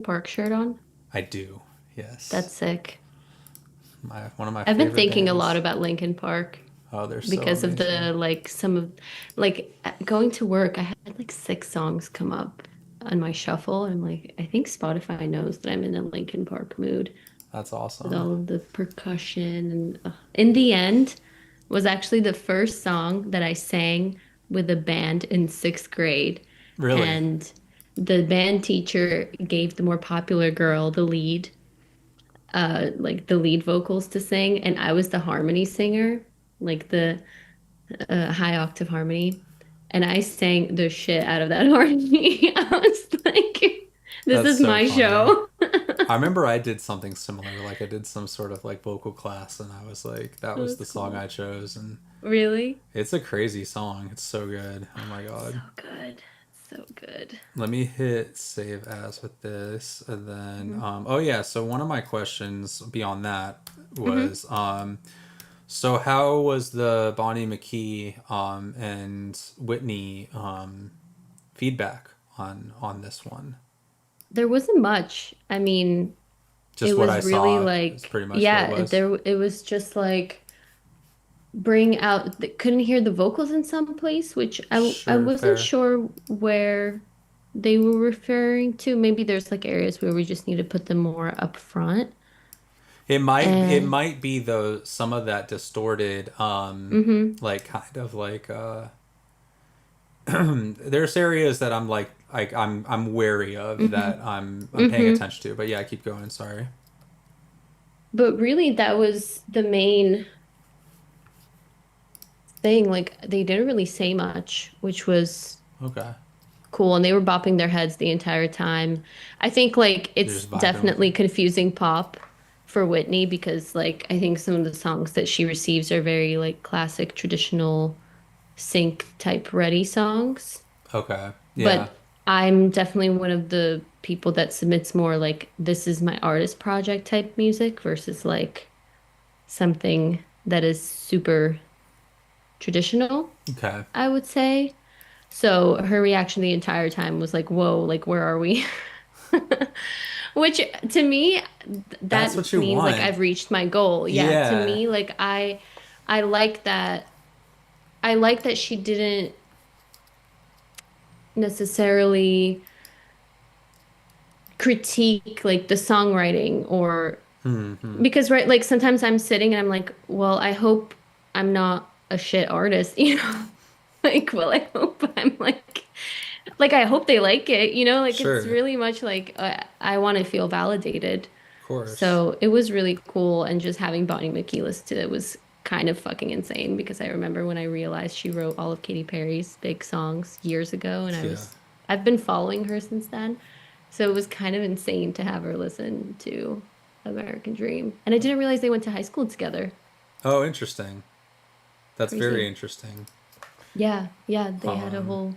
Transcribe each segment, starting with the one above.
Park shirt on? I do. Yes. That's sick. One of my I've been favorite thinking a lot bands. about Linkin Park Oh, they're so because of amazing. the like some of like going to work, I had like 6 songs come up on my shuffle. And I'm like, I think Spotify knows that I'm in a Linkin Park mood That's with awesome. all of the percussion and in the end was actually the first song that I sang with a band in 6th grade. Really? And the band teacher gave the more popular girl the lead, like the lead vocals to sing, and I was the harmony singer, like the high octave harmony, and I sang the shit out of that harmony. I was like, "This That's is so my funny. show." I remember I did something similar. Like I did some sort of like vocal class, and I was like, that was the That's song cool. I chose, and Really? it's a crazy song. It's so good. Oh my So god. good. So good. Let me hit save as with this, and then Hmm. oh yeah. So one of my questions beyond that Hmm. was so how was the Bonnie McKee and Whitney feedback on this one? There wasn't much. I mean, it Just what I was really saw is like, pretty much what it yeah, was. it was just like bring out couldn't hear the vocals in some place, which I Sure, wasn't fair. sure where they were referring to. Maybe there's like areas where we just need to put them more up front. It And might be though some of that distorted hmm like kind of like there's areas that I'm wary of hmm that I'm paying hmm attention to. But yeah, keep going, sorry. But really that was the main thing. Like they didn't really say much, which was Okay. cool, and they were bopping their heads the entire time. I think like You're it's just vibing with definitely it. confusing pop for Whitney because like I think some of the songs that she receives are very like classic traditional sync type ready songs. Okay. Yeah. But I'm definitely one of the people that submits more like this is my artist project type music versus like something that is super traditional, Okay. I would say. So her reaction the entire time was like, "Whoa, like where are we?" Which to me, That's what that you means like want. I've reached my goal. Yeah, to Yeah. me, like I like that. I like that she didn't necessarily critique like the songwriting or Hmm. because right, like sometimes I'm sitting and I'm like, well, I hope I'm not a shit artist, you know? Like, well, I hope I'm like I hope they like it, you know? Like it's Sure. really much like I want to feel validated. Of course. So it was really cool, and just having Bonnie McKee listen to it was kind of fucking insane because I remember when I realized she wrote all of Katy Perry's big songs years ago, and Yeah. I've been following her since then. So it was kind of insane to have her listen to American Dream. And I didn't realize they went to high school together. Oh, interesting. That's very Crazy. interesting. Yeah, yeah, they had a Um whole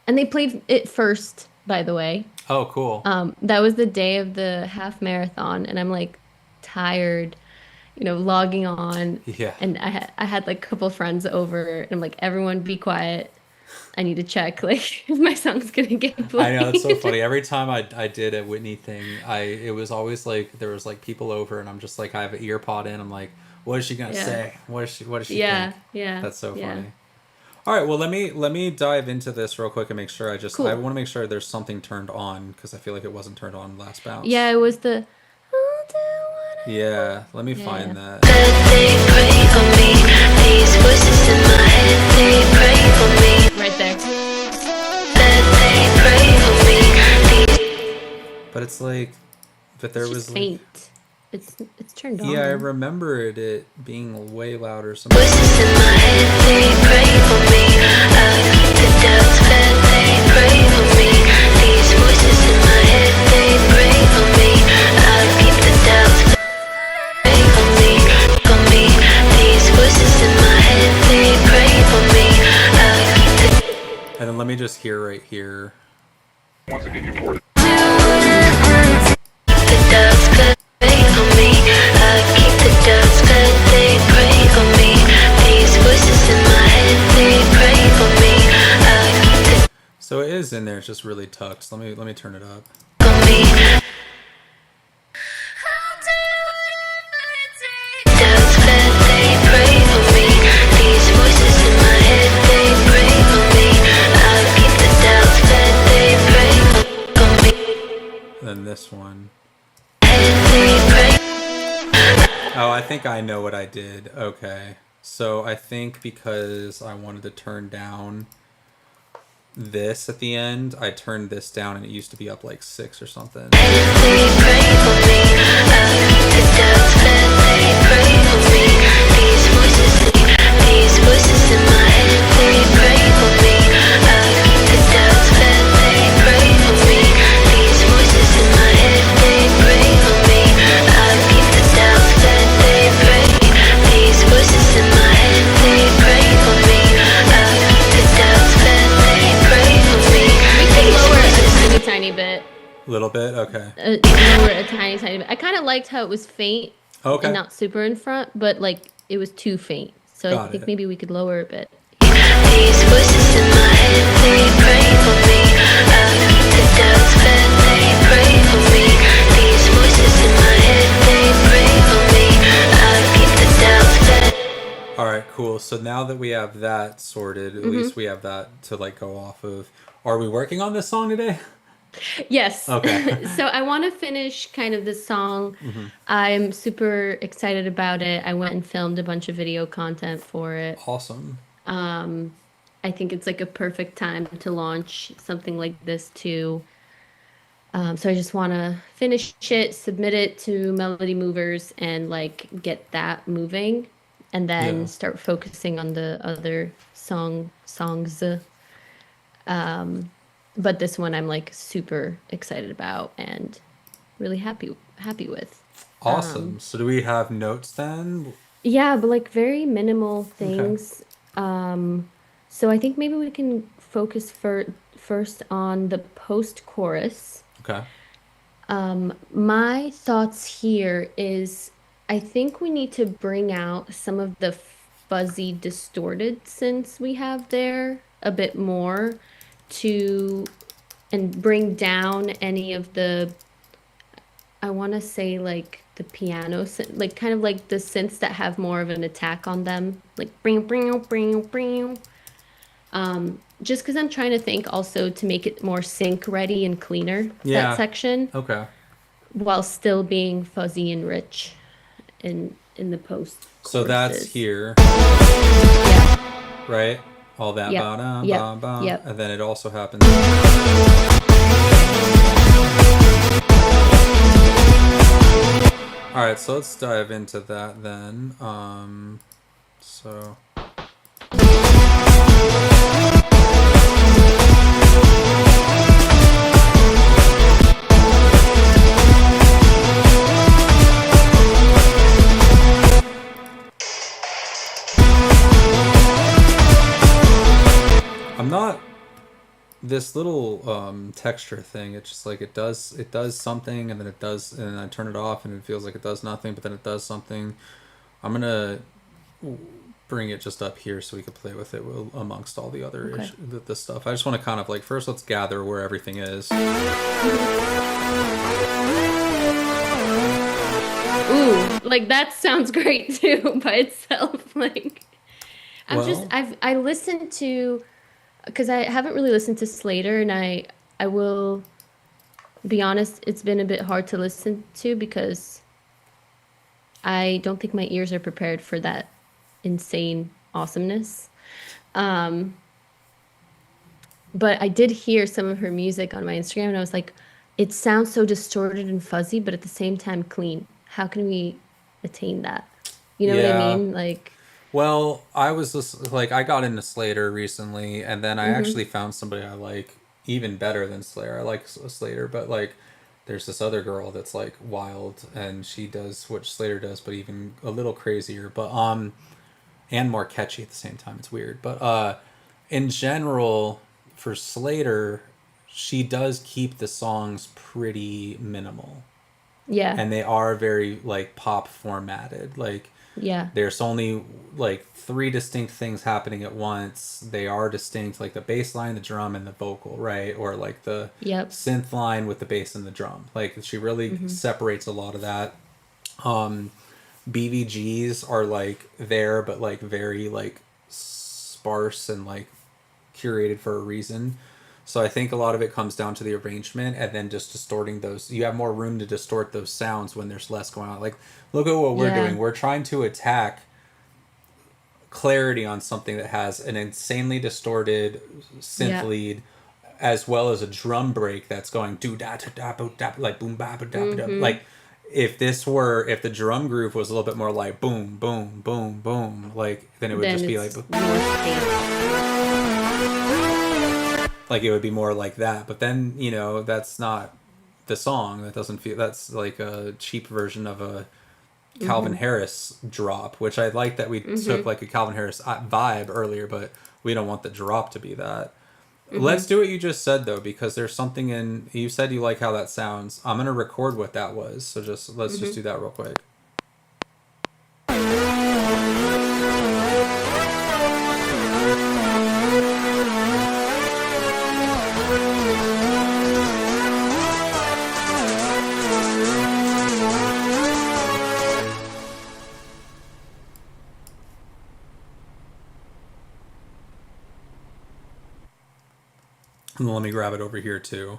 and they played it first, by the way. oh, cool. That was the day of the half marathon, and I'm like tired, logging on, Yeah. and I had like a couple of friends over, and I'm like, everyone be quiet. I need to check like if my song's gonna get I know, it's so played. funny. Every time I did a Whitney thing, it was always like there was like people over, and I'm just like I have an ear pod in. I'm like, what is she gonna Yeah. say? What does she think? Yeah, yeah, That's so yeah. funny. All right, well let me dive into this real quick and make sure I Cool. want to make sure there's something turned on because I feel like it wasn't turned on last Yeah, bounce. it was the I'll do what I want. Yeah, let me Yeah, find yeah. that. They pray for me. These voices in my head, they pray for me. Right there. That they pray for me. These But it's like, but It's there just was like, faint. It's turned yeah, I on. remembered it being way louder somewhere. voices in my head, they pray for me. I keep the doubts fed, they pray for me. These voices in my head, they pray for me. I keep the doubts fed, pray for me, for me. These voices in my head, they pray for me. I And then let me just hear right here. keep the doubts fed, pray for me. I keep the doubts fed, they pray for me. These voices in my head, they pray for me. I keep the So it is in there, it's just really tucked. Let me turn it up. for me. me. Doubts that they pray for me. These voices in my head, they pray for me. I'll keep the doubts that they pray for me. Then this one. They pray. Oh, I think I know what I did. Okay. So I think because I wanted to turn down this at the end, I turned this down and it used to be up like 6 or something. They pray for me. I'll keep the doubts that they pray for me. These voices in my head, they pray for me. I'll keep the doubts that they pray for me. These voices in my head, they pray for me. I'll keep the doubts that they pray. These voices in my head, they pray for me. I'll keep the doubts that they pray for me. We can lower it a tiny, tiny bit. Little bit? Okay. Lower it a tiny, tiny bit. I kind of liked how it was faint Okay. and not super in front, but like it was too faint. So I Got think it. maybe we could lower it a bit. These voices in my head, they pray for me. I'll keep the doubts that they pray for me. These voices in my head, they pray for me. I'll keep the doubts that. All right, cool. So now that we have that sorted, at least we have that to like go off of. Are we working on this song today? Yes. Okay. So I want to finish kind of this song. I'm super excited about it. I went and filmed a bunch of video content for it. Awesome. I think it's like a perfect time to launch something like this too. So I just want to finish it, submit it to Melody Movers, and like get that moving, and then Yeah. start focusing on the other songs. But this one I'm like super excited about and really happy with. Awesome. So do we have notes then? Yeah, but like very minimal things. So I think maybe we can focus first on the post-chorus. Okay. My thoughts here is I think we need to bring out some of the fuzzy, distorted synths we have there a bit more and bring down any of the, I want to say like the piano, like kind of like the synths that have more of an attack on them, like bring, bring, bring, bring. Just because I'm trying to think also to make it more sync ready and cleaner, Yeah. that section, Okay. while still being fuzzy and rich in the post. So that's choruses. here, Yeah. right? All that Yep. ba-dum, Yep. ba-bum, Yep. and then it also happens. All right, so let's dive into that then. So I'm not this little texture thing. It's just like it does something, and then it does, and then I turn it off and it feels like it does nothing, but then it does something. I'm gonna bring it just up here so we can play with it amongst all the other Okay. the stuff. I just want to kind of like, first let's gather where everything is. Ooh, like that sounds great too by itself. Like Well- I listened to, because I haven't really listened to Slater, and I will be honest, it's been a bit hard to listen to because I don't think my ears are prepared for that insane awesomeness. But I did hear some of her music on my Instagram, and I was like, it sounds so distorted and fuzzy, but at the same time clean. How can we attain that? You know what Yeah. I mean? Like, Well, I was just like, I got into Slater recently, and then I actually found somebody I like even better than Slayer. I like Slater, but like, there's this other girl that's like wild, and she does what Slater does, but even a little crazier, but and more catchy at the same time. It's weird, but in general, for Slater, she does keep the songs pretty minimal. Yeah. and they are very like pop formatted. Like Yeah. there's only like three distinct things happening at once. They are distinct, like the bass line, the drum, and the vocal, right? Or like the Yep. synth line with the bass and the drum. Like she really Mm-hmm. separates a lot of that. BVGs are like there, but like very like sparse and like curated for a reason. So I think a lot of it comes down to the arrangement and then just distorting those. You have more room to distort those sounds when there's less going on. Like, look at what we're Yeah. doing. We're trying to attack clarity on something that has an insanely distorted synth Yeah. lead as well as a drum break that's going do da da da da like boom ba da da. Mm-hmm. Like if the drum groove was a little bit more like boom boom boom boom, like then it would Then just be like it's more space. it would be more like that. But then that's not the song. That doesn't feel, that's like a cheap version of a Calvin Mm-hmm. Harris drop, which I like that we took Mm-hmm. like a Calvin Harris vibe earlier, but we don't want the drop to be that. Mm-hmm. Let's do what you just said though, because there's something in, you said you like how that sounds. I'm gonna record what that was, so let's just Mm-hmm. do that real quick. And let me grab it over here too.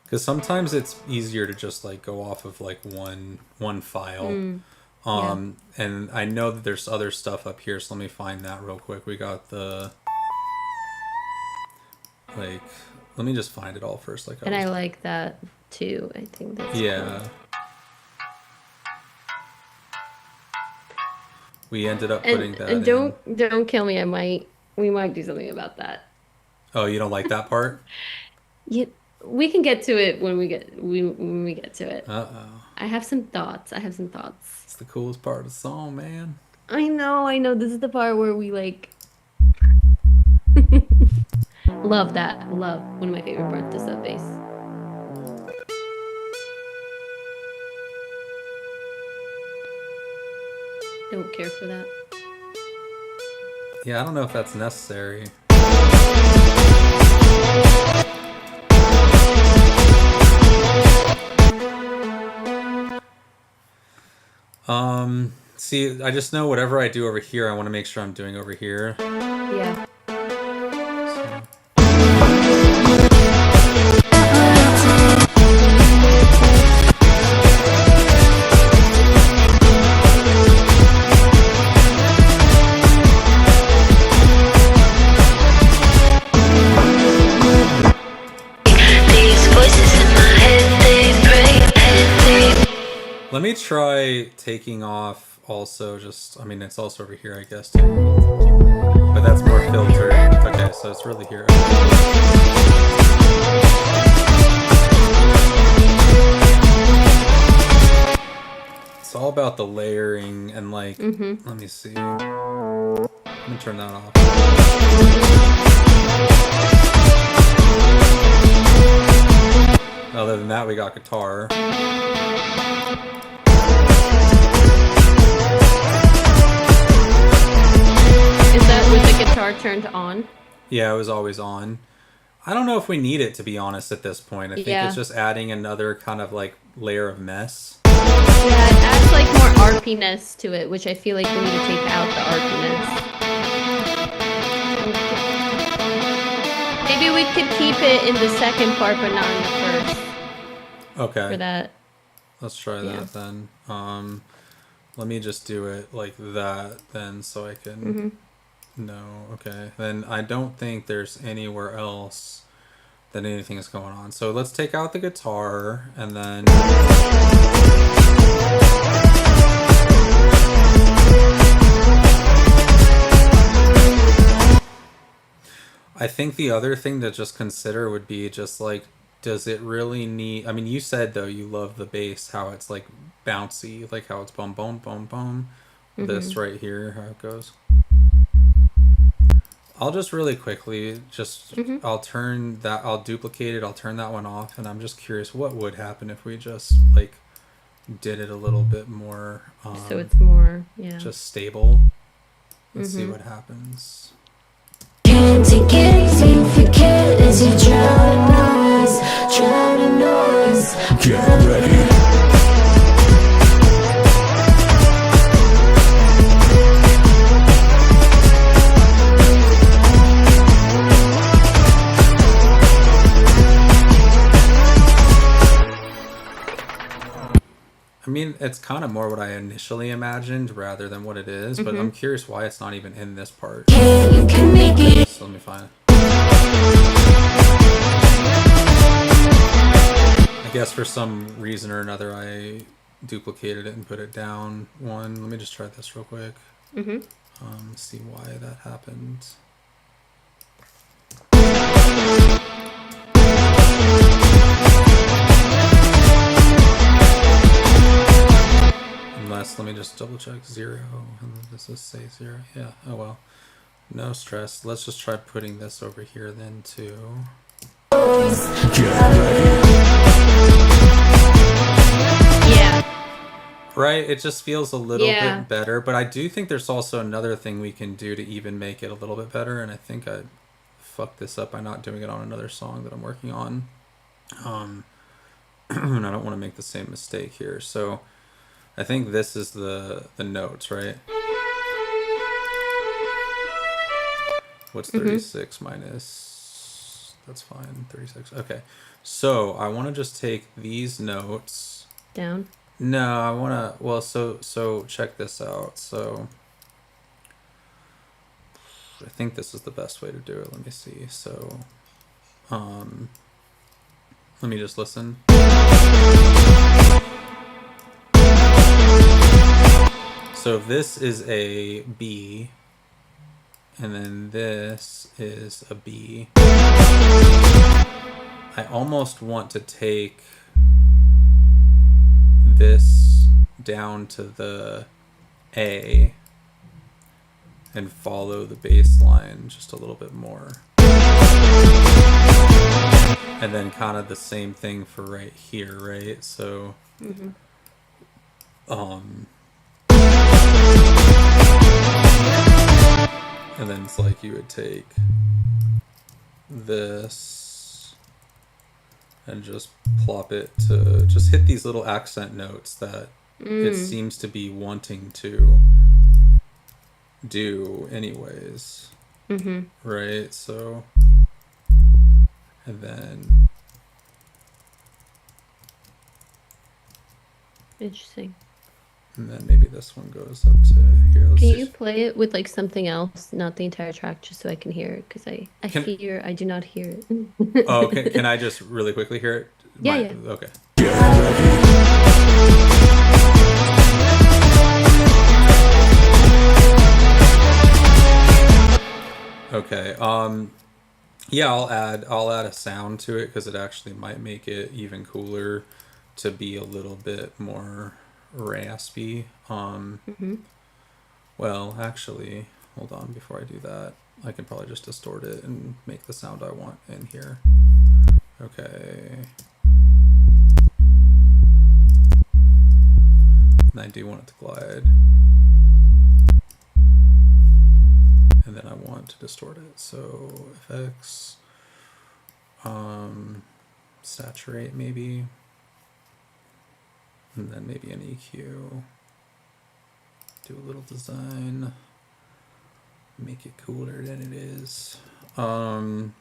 Because sometimes it's easier to just like go off of like one file. Yeah. And I know that there's other stuff up here, so let me find that real quick. We got the like, let me just find it all first. Like And I like that too. I think that's yeah. cool. We ended up putting that And in. don't kill me. We might do something about that. Oh, you don't like that part? Yeah, we can get to it when we get to it. Uh-oh. I have some thoughts. I have some thoughts. It's the coolest part of the song, man. I know. This is the part where we like love that. Love. One of my favorite parts is that bass. Don't care for that. Yeah, I don't know if that's necessary. See, I just know whatever I do over here, I want to make sure I'm doing over here. Yeah. These voices in my head, they pray. Let me try taking off also just, I mean, it's also over here, I guess, too. But that's more filtered. Okay, so it's really here. It's all about the layering and like, let me see. Let me turn that off. Other than that, we got guitar. Is that with the guitar turned on? Yeah, it was always on. I don't know if we need it, to be honest, at this point. I think Yeah. it's just adding another kind of like layer of mess. Yeah, it adds like more RP-ness to it, which I feel like we need to take out the RP-ness. Maybe we could keep it in the second part, but not in the first. Okay. For that. Let's try Yeah. that then. Let me just do it like that then, so I can know. Okay. Then I don't think there's anywhere else that anything is going on. So let's take out the guitar and then. I think the other thing to just consider would be just like, does it really need? I mean, you said though you love the bass, how it's like bouncy, like how it's boom, boom, boom, boom. This right here, how it goes. I'll just really quickly I'll turn that, I'll duplicate it, I'll turn that one off, and I'm just curious what would happen if we just like did it a little bit more So it's more, just stable. Let's see what happens. Can't take it, you forget as you drown in noise. Get ready. I mean, it's kind of more what I initially imagined rather than what it is, but I'm curious why it's not even in this part. So let me find it. I guess for some reason or another I duplicated it and put it down one. Let me just try this real quick. See why that happened. Unless, let me just double check 0. And does this say 0? Yeah. Oh well. No stress. Let's just try putting this over here then too. Yeah. Right? It just feels a little bit better. But I do think there's also another thing we can do to even make it a little bit better. And I think I fucked this up by not doing it on another song that I'm working on. And I don't want to make the same mistake here. So I think this is the notes, right? What's 36 minus? That's fine. 36. Okay. So I want to just take these notes down. No, I want to. Well, so check this out. So I think this is the best way to do it. Let me see. So, let me just listen. So this is a B, and then this is a B. I almost want to take this down to the A and follow the bass line just a little bit more. And then kind of the same thing for right here, right? So, and then it's like you would take this and just plop it to just hit these little accent notes that it seems to be wanting to do anyways. Right? So, and then interesting. And then maybe this one goes up to here. Can you play it with like something else, not the entire track, just so I can hear it? Because I do not hear it. Oh, okay. Can I just really quickly hear it? Yeah. Okay. Okay. Yeah, I'll add a sound to it because it actually might make it even cooler to be a little bit more raspy. Well, actually, hold on, before I do that, I can probably just distort it and make the sound I want in here. Okay. And I do want it to glide. And then I want to distort it. So effects, saturate maybe. And then maybe an EQ. Do a little design. Make it cooler than it is. And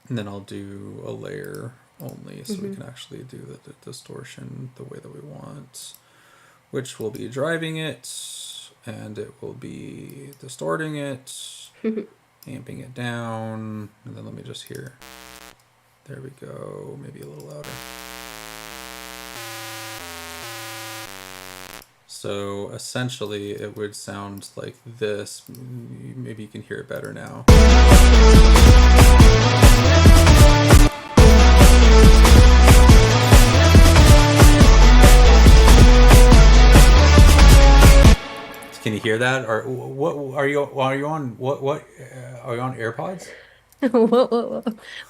then I'll do a layer only, so we can actually do the distortion the way that we want, which will be driving it, and it will be distorting it, amping it down, and then let me just hear. There we go, maybe a little louder. So essentially it would sound like this. Maybe you can hear it better now. Can you hear that? Or what are you on? What are you on AirPods?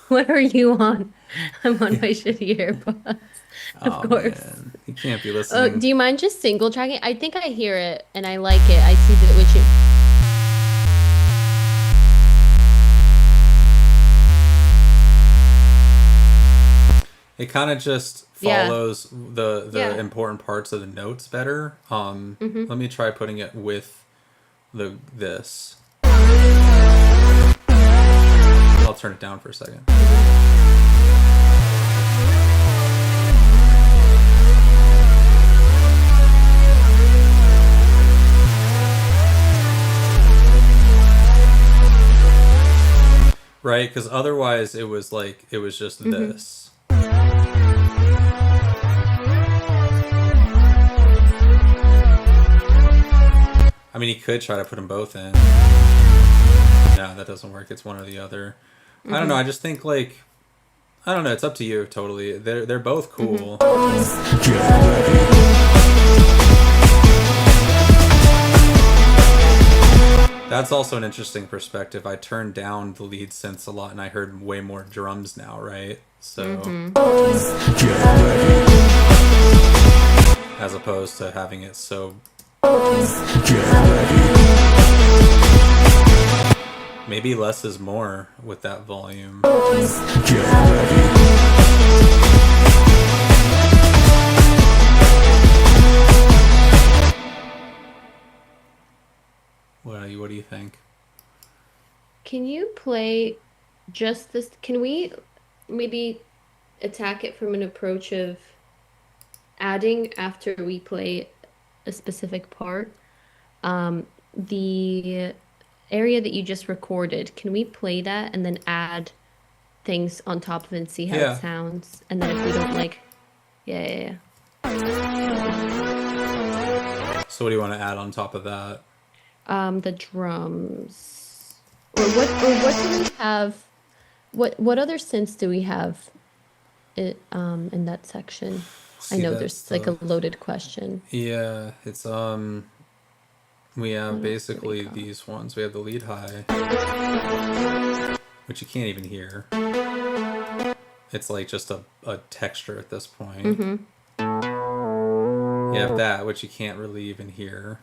What are you on? I'm on my shitty AirPods, of Oh course. man, you can't be Oh, listening. do you mind just single tracking? I think I hear it and I like it. I see that which It kind of just Yeah. follows the Yeah. important parts of the notes better. Let me try putting it with this. I'll turn it down for a second. Right, because otherwise it was just this. I mean, he could try to put them both in. No, that doesn't work. It's one or the other. I don't know. I just think I don't know. It's up to you. Totally. They're both cool. That's also an interesting perspective. I turned down the lead synths a lot, and I heard way more drums now, right? So, as opposed to having it so. Maybe less is more with that volume. What do you think? Can you play just this? Can we maybe attack it from an approach of adding after we play a specific part? The area that you just recorded, can we play that and then add things on top of it and see how Yeah. it sounds? And then if we don't like, yeah. So what do you want to add on top of that? The drums. Or what do we have? What other synths do we have in that section? I See, know that's there's like a loaded question. Yeah, it's we have What else do we basically got? these ones. We have the lead high, which you can't even hear. It's like just a texture at this point. You have that, which you can't really even hear.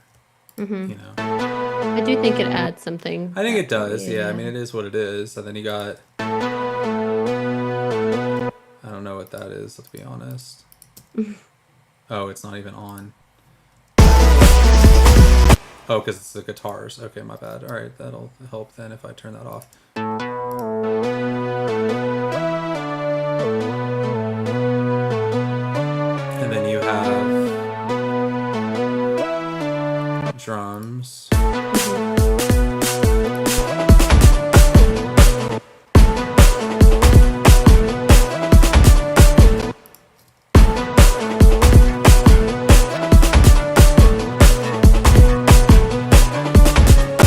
You know. I do think it adds something. I think it back to does, it, yeah. I mean, it is what it is. And then you got... I don't know what that is, let's be honest. Oh, it's not even on. Oh, because it's the guitars. Okay, my bad. All right, that'll help then if I turn that off. And then you have drums.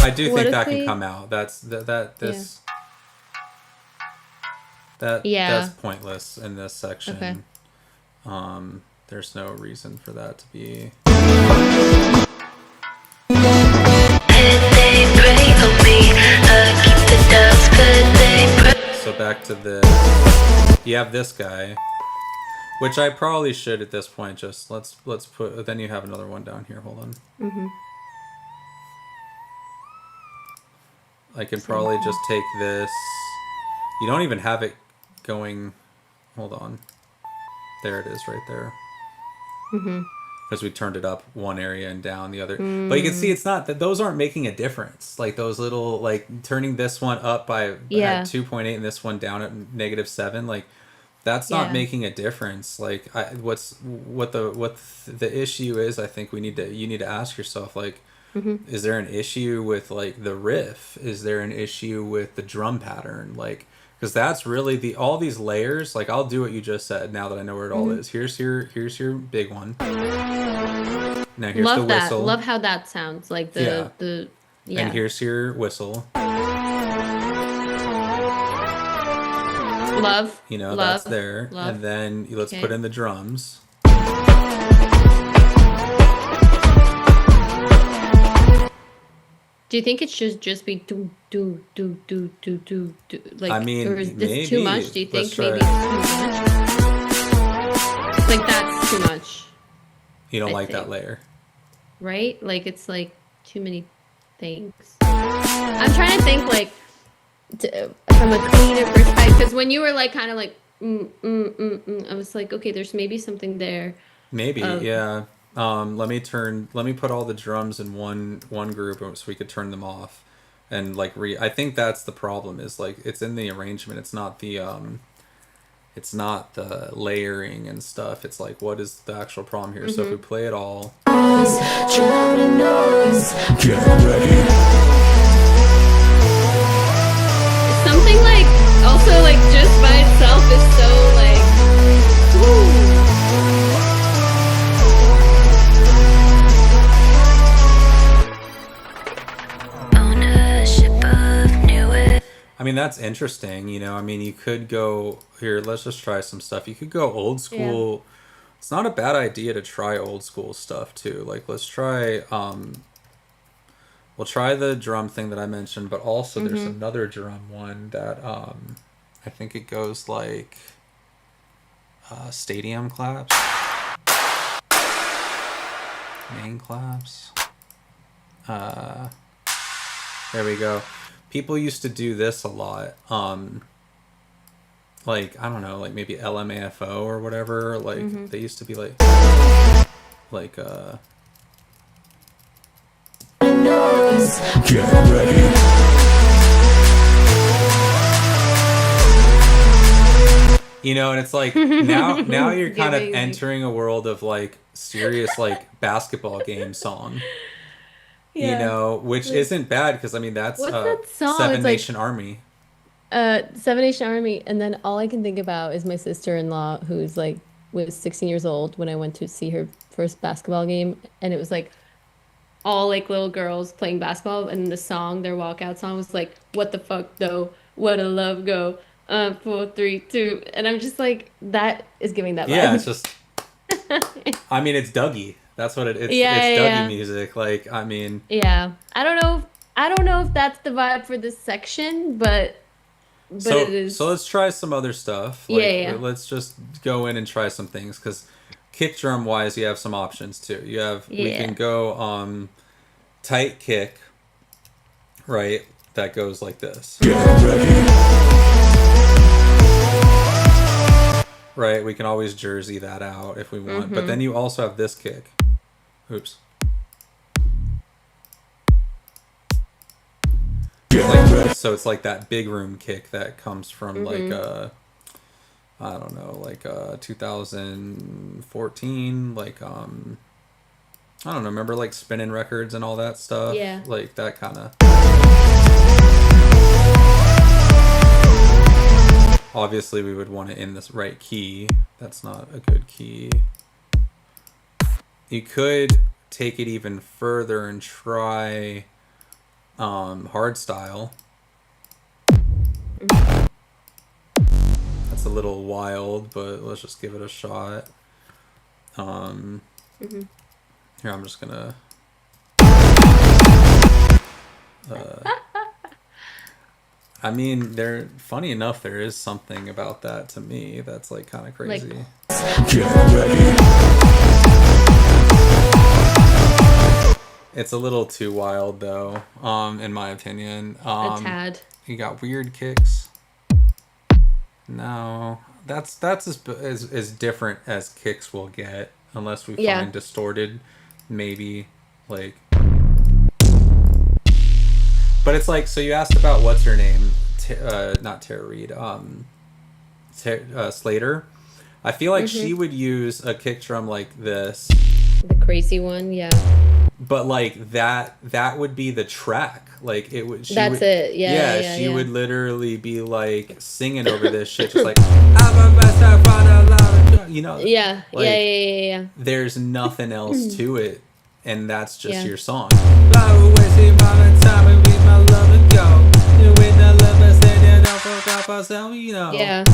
I do What think if that can we- come out. That's Yeah. that's pointless in this section. Okay. There's no reason for that to be. They pray for me. I keep the doubts, but they pray. So back to this. You have this guy, which I probably should at this point just let's put. Then you have another one down here. Hold on. I can probably just take this. You don't even have it going. Hold on. There it is, right there. Because we turned it up one area and down the other. But you can see it's not that those aren't making a difference. Like those little, like turning this one up by Yeah. at 2.8 and this one down at -7. Like that's not Yeah. making a difference. Like, what the issue is, I think you need to ask yourself, like, Hmm. is there an issue with like the riff? Is there an issue with the drum pattern? Like, because that's really all these layers. Like, I'll do what you just said now that I know where it all Hmm. is. Here's your big one. Now here's the Love that. whistle. Love how that sounds. Like Yeah. the And yeah. here's your whistle. Love, That's love, there. And love. then let's put Okay. in the drums. Do you think it should just be do I like, or mean, is this too much? maybe. Do you Let's think try maybe it. it's too much? Like that's too much, You don't I like that think. layer. Right? Like it's like too many things. I'm trying to think like from a cleaner perspective because when you were like kind of like I was like, okay, there's maybe something there Maybe, of yeah. Let me put all the drums in one group so we could turn them off. And like I think that's the problem, is like it's in the arrangement. It's not the layering and stuff. It's like, what is the actual problem here? So if we hmm play it all, Drowning noise. Get ready. something like also like just by itself is so like woo. Ownership of new. I mean, that's interesting. I mean, you could go here. Let's just try some stuff. You could go old Yeah. school. It's not a bad idea to try old school stuff too. Like, let's try. We'll try the drum thing that I mentioned, but also there's Hmm. another drum one that I think it goes like stadium claps, main claps. Uh, there we go. People used to do this a lot. Like, I don't know, like maybe LMAFO or whatever. Like they used to be like Noise. Get ready. and it's like now you're kind of Giving like entering a world of like serious like basketball game song. yeah. Which isn't bad, because I mean that's What's that song? Seven It's like Nation Army. Seven Nation Army, and then all I can think about is my sister-in-law who's like was 16 years old when I went to see her first basketball game, and it was like all like little girls playing basketball, and the song, their walkout song was like, "What the fuck though? What a love go? 4, 3, 2," and I'm just like, that is giving that Yeah, it's vibe. just, I mean, it's Dougie. That's what Yeah, it's yeah, Dougie yeah. music. Like, I mean, Yeah. I don't know if that's the vibe for this section, but it so is. let's try some other stuff. Yeah, Like, yeah, let's just go in and try some things, because kick drum wise, you have some options too. We can yeah. go tight kick, right? That goes like this. Get ready. Right? We can always jersey that out if we want. But Mm-hmm. then you also have this kick. Oops. Get ready. Like, so it's like that big room kick that comes from like Mm-hmm. I don't know, like 2014, like I don't know, remember like spinning records and all that stuff? Yeah. Like that kind of. Obviously we would want it in this right key. That's not a good key. You could take it even further and try hard style. That's a little wild, but let's just give it a shot. Mm-hmm. Here, I'm just gonna. I mean, funny enough, there is something about that to me that's like kind of Like crazy. Get ready. It's a little too wild, though, in my opinion. a tad. You got weird kicks. No, that's as different as kicks will get, unless we Yeah. find distorted, maybe like. But it's like, so you asked about what's her name, not Tara Reid, Slater, I feel like she would use a kick drum like this, The crazy one, yeah. but like that would be the track. Like it would, she That's would, it. Yeah, yeah, yeah, she yeah. would literally be like singing over this shit, just like, you know, Yeah, yeah, like yeah, yeah, there's nothing else to it, and that's just yeah. your song. You know, Yeah,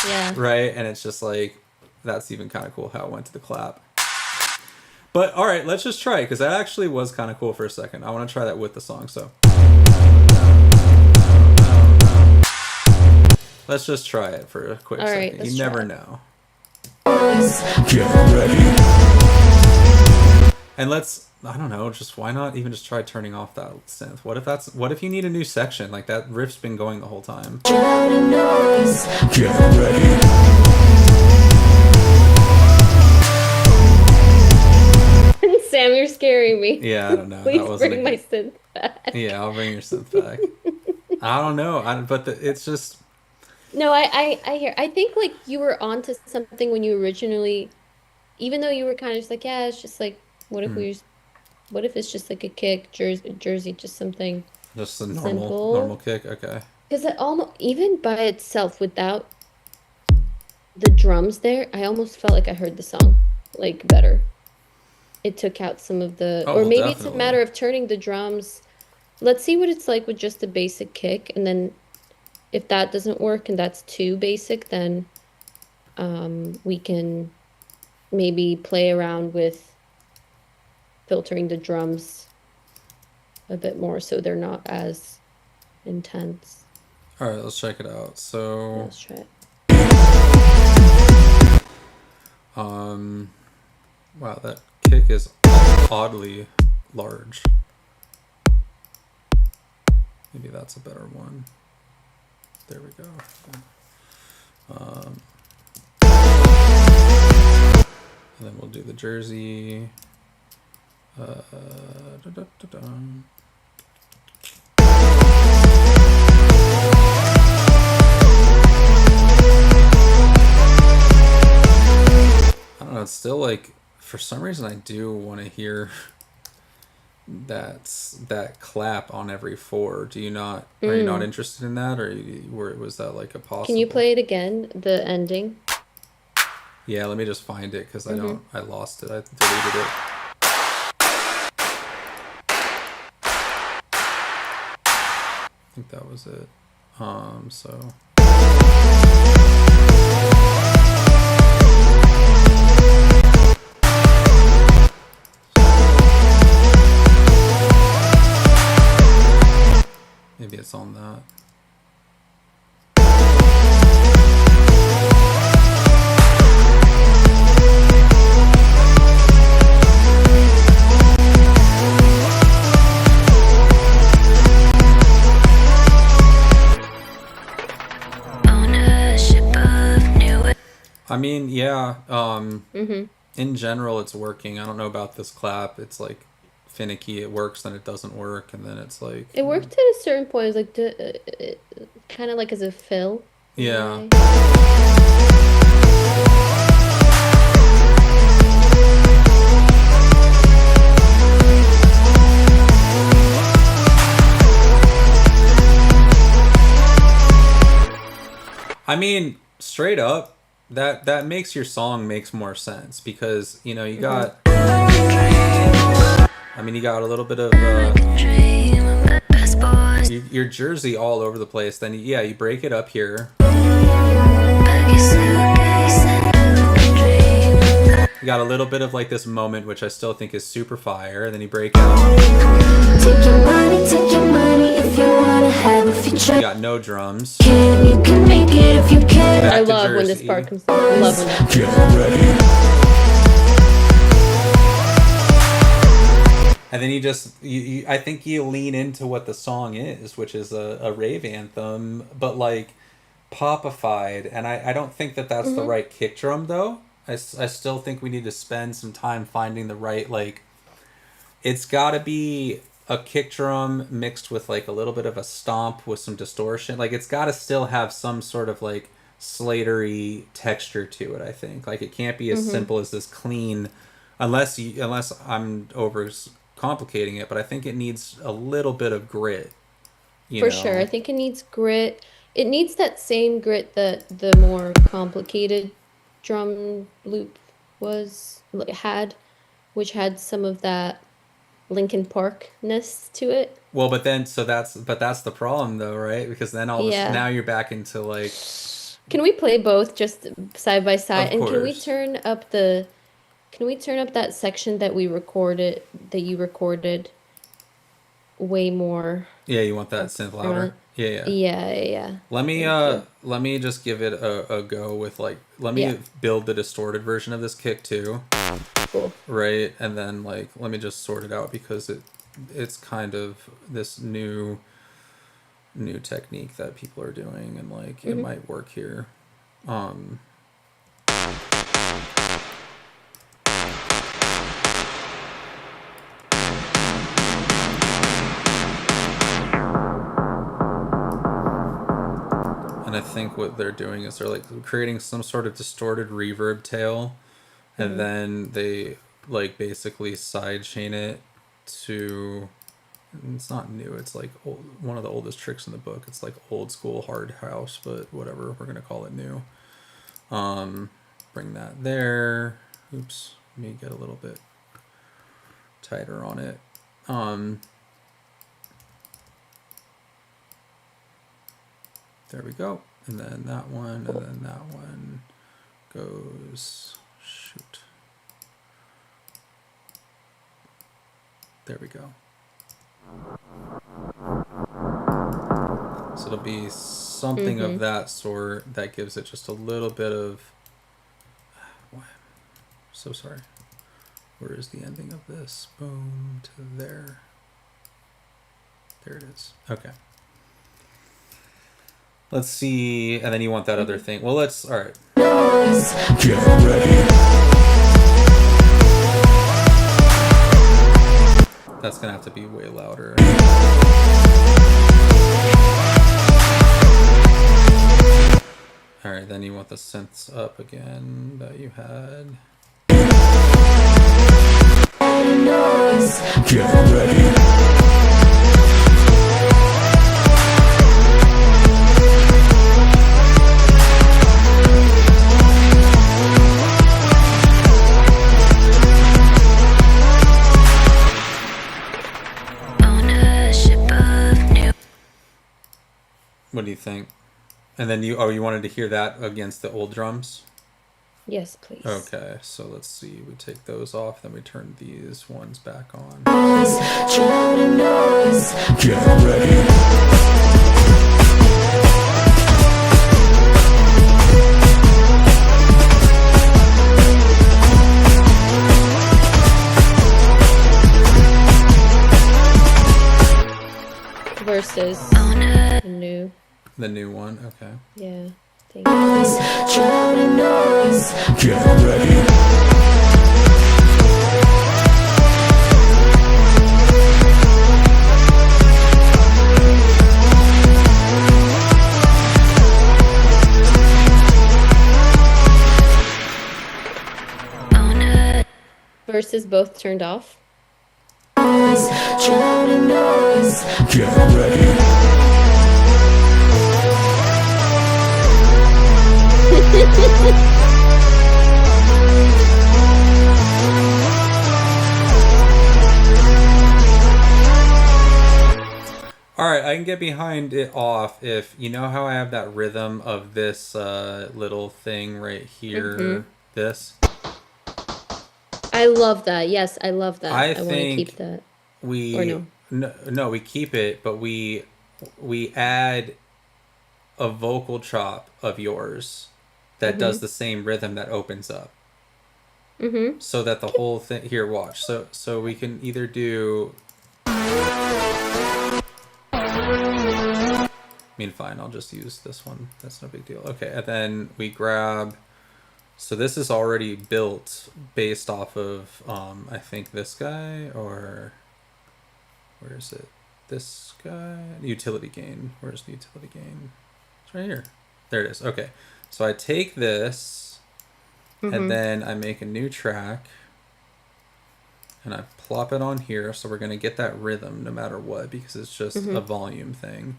yeah. right? And it's just like, that's even kind of cool how it went to the clap. But all right, let's just try it, because that actually was kind of cool for a second. I want to try that with the song, so let's just try it for a quick All right, second. let's You try never it. know. Get ready. And let's, I don't know, just why not even just try turning off that synth? What if you need a new section? Like, that riff's been going the whole time. Get ready. Sam, you're scaring me. Yeah, I don't know. Please That wasn't bring my synth back. Yeah, I'll bring your synth back. I don't know, it's just, No, I hear. I think like you were onto something when you originally, even though you were kind of just like, yeah, it's just like, what if it's just like a kick, Jersey, just something just a simple. normal kick. Okay. Because it almost, even by itself, without the drums there, I almost felt like I heard the song like better. It took out some of the, Oh, or well, maybe it's a definitely. matter of turning the drums. Let's see what it's like with just a basic kick, and then if that doesn't work and that's too basic, then we can maybe play around with filtering the drums a bit more so they're not as intense. All right, let's check it out. So, Let's try it. wow, that kick is oddly large. Maybe that's a better one. There we go. And then we'll do the Jersey. I don't know, it's still like, for some reason I do want to hear that clap on every four. Do you not, are you not interested in that, or was that like a possible? Can you play it again, the ending? Yeah, let me just find it, because I lost it. I deleted it. I think that was it. So maybe it's on that. I mean, yeah, in general it's working. I don't know about this clap. It's like finicky. It works, then it doesn't work, and then it's like, It worked at a certain point. It was like kind of like as a fill. in a yeah. way. I mean, straight up, that makes your song makes more sense, because, you know, you got, I mean, you got a little bit of your Jersey all over the place. Then yeah, you break it up here. You got a little bit of like this moment, which I still think is super fire. And then you break out. Take your money if you wanna have a future. You got no drums. You can make it if you can. Back I to love when this Jersey. part comes. I love when that. Get ready. And then you I think you lean into what the song is, which is a rave anthem, but like popified. And I don't think that's the right kick drum, though. I still think we need to spend some time finding the right, like, it's got to be a kick drum mixed with like a little bit of a stomp with some distortion. Like, it's got to still have some sort of like slatery texture to it. I think like it can't be as simple as this clean, unless I'm over complicating it. But I think it needs a little bit of grit. You For sure. I know. think it needs grit. It needs that same grit that the more complicated drum loop had, which had some of that Linkin Park-ness to it. Well, but that's the problem though, right? Because then Yeah. now you're back into like, Can we play both just side by side? of And course. can we turn up that section that you recorded way more Yeah, you want that up synth louder? front? Yeah, yeah. Yeah, yeah, yeah. Let me Thank you. let me just give it a go with like let Yeah, me build the distorted version of this kick too, cool. right? And then like let me just sort it out because it's kind of this new technique that people are doing and like it Hmm. might work here. Um and I think what they're doing is they're like creating some sort of distorted reverb tail and Hmm. then they like basically sidechain it to, it's not new, it's like one of the oldest tricks in the book. It's like old school hard house, but whatever, we're gonna call it new. Bring that there. Oops, let me get a little bit tighter on it. There we go. And then that one, and then that one goes, shoot. There we go. So it'll be something of Hmm. that sort that gives it just a little bit of, so sorry. Where is the ending of this? Boom to there. There it is. Okay. Let's see. And then you want that other Hmm. thing. Well, let's, all right. Noise. Get ready. That's going to have to be way louder. All right, then you want the synths up again that you had. Noise. Get ready. Ownership of new. What do you think? And then you wanted to hear that against the old drums? Yes, please. Okay, so let's see. We take those off, then we turn these ones back on. Noise. Drowning noise. Get ready. Versus Owner. new. The new one, okay. Yeah. Thank you. Noise. Drowning noise. Get ready. Owner. Versus both turned off. Noise. Drowning noise. Get ready. All right, I can get behind it off if you know how I have that rhythm of this little thing right here. This. I love that. Yes, I love that. I I want to keep think that. Or we no. no, we keep it, but we add a vocal chop of yours that does the same rhythm that opens up. Mm-hmm. So that the whole thing here, watch. So we can either do, I mean, fine, I'll just use this one. That's no big deal. Okay, and then we grab, so this is already built based off of, I think this guy, or where is it? This guy? Utility gain. Where's the utility gain? It's right here. There it is. Okay. So I take this, and then I make a new track, and I plop it on here. So we're going to get that rhythm no matter what, because it's just a volume thing.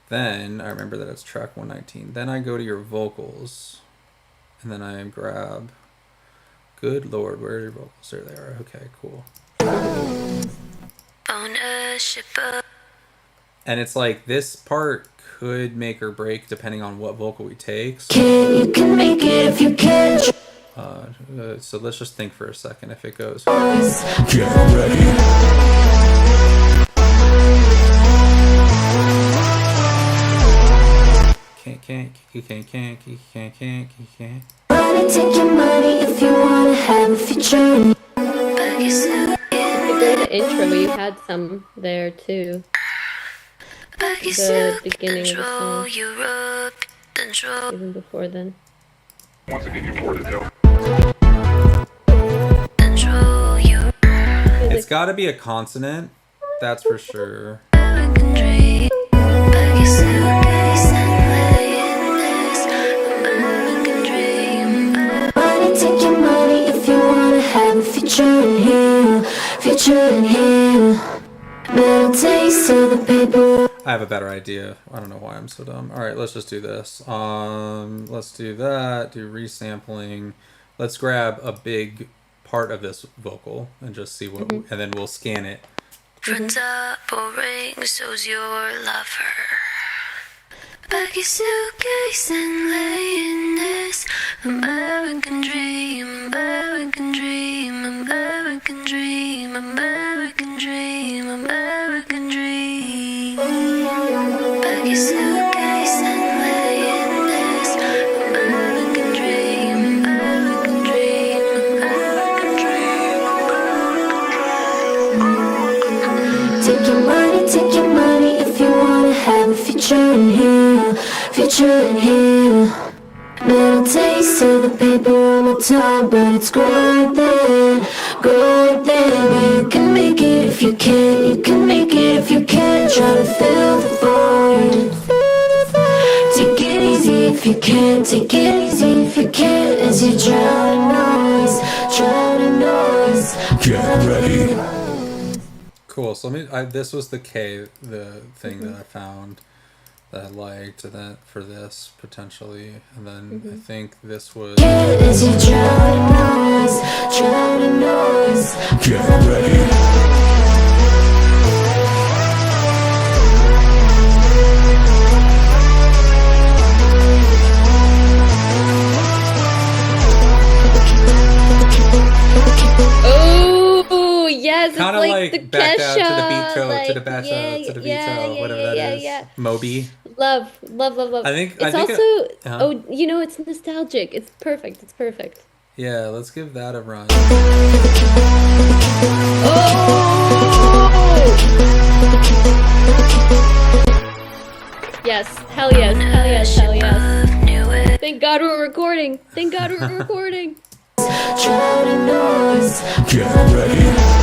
Then I remember that it's track 119. Then I go to your vocals, and then I grab, good Lord, where are your vocals? There they are. Okay, cool. And it's like this part could make or break depending on what vocal we take. So, You can make it if you can. so let's just think for a second if it goes. Get ready. Can't. Money, take your money if you wanna have a future. The intro, you had some there too. The beginning of the song. Even before then. Once again, you poured it down. It's got to be a consonant, that's for sure. Money, take your money if you wanna have a future in here. Future in here. Metal taste of the paper. I have a better idea. I don't know why I'm so dumb. All right, let's just do this. Let's do that. Do resampling. Let's grab a big part of this vocal and just see what, and then we'll scan it. Friends are boring, so's your lover. Pack your suitcase and lay in this American dream, American dream, American dream, American dream, American dream. Pack your suitcase and lay in this American dream, American dream, American dream. Take your money if you wanna have a future in here. Future in here. Metal taste of the paper on my tongue, but it's growing thin, growing thin. But you can make it if you can, you can make it if you can. Try to fill the void. Take it easy if you can, take it easy if you can. As you drown in noise, drown in noise. Get ready. Cool. So let me. This was the K, the thing that I found that I liked, and that for this potentially, and then I think this was. As you drown in noise, drown in noise. Get ready. Oh yes, it's Kind of like the back out to the Kesha, beat like, to the bacha, to the beat whatever that is. yeah. Moby. Love. I think It's also. oh, you know, it's nostalgic. It's perfect. It's perfect. Yeah, let's give that a run. Yes, hell yes, hell yes, hell yes. Thank God we're recording. Thank God we're recording. Drown in noise. Get ready.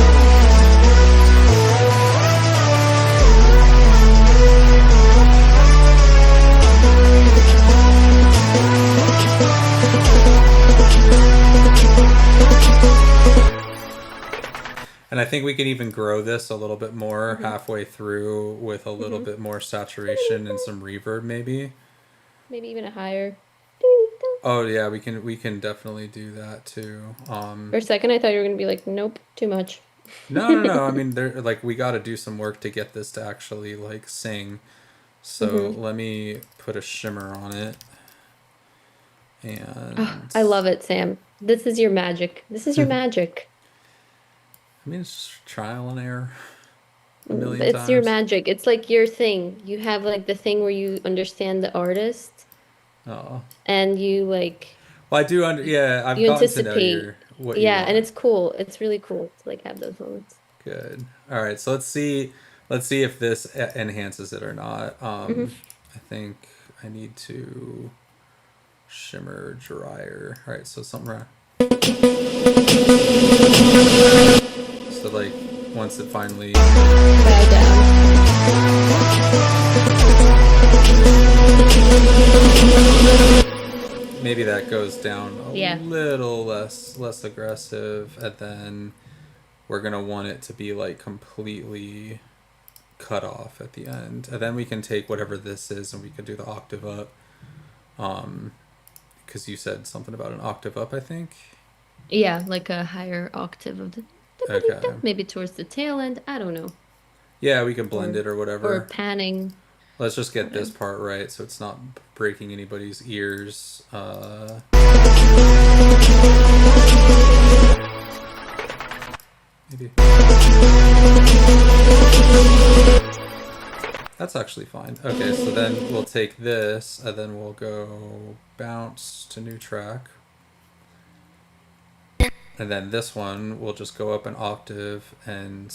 And I think we can even grow this a little bit more halfway through with a little bit more saturation and some reverb, maybe. Maybe even a higher. Oh yeah, we can definitely do that too. For a second, I thought you were gonna be like, nope, too much. No. I mean, we got to do some work to get this to actually like sing. So let me put a shimmer on it. And I love it, Sam. This is your magic. This is your magic. I mean, it's just trial and error. A million It's times. your magic. It's like your thing. You have like the thing where you understand the artist Oh. and you like Well, I do yeah, I've you gotten to know anticipate. what you Yeah, want. and it's cool. It's really cool to like have those moments. Good. All right, so let's see if this enhances it or not. I think I need to shimmer drier. All right, so something around. So like once it finally. Bow down. maybe that goes down a Yeah. little less aggressive, and then we're gonna want it to be like completely cut off at the end, and then we can take whatever this is and we can do the octave up. Because you said something about an octave up, I think. Yeah, like a higher octave of the Okay. maybe towards the tail end. I don't know. Yeah, we can blend Or it or or whatever. panning. Let's just get this Whatever. part right so it's not breaking anybody's ears. Maybe. That's actually fine. Okay, so then we'll take this and then we'll go bounce to new track. And then this one we'll just go up an octave and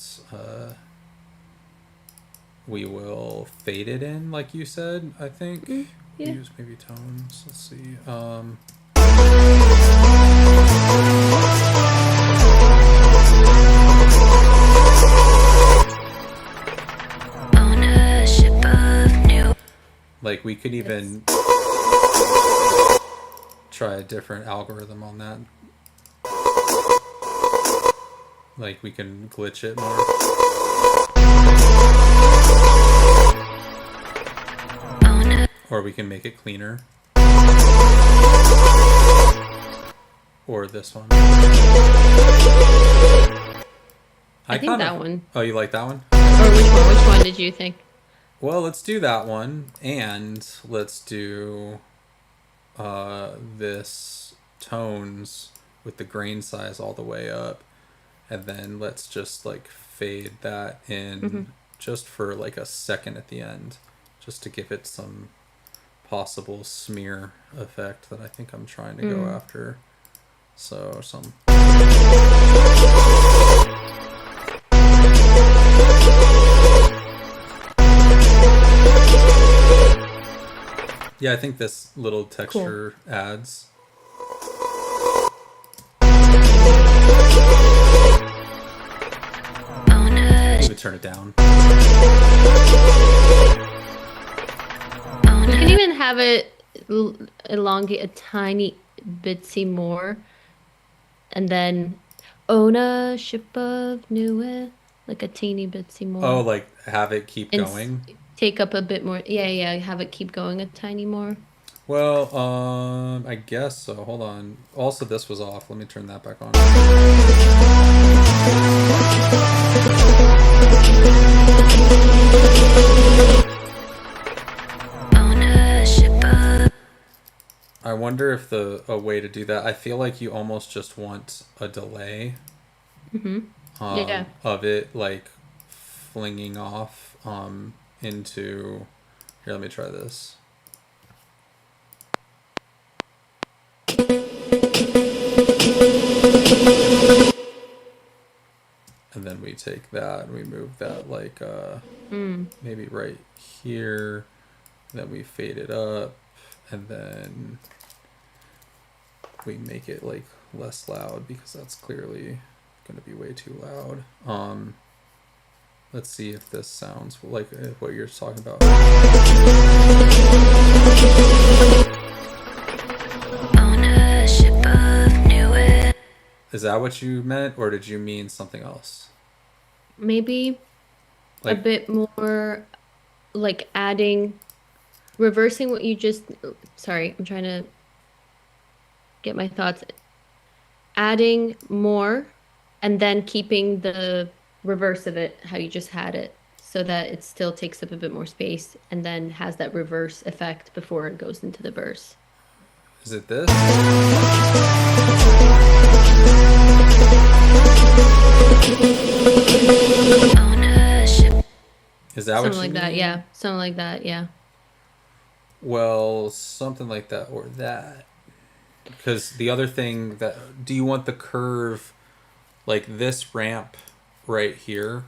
we will fade it in like you said, I think. Yeah. Use maybe tones. Let's see. Ownership of new. Like we could even try a different algorithm on that. Like we can glitch it more. Owner. Or we can make it cleaner. Or this one. I think that one. Oh, you like that one? Or which one? Which one did you think? Well, let's do that one, and let's do this tones with the grain size all the way up, and then let's just like fade that in just for like a second at the end, just to give it some possible smear effect that I think I'm trying to go after. So some. Yeah, I think this little texture adds. Maybe turn it down. You can even have it elongate a tiny bitsy more, and then ownership of new, like a teeny bitsy more. Oh, like have it keep And going? take up a bit more. Yeah, have it keep going a tiny more. Well, I guess so. Hold on. Also, this was off. Let me turn that back on. Ownership of. I wonder if a way to do that. I feel like you almost just want a delay. Yeah. Of it like flinging off into. Here, let me try this. And then we take that and we move that like maybe right here. Then we fade it up, and then we make it like less loud because that's clearly going to be way too loud. Let's see if this sounds like what you're talking about. Ownership of new. Is that what you meant, or did you mean something else? Maybe a Like, bit more, like reversing what you just. Sorry, I'm trying to get my thoughts. Adding more, and then keeping the reverse of it how you just had it, so that it still takes up a bit more space and then has that reverse effect before it goes into the verse. is it this? Ownership. Is that what Something you like that, mean? yeah. Something like that, yeah. Well, something like that or that. Because the other thing that, do you want the curve like this ramp right here?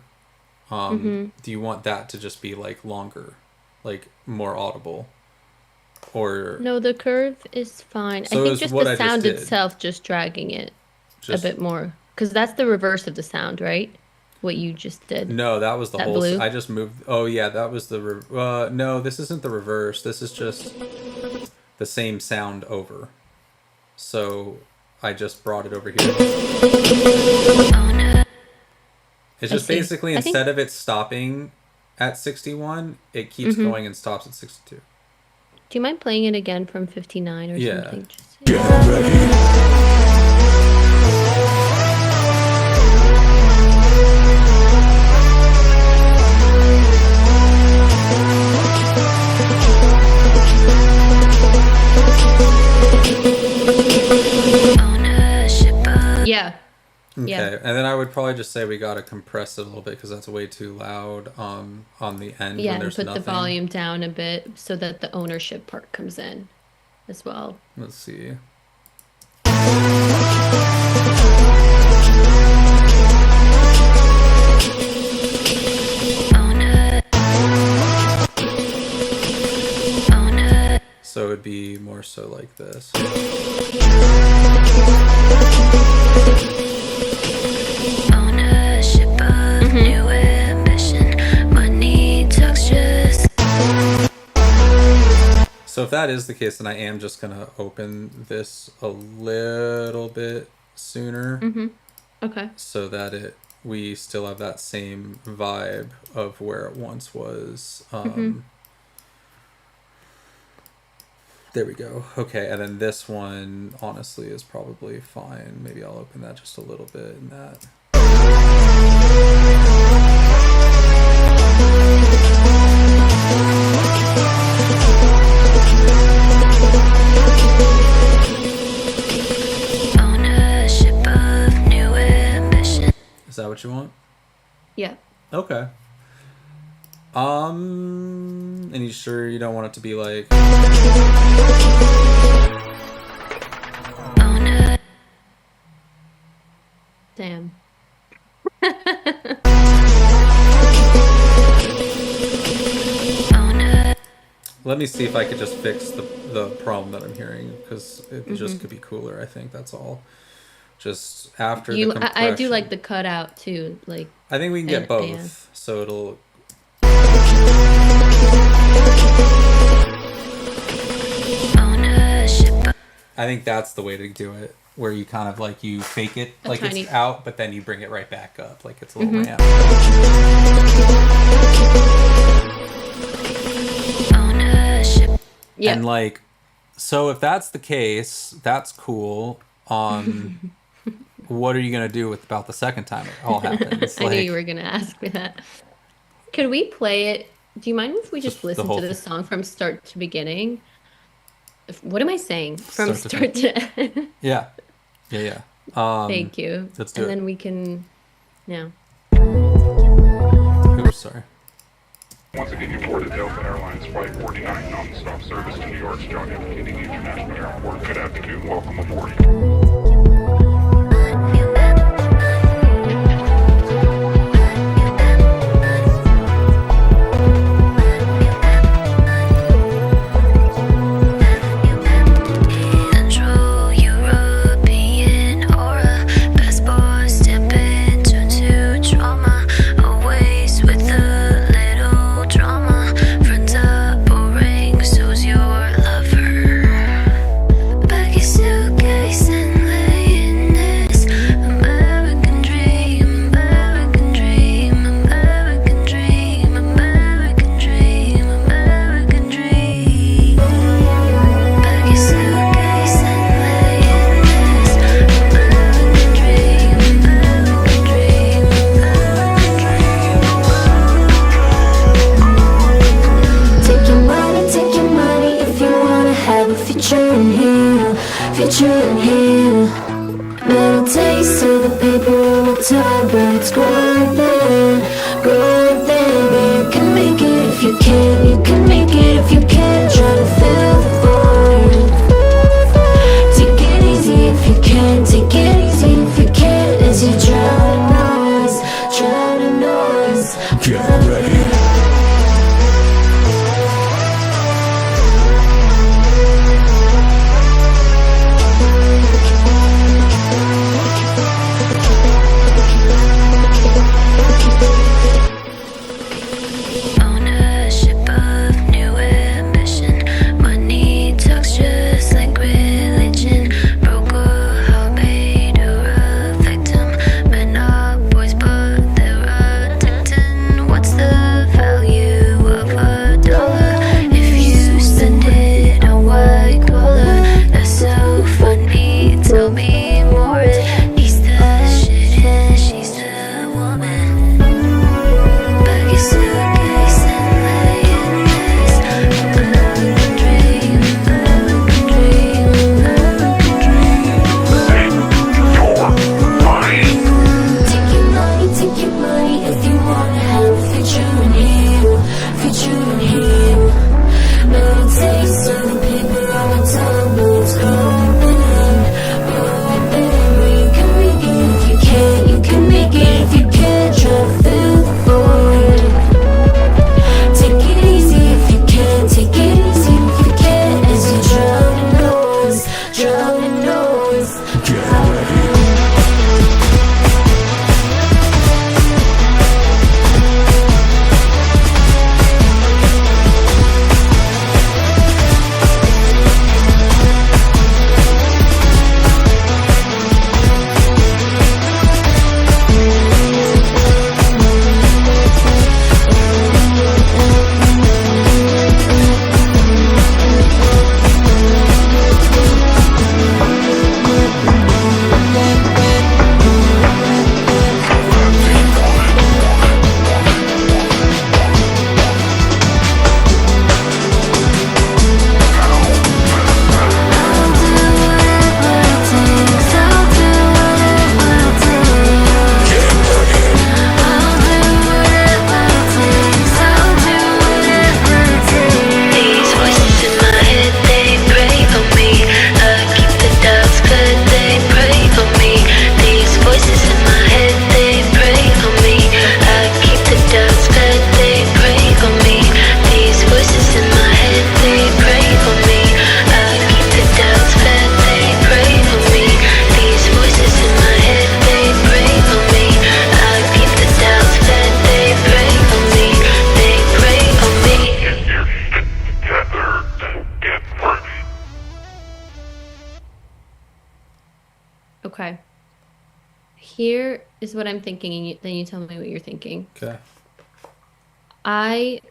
Do you want that to just be like longer, like more audible? Or No, the curve is fine. So I think it's just what the I just sound did. itself, just dragging it just a bit more. Because that's the reverse of the sound, right? What you just did. No, that was the That whole. blue? I just moved. Oh yeah, that was no, this isn't the reverse. This is just the same sound over. So I just brought it over here. It's just see. basically I think- instead of it stopping at 61, it keeps going and stops at 62. Do you mind playing it again from 59 or Yeah. something? Yeah. Okay, Yeah. and then I would probably just say we gotta compress it a little bit because that's way too loud on the end Yeah, when and there's put nothing. the volume down a bit so that the ownership part comes in as well. Let's see. So it would be more so like this. Ownership of new ambition. Money talks just. So if that is the case, then I am just gonna open this a little bit sooner Okay. so that we still have that same vibe of where it once was. There we go. Okay, and then this one honestly is probably fine. Maybe I'll open that just a little bit in that. Ownership of new ambition. Is that what you want? Yeah. Okay. And you sure you don't want it to be like Owner. Damn. Owner. let me see if I could just fix the problem that I'm hearing because it just could be cooler, I think that's all. Just after the compression. I do like the cutout too. Like I think we can get and- both. yeah. So it'll Ownership. I think that's the way to do it, where you kind of like you fake it like tiny- it's out, but then you bring it right back up, like it's a little ramp. Ownership. yeah. And like, so if that's the case, that's cool. What are you gonna do with about the second time it all happens? I knew you were gonna ask me that. Could we play it? Do you mind if we just the listen whole to the thing. song from start to beginning? What am I saying? From Start to start to end. Yeah. Thank you. let's do and it. then we can, yeah. Oops, sorry. Once again, you boarded Delta Airlines Flight 49 non-stop service to New York's John F. Kennedy International Airport. Good afternoon. Welcome aboard. Central European aura. Passport stepping to trauma. Always with a little drama. Front up or ring, so's your lover. Pack your suitcase and lay in this American dream, American dream, American dream, American dream, American dream. Pack your suitcase and lay in this American dream, American dream, American dream. Take your money if you wanna have a future in here, future in here. Little taste of the paper on the top, but it's growing there, growing there. You can make it if you can, you can make it if you can. Try to fill the void. Take it easy if you can, take it easy if you can. As you drown in noise, drown in noise. Get ready. Ownership of new here is what I'm thinking, and then you tell me what you're thinking. Okay. I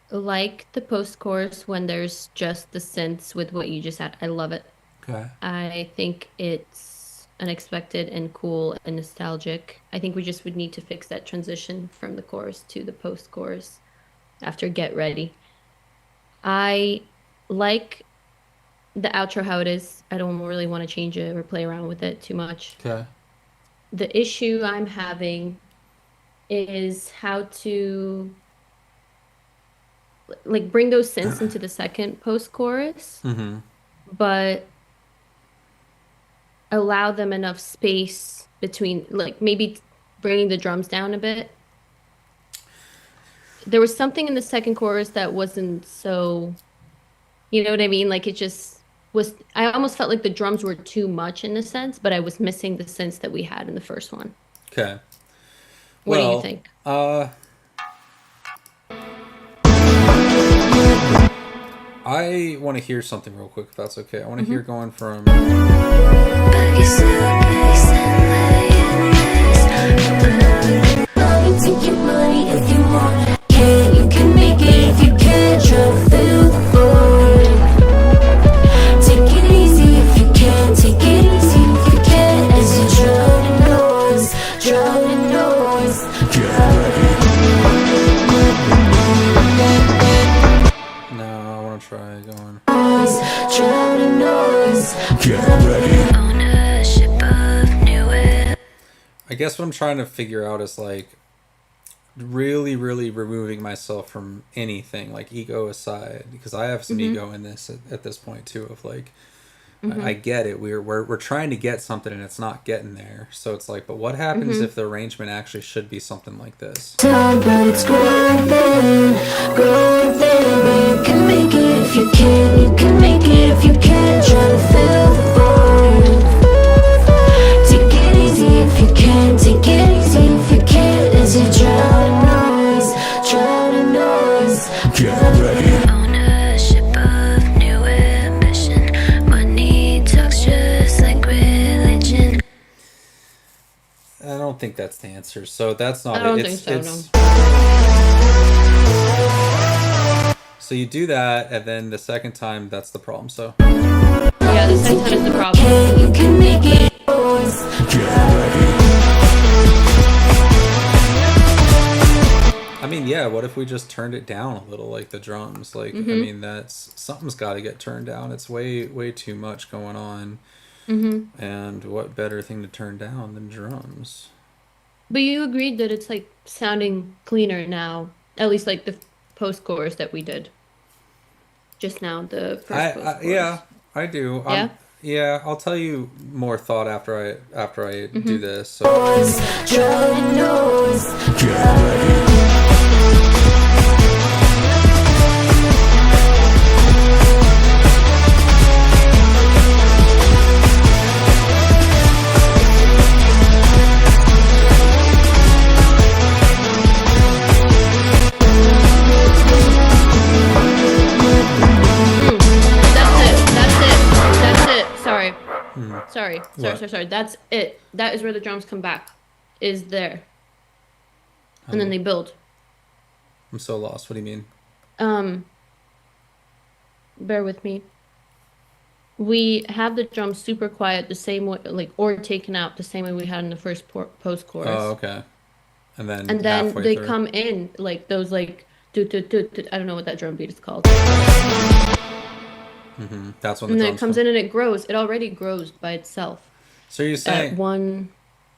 like the post-chorus when there's just the synths with what you just had. I love it. Okay. I think it's unexpected and cool and nostalgic. I think we just would need to fix that transition from the chorus to the post-chorus after Get Ready. I like the outro how it is. I don't really want to change it or play around with it too much. Okay. The issue I'm having is how to like bring those synths into the second post-chorus, Mm-hmm. but allow them enough space between, like maybe bringing the drums down a bit. There was something in the second chorus that wasn't so, you know what I mean? Like it just was, I almost felt like the drums were too much in a sense, but I was missing the sense that we had in the first one. Okay. What do you think? I want to hear something real quick, if that's okay. I want to hear going from. Take your money if you want. You can make it if you can't. Try to fill the void. Take it easy if you can. Take it easy if you can. As you drown in noise, drown in noise. No, I want to try going. Drown in noise. Ownership of new web. I guess what I'm trying to figure out is like really, really removing myself from anything, like ego aside, because I have some ego in this at this point too. Of like, I get it. We're trying to get something and it's not getting there. So it's like, but what happens if the arrangement actually should be something like this? Time, but it's growing thin, growing thin. But you can make it if you can. You can make it if you can. Try to fill the void. Take it easy if you can. Take it easy if you can. As you drown in noise, drown in noise. Ownership of new ambition. Money talks just like religion. I don't think that's the answer. So that's not I don't it. think so, no. So you do that, and then the second time, that's the problem. So Yeah, the second time is the problem. You can make it yours. I mean, yeah. What if we just turned it down a little, like the drums? Like, I mean, that's something's got to get turned down. It's way, way too much going on. And what better thing to turn down than drums? But you agreed that it's like sounding cleaner now, at least like the post-chorus that we did just now, the first post-chorus. Yeah, I do. Yeah? Yeah, I'll tell you more thought after I do this. So Drown in noise. That's it. Sorry. Sorry. That's it. That is where the drums come back. Is there. And then they build. I'm so lost. What do you mean? Bear with me. We have the drums super quiet the same way, like, or taken out the same way we had in the first post-chorus. Oh, okay. And then And they through. come in like those like do, I don't know what that drum beat is called. That's when the And then drums it comes in and it grows. It already grows by itself. So you're saying At one.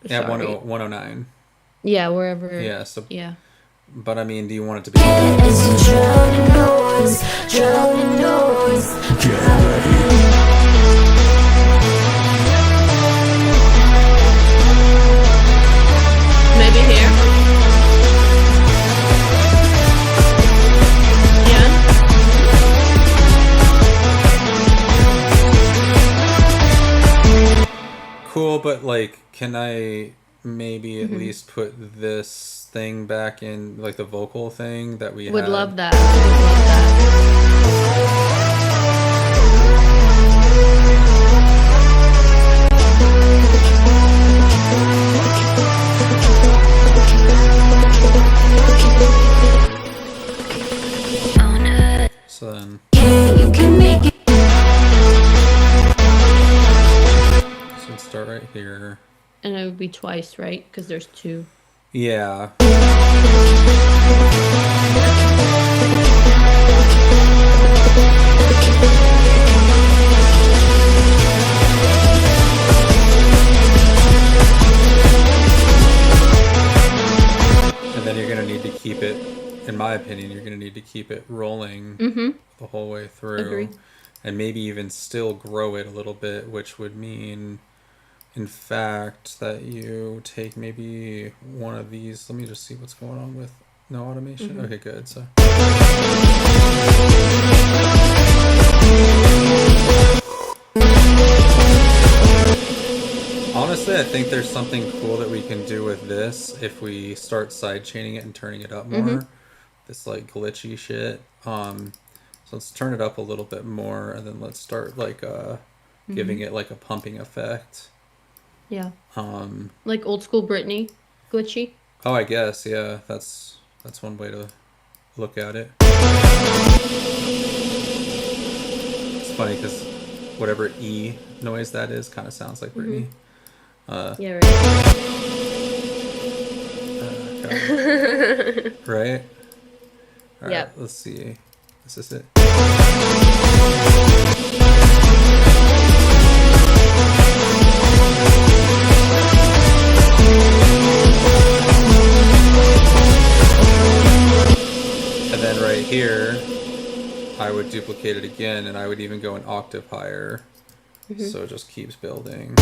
yeah, Sorry. 109. Yeah, wherever. Yeah. So, Yeah. but I mean, do you want it to be? As you drown in noise, drown in noise. Maybe here. Yeah. Cool, but like, can I maybe at least put this thing back in, like the vocal thing that we Would had? love that. Would love that. And it would be twice, right? Because there's two. Yeah. And then you're going to need to keep it, in my opinion, you're going to need to keep it rolling the whole way through. Agree. And maybe even still grow it a little bit, which would mean, in fact, that you take maybe one of these. Let me just see what's going on with no automation. Okay, good. So honestly, I think there's something cool that we can do with this if we start sidechaining it and turning it up more. This like glitchy shit. So let's turn it up a little bit more, and then let's start like giving it like a pumping effect. Yeah. Like old school Britney, glitchy. Oh, I guess, yeah. That's one way to look at it. It's funny because whatever E noise that is kind of sounds like Britney. Yeah, right. Right? All right, Yep. let's see. Is this it? And then right here, I would duplicate it again, and I would even go an octave higher. So it just keeps building.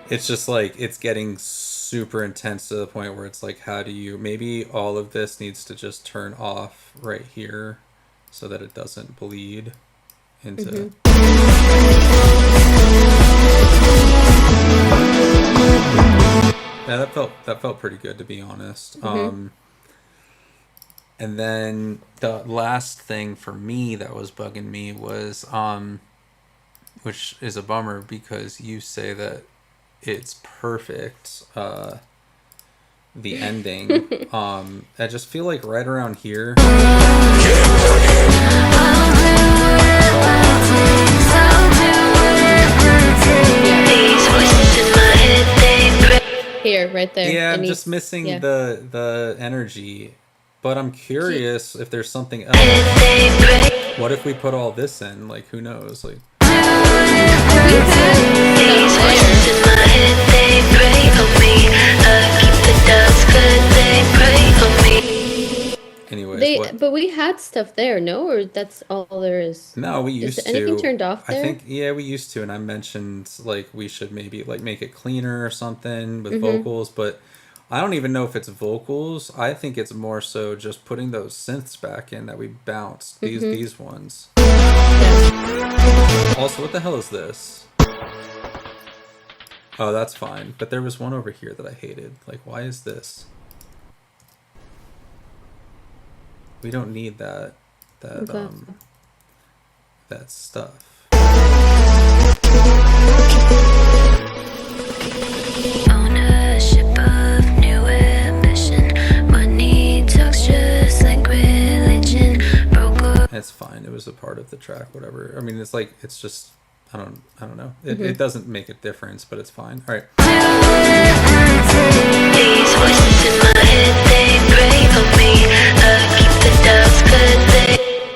It's just like, it's getting super intense to the point where it's like, how do you, maybe all of this needs to just turn off right here so that it doesn't bleed into... Yeah, that felt pretty good, to be honest. And then the last thing for me that was bugging me was, which is a bummer because you say that it's perfect, the ending. I just feel like right around here. Here, right there. Yeah, I'm just missing the energy. But I'm curious if there's something else. What if we put all this in? Like, who knows? Like. Anyways, but we had stuff there, no? Or that's all there is? No, we used to. Anything turned off there? I think, yeah, we used to, and I mentioned like we should maybe like make it cleaner or something with vocals, but I don't even know if it's vocals. I think it's more so just putting those synths back in that we bounced. These ones. Yeah. Also, what the hell is this? Oh, that's fine. But there was one over here that I hated. Like, why is this? We don't need that stuff. Ownership of new ambition. Money talks just like religion. It's fine. It was a part of the track, whatever. I mean, it's like, it's just, I don't know. It doesn't make a difference, but it's fine. All right. These voices in my head, they pray for me. Keep the doubts good,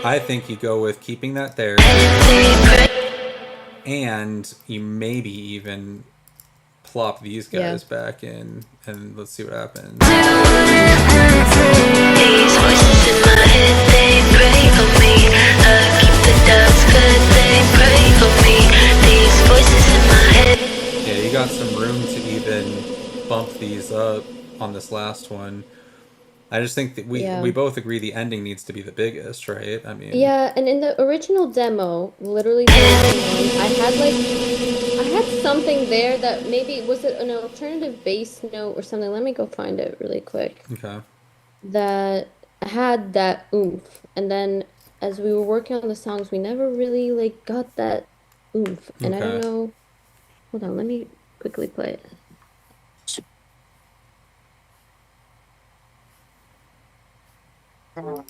I think you go with keeping that there. And you maybe even plop these guys back in, and let's see what happens. These voices in my head, they pray for me. Keep the doubts good, they pray for me. These voices in my head. Yeah, you got some room to even bump these up on this last one. I just think that we both agree the ending needs to be the biggest, right? I mean, yeah, and in the original demo, literally, I had something there that maybe was it an alternative bass note or something. Let me go find it really quick. Okay. That had that oomph, and then as we were working on the songs, we never really like got that oomph, and I don't know. Hold on, let me quickly play it. Let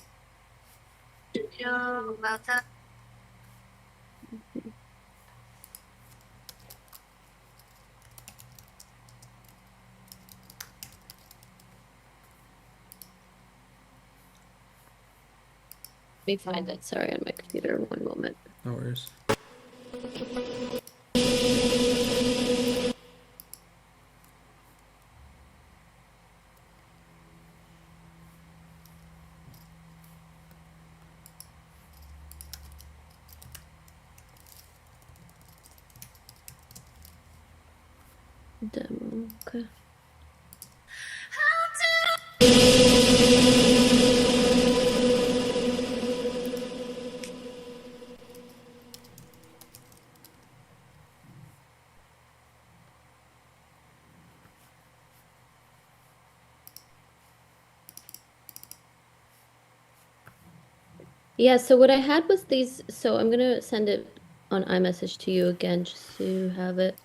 me find it. Sorry, on my computer. One moment. No worries. Demo. Okay. Yeah, so what I had was these, so I'm gonna send it on iMessage to you again just to have it.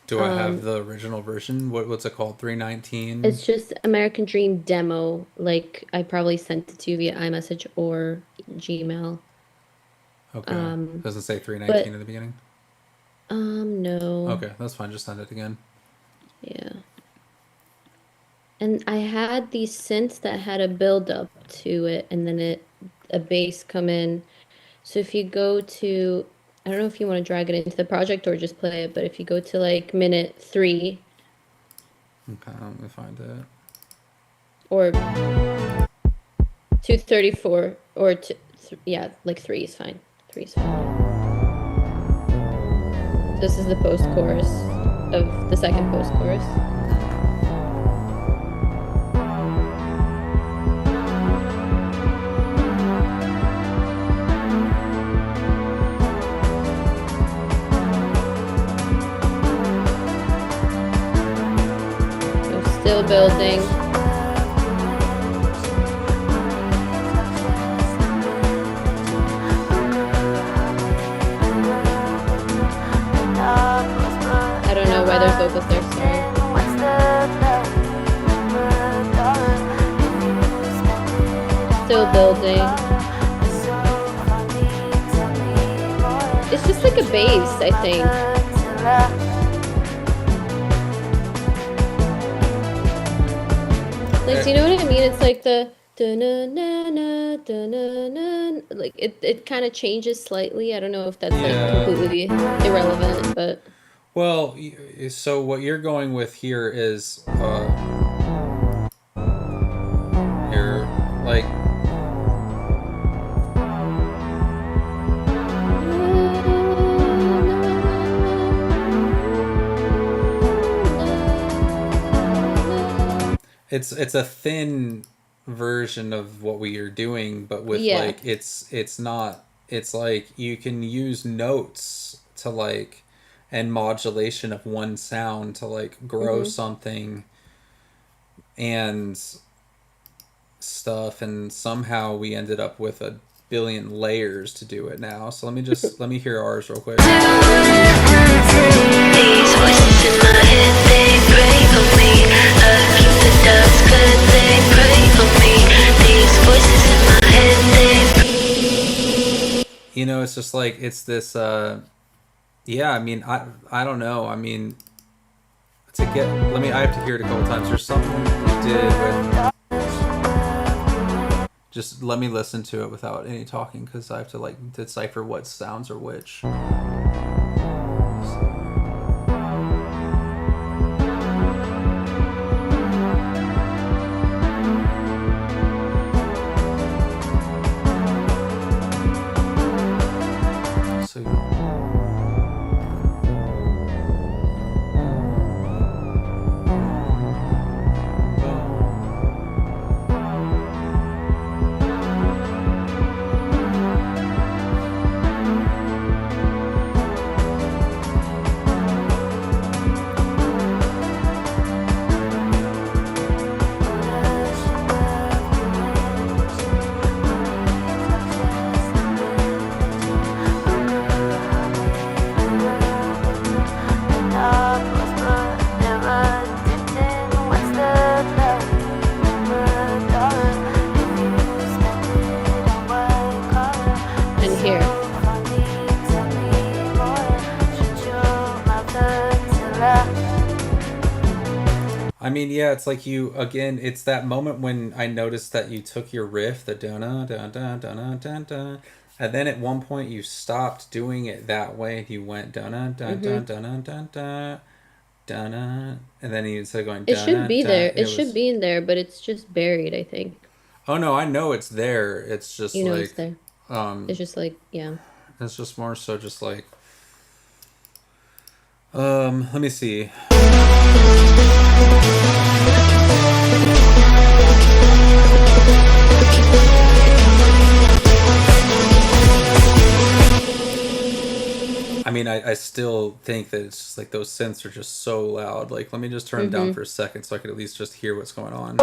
Do I have the original version? What's it called? 319? It's just American Dream demo. Like I probably sent it to you via iMessage or Gmail. Okay. Doesn't say 319 But at the beginning? no. Okay, that's fine. Just send it again. Yeah. And I had these synths that had a build up to it and then a bass come in. So if you go to, I don't know if you want to drag it into the project or just play it, but if you go to like minute 3 Okay, let me find it. or 234 or yeah, like 3 is fine. 3 is fine. This is the post chorus of the second post chorus. Still building. I don't know why there's vocals there, sorry. Still building. It's just like a bass, I think. Like, do you know what I mean? It's like the da-na-na-na, da-na-na, like it kind of changes slightly. I don't know if that's like completely irrelevant, but well, so what you're going with here is you're like it's a thin version of what we are doing, but with like it's not, it's like you can use notes to like and modulation of one sound to like grow something and stuff, and somehow we ended up with a billion layers to do it now. So let me hear ours real quick. These voices in my head, they pray for me. I keep the doubts, but they pray for me. These voices in my head, they. You know, it's just like it's this. Yeah, I mean, I don't know. I mean, to get, I have to hear it a couple times. There's something we did with. Just let me listen to it without any talking, because I have to like decipher what sounds are which. Yeah, it's like you again. It's that moment when I noticed that you took your riff, the da da da da da da da, and then at one point you stopped doing it that way. You went da da da da Mm-hmm. da da da da da, and then you started going It da should da be da, there. and It it should was. be in there, but it's just buried, I think. Oh no, I know it's there. It's just You know it's like, there. It's um, just like, yeah. it's just more so just like, let me see. I mean, I still think that it's just like those synths are just so loud. Like, let me just turn them down Mm-hmm. for a second so I could at least just hear what's going on.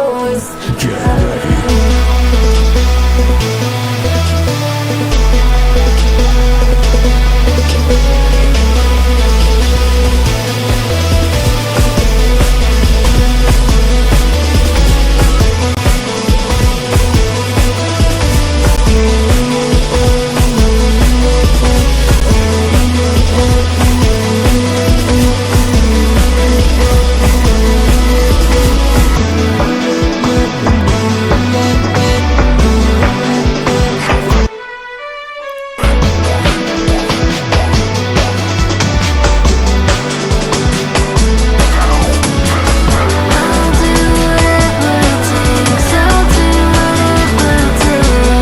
I'll do whatever it takes. I'll do whatever it takes.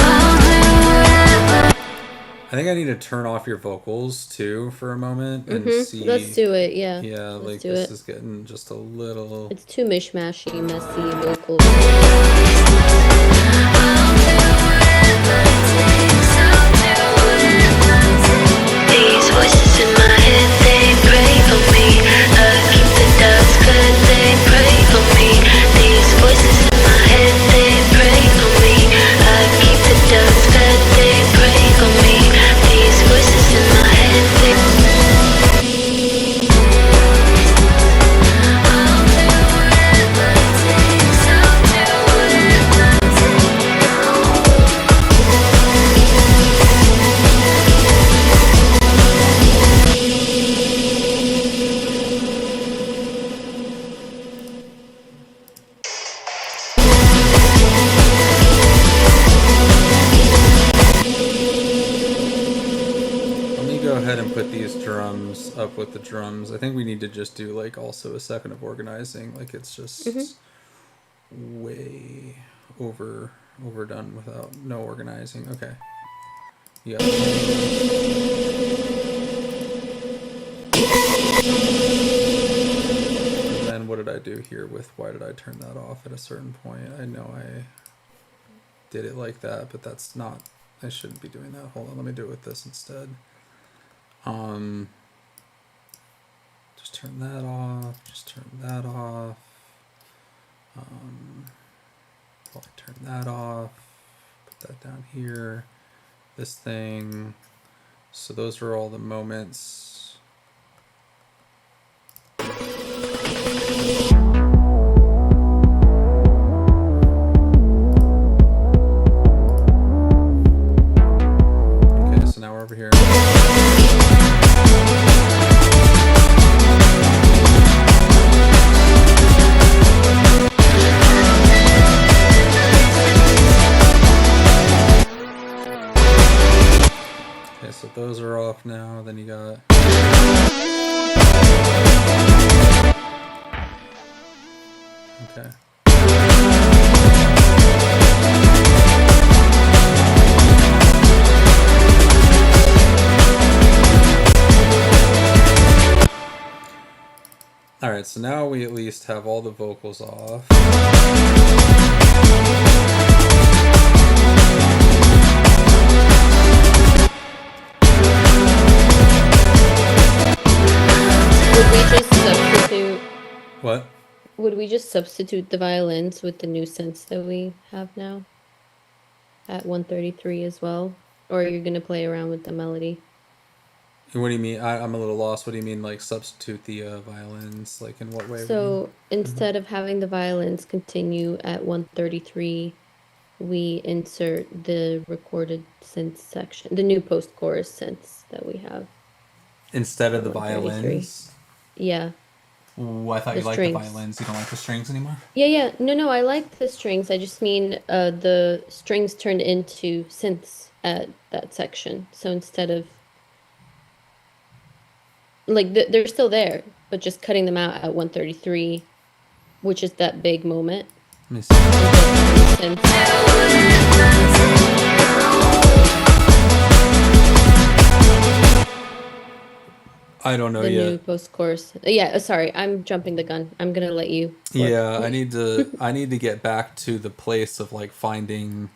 I'll do whatever. I think I need to turn off your vocals too for a moment and Mm-hmm. Let's see. do it. Yeah. Yeah, Let's like do this it. is getting just a little. It's too mishmashy, messy vocals. These voices in my head, they pray for me. I keep the doubts, but they pray for me. These voices in my head, they pray for me. I keep the doubts, but they pray for me. These voices in my head, they. I'll do whatever it takes. I'll do whatever it Let me go ahead and put these drums up with the drums. I think we need to just do like also a second of organizing. Like it's Mm-hmm. just way overdone without no organizing. Okay. Yeah. And then what did I do here with why did I turn that off at a certain point? I know I did it like that, but that's not I shouldn't be doing that. Hold on, let me do it with this instead. Um just turn that off, just turn that off. I'll turn that off, put that down here. This thing. So those are all the moments. Okay, so now we're over here. Okay, so those are off now. Then you got. Okay. Alright, so now we at least have all the vocals off. Would we just substitute? What? Would we just substitute the violins with the new synths that we have now at 133 as well? Or you're gonna play around with the melody? What do you mean? I'm a little lost. What do you mean, like substitute the violins? Like in what way? What do you mean? So instead of having the violins continue at 133, we insert the recorded synth section, the new post-chorus synths that we have Instead of at the 133. violins? Yeah. Ooh, I thought The you liked the strings. violins. You don't like the strings anymore? Yeah, yeah. No, I like the strings. I just mean the strings turned into synths at that section. So instead of like they're still there, but just cutting them out at 133, which is that big moment, Let me see. instead of having synths. I don't know The yet. new post-chorus. Yeah, sorry, I'm jumping the gun. I'm gonna let you work. Yeah, I need to get back to the place of like finding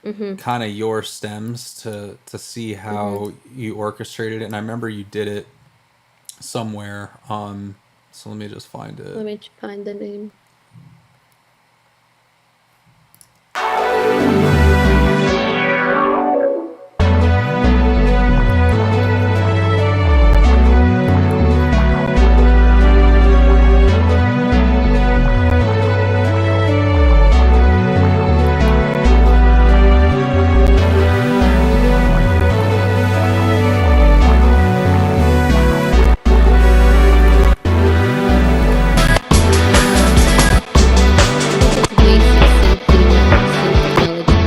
Mm-hmm. kind of your stems to see Mm-hmm. how you orchestrated it. And I remember you did it somewhere. So let me just find it. Let me find the name. I think it's basic synth melody.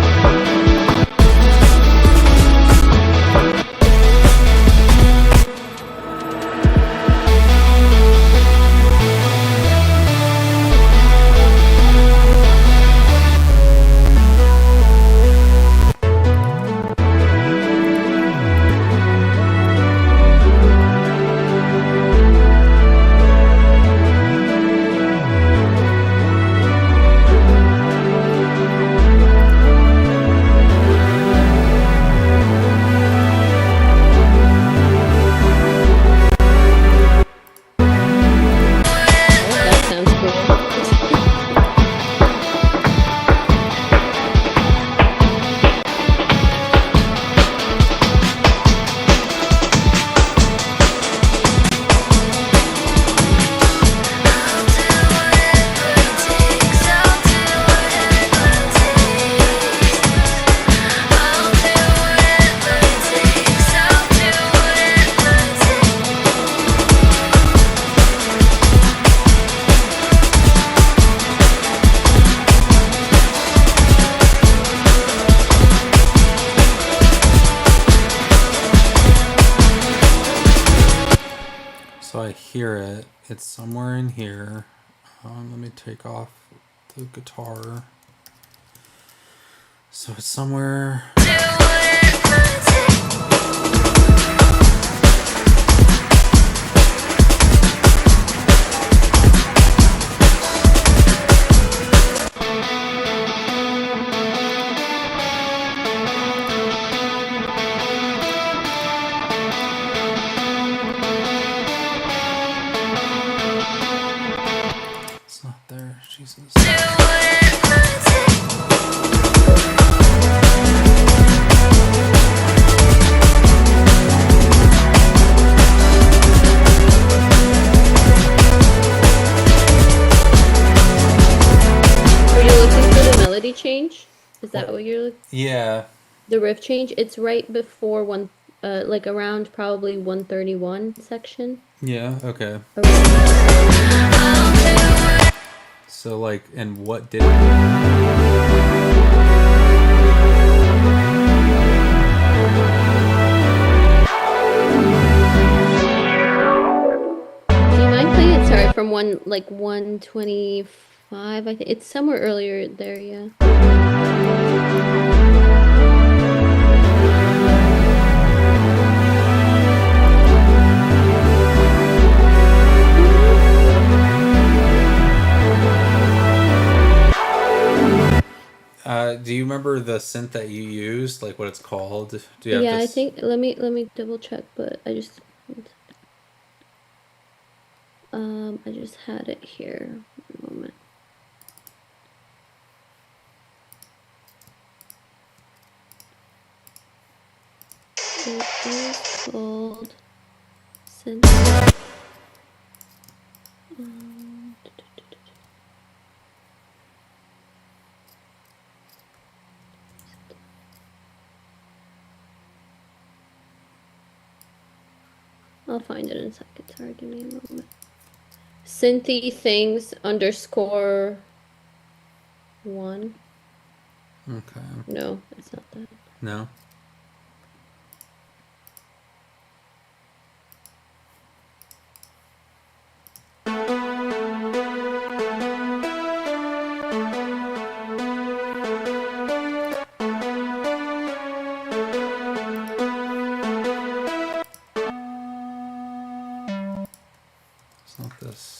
Oh, that sounds cool. So I hear it. It's somewhere in here. Let me take off the guitar. So it's somewhere. It's not there. Jesus. Are you looking for the melody change? Is that What? what you're looking? Yeah. The riff change? It's right before one, like around probably 131 section. Yeah. Okay. Around. So like, and what did it? Do you mind playing it? Sorry, from one like 125. I think it's somewhere earlier there. Yeah. Do you remember the synth that you used? Like what it's called? Do you have Yeah, I this? think let me double check, but I just had it here. One moment. It is called synth. I'll find it in a second. Sorry, give me a moment. Cynthy things underscore one. Okay. No, it's not that. No. It's not this.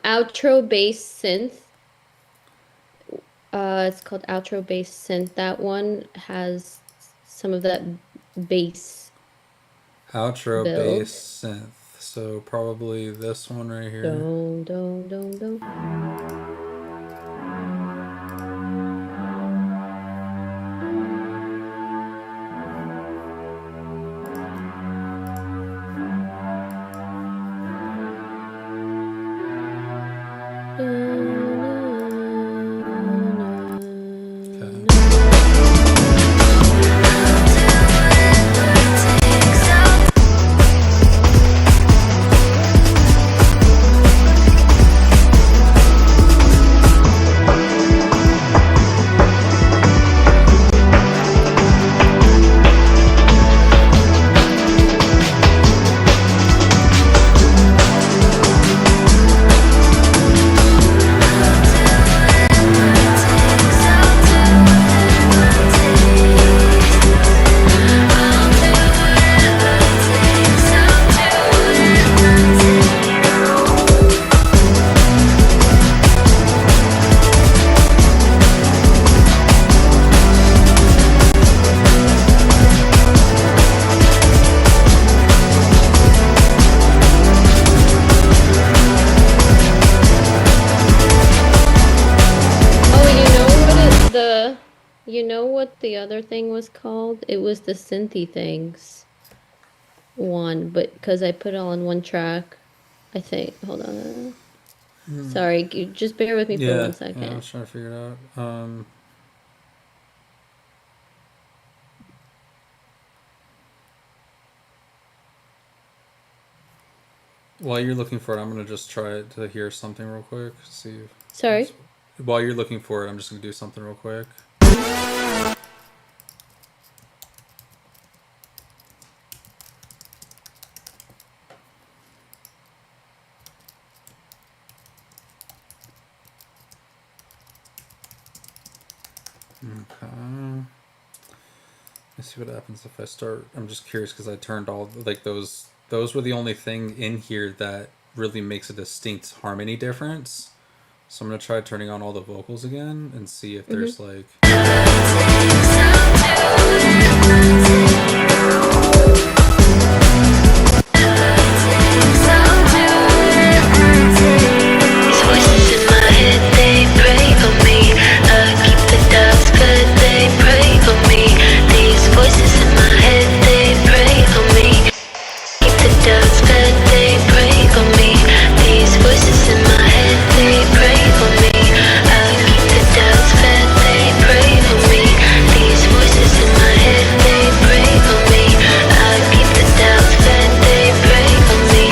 Outro bass synth. It's called outro bass synth. That one has some of that bass Outro build. bass synth. So probably this one right here. Dun, dun, dun, dun. You know what the other thing was called? It was the synthy things one, but because I put it all in one track, I think. Hold on. Sorry, just bear with me for 1 second. Yeah, I was trying to figure it out. While you're looking for it, I'm gonna just try to hear something real quick. See. Sorry. While you're looking for it, I'm just gonna do something real quick. Okay. Let's see what happens if I start. I'm just curious because I turned all like those. Those were the only thing in here that really makes a distinct harmony difference. So I'm gonna try turning on all the vocals again and see if there's like. These voices in my head, they pray for me. I keep the doubts, but they pray for me. These voices in my head, they pray for me. Keep the doubts, but they pray for me. These voices in my head, they pray for me. I keep the doubts, but they pray for me. These voices in my head, they pray for me. I keep the doubts, but they pray for me.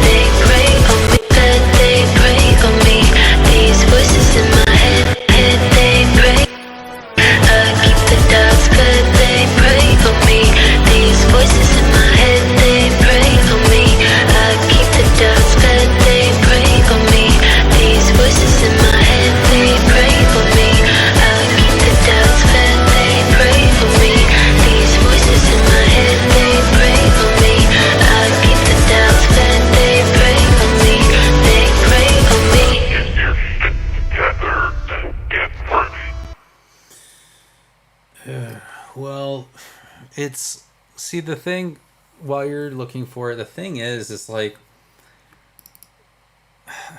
They pray for me, but they pray for me. These voices in my head, they pray. I keep the doubts, but they pray for me. These voices in my head, they pray for me. I keep the doubts, but they pray for me. These voices in my head, they pray for me. I keep the doubts, but they pray for me. These voices in my head, they pray for me. I keep the doubts, but they pray for me. They pray for me. Get working. Well, it's see the thing while you're looking for it. The thing is like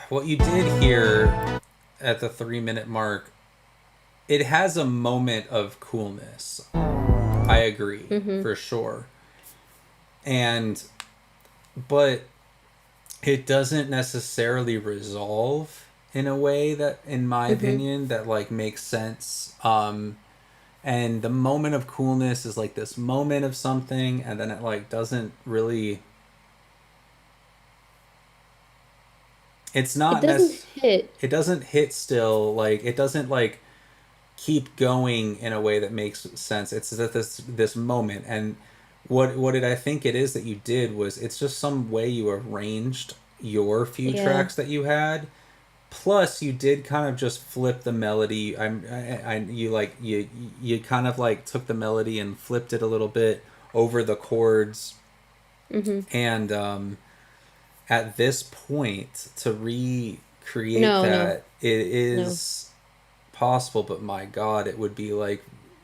what you did here at the 3-minute mark. It has a moment of coolness. I agree for sure. and but it doesn't necessarily resolve in a way that, in my opinion, that like makes sense. And the moment of coolness is like this moment of something, and then it like doesn't really. It's It not doesn't hit. It doesn't hit still, like it doesn't like keep going in a way that makes sense. It's at this moment, and what did I think it is that you did was it's just some way you arranged your few Yeah. tracks that you had. Plus, you did kind of just flip the melody. You like you kind of like took the melody and flipped it a little bit over the chords, and at this point to recreate No, no, that it no. is possible, but my god, it would be like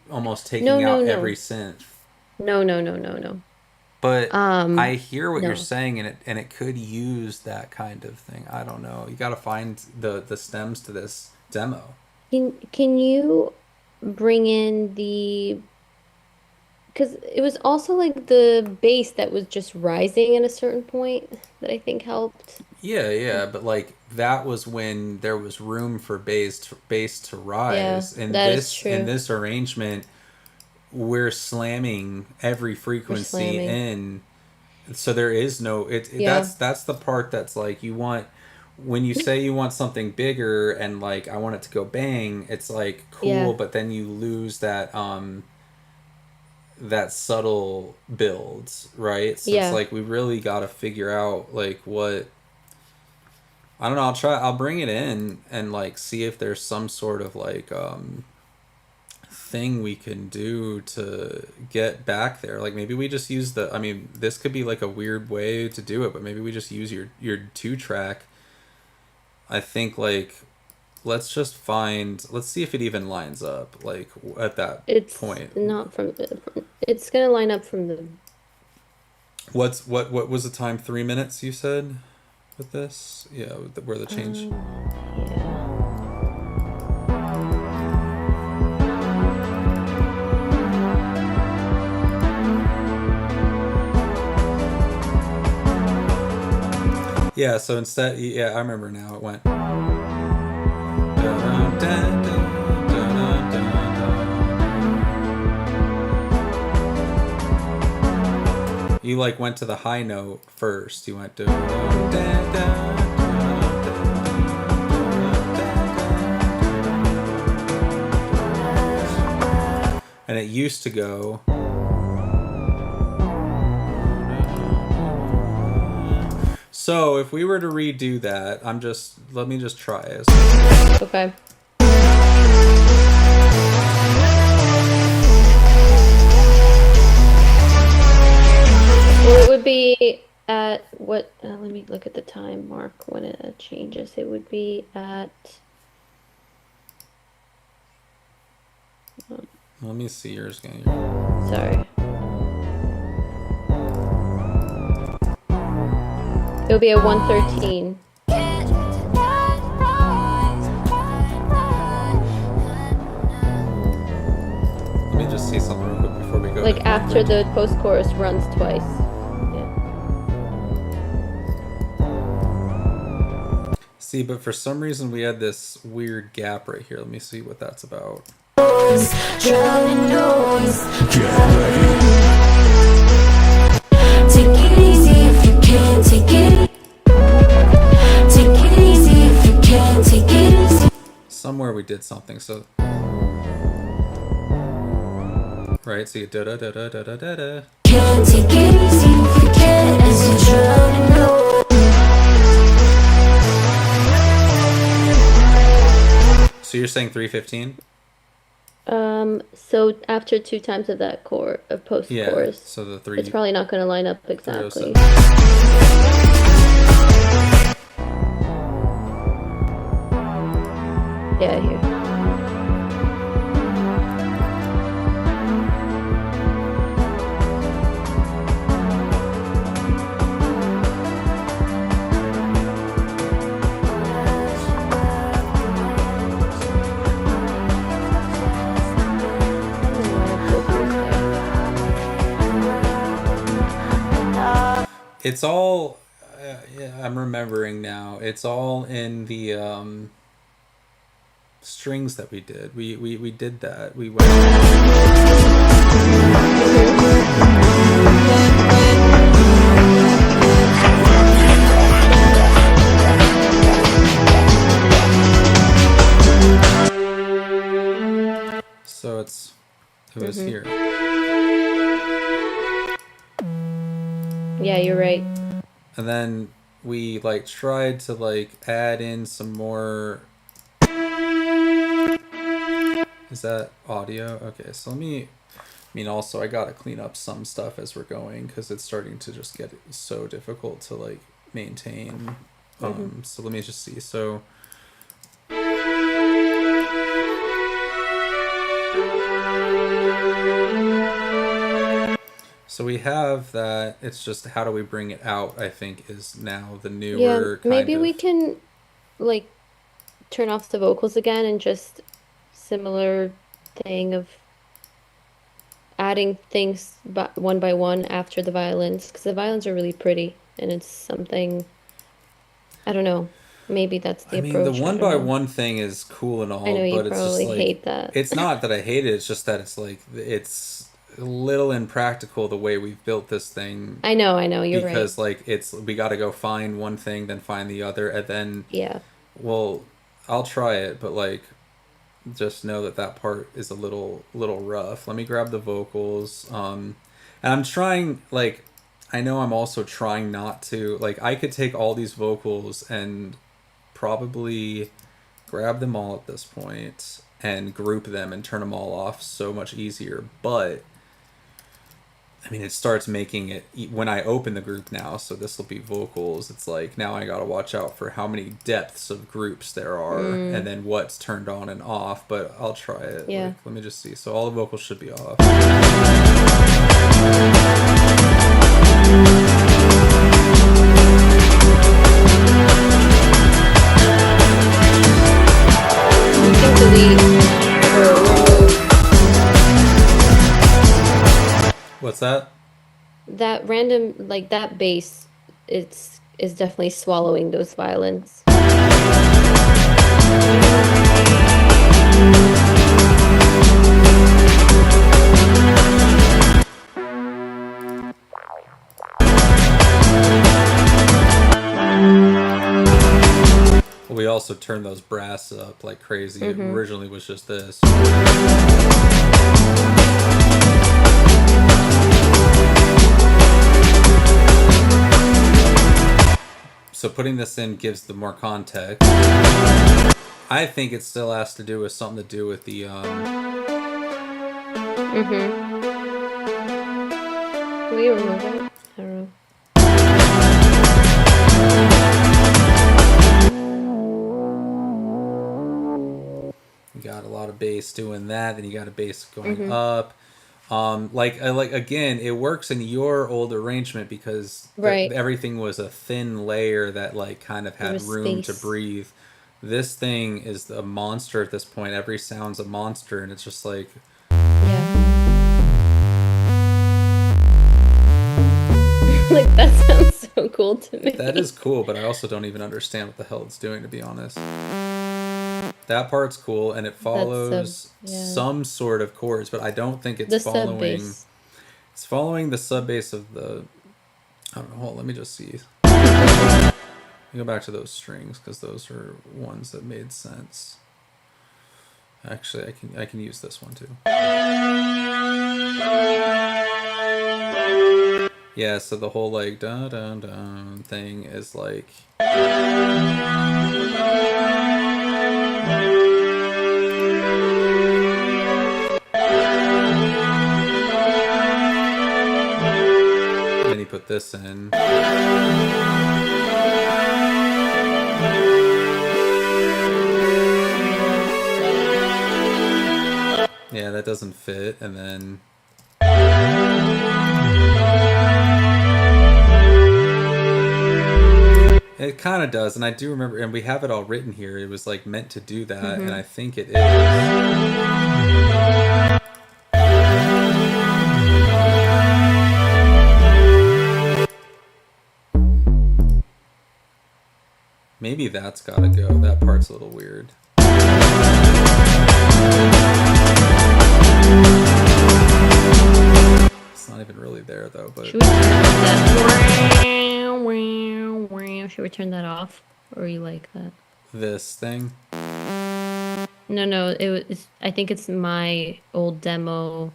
almost No, taking no, out every no. synth. No, no, no, no, no. But I hear what you're No. saying, and it could use that kind of thing. I don't know. You got to find the stems to this demo. Can you bring in the, because it was also like the bass that was just rising at a certain point that I think helped. Yeah, yeah, but like that was when there was room for bass to Yeah, rise. that is In true. this arrangement, we're slamming every We're frequency slamming. in, so there is no Yeah, that's the part that's like you want when you say you want something bigger and like I want it to go bang, it's like cool, yeah, but then you lose that subtle builds, right? So it's yeah. like we really got to figure out like what I don't know. I'll bring it in and like see if there's some sort of like thing we can do to get back there. Like maybe we just use I mean, this could be like a weird way to do it, but maybe we just use your 2 track. I think like let's see if it even lines up like at that It's point. not from, it's gonna line up from the, What was the time? 3 minutes you said with this? Yeah, where the change. yeah. Yeah, so instead, yeah, I remember now. It went. Dun, dun, dun, dun, dun, dun. You like went to the high note first. You went dun, dun, dun, dun, and it used to go. So if we were to redo that, let me just try it. Okay. Well, it would be at what? Let me look at the time mark when it changes. It would be at. Let me see yours again. Sorry. It would be at 113. Let me just see something real quick before we go. Like after the post-chorus runs twice. Yeah. See, but for some reason we had this weird gap right here. Let me see what that's about. Drowning noise. Take it easy if you can. Take it. Take it easy if you can. Take it easy. Somewhere we did something. So right, so you da da da da da da da da. Can take it easy if you can. As you drowning noise. So you're saying 315? So after 2 times of that chord of Yeah. post-chorus, So the it's probably not going to line up exactly. 307. Yeah, here. It's all. Yeah, I'm remembering now. It's all in the strings that we did. We did that. We went. So it was here. Yeah, you're right. And then we like tried to like add in some more. Is that audio? Okay, so let me. I mean, also I gotta clean up some stuff as we're going because it's starting to just get so difficult to like maintain. So let me just see. So we have that. It's just how do we bring it out, I think, is now the newer Maybe we can like turn off the vocals again and just similar thing of adding things one by one after the violins because the violins are really pretty and it's something I don't know. Maybe that's the I mean, the approach. one by one thing is cool and all, I know you but it's just probably like hate that. it's not that I hate it. It's just that it's like it's a little impractical the way we've built this thing. I know, you're right. Because like we got to go find one thing, then find the other, and then Yeah. well, I'll try it, but like just know that part is a little rough. Let me grab the vocals. And I'm trying like I know I'm also trying not to like I could take all these vocals and probably grab them all at this point and group them and turn them all off so much easier, but I mean, it starts making it when I open the group now. So this will be vocals. It's like now I gotta watch out for how many depths of groups there are, and then what's turned on and off. But I'll try it. Yeah. Like, let me just see. So all the vocals should be off. You can delete What's that? that random like that bass is definitely swallowing those violins. We also turned those brass up like crazy. It originally was just this. So putting this in gives the more context. I think it still has to do with something to do with the Will you remove it? I don't know. You got a lot of bass doing that, then you got a bass going up. Like again, it works in your old arrangement because Right. everything was a thin layer that like kind of had was room to space. breathe. This thing is a monster at this point. Every sound's a monster, and it's just like Yeah. Like that sounds so cool to me. that is cool, but I also don't even understand what the hell it's doing, to be honest. That part's cool, and it follows some sort of chords, but I don't think it's the following. sub bass. It's following the sub bass of the. I don't know. Hold on, let me just see. Let me go back to those strings because those are ones that made sense. Actually, I can use this one too. Yeah, so the whole like dun dun dun thing is like. Then you put this in. Yeah, that doesn't fit, and then. It kind of does, and I do remember, and we have it all written here. It was like meant to do that, and I think it is. Maybe that's gotta go. That part's a little weird. It's not even really there though, but Should we turn that? Should we turn that off? Or you like that? this thing. No, I think it's my old demo.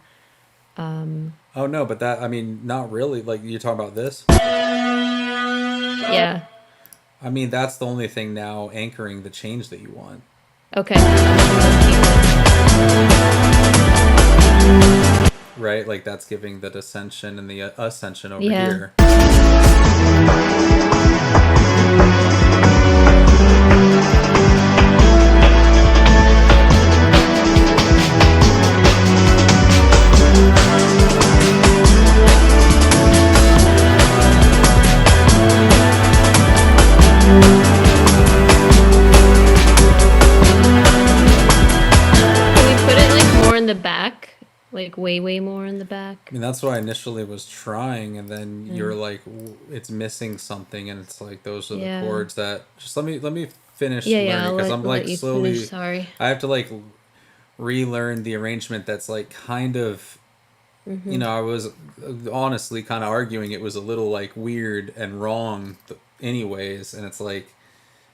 Oh no, but that, I mean, not really. Like, you're talking about this? Yeah. I mean, that's the only thing now anchoring the change that you want. Okay. Right? Like, that's giving the descension and the ascension over Yeah. here. Can we put it like more in the back? Like way more in the back? I mean, that's what I initially was trying, and then you're like, it's missing something, and it's like, those are the chords that, just let me finish learning, because I'm like slowly, finish, sorry. I have to like relearn the arrangement that's like kind of, you know, I was honestly kind of arguing it was a little like weird and wrong anyways, and it's like,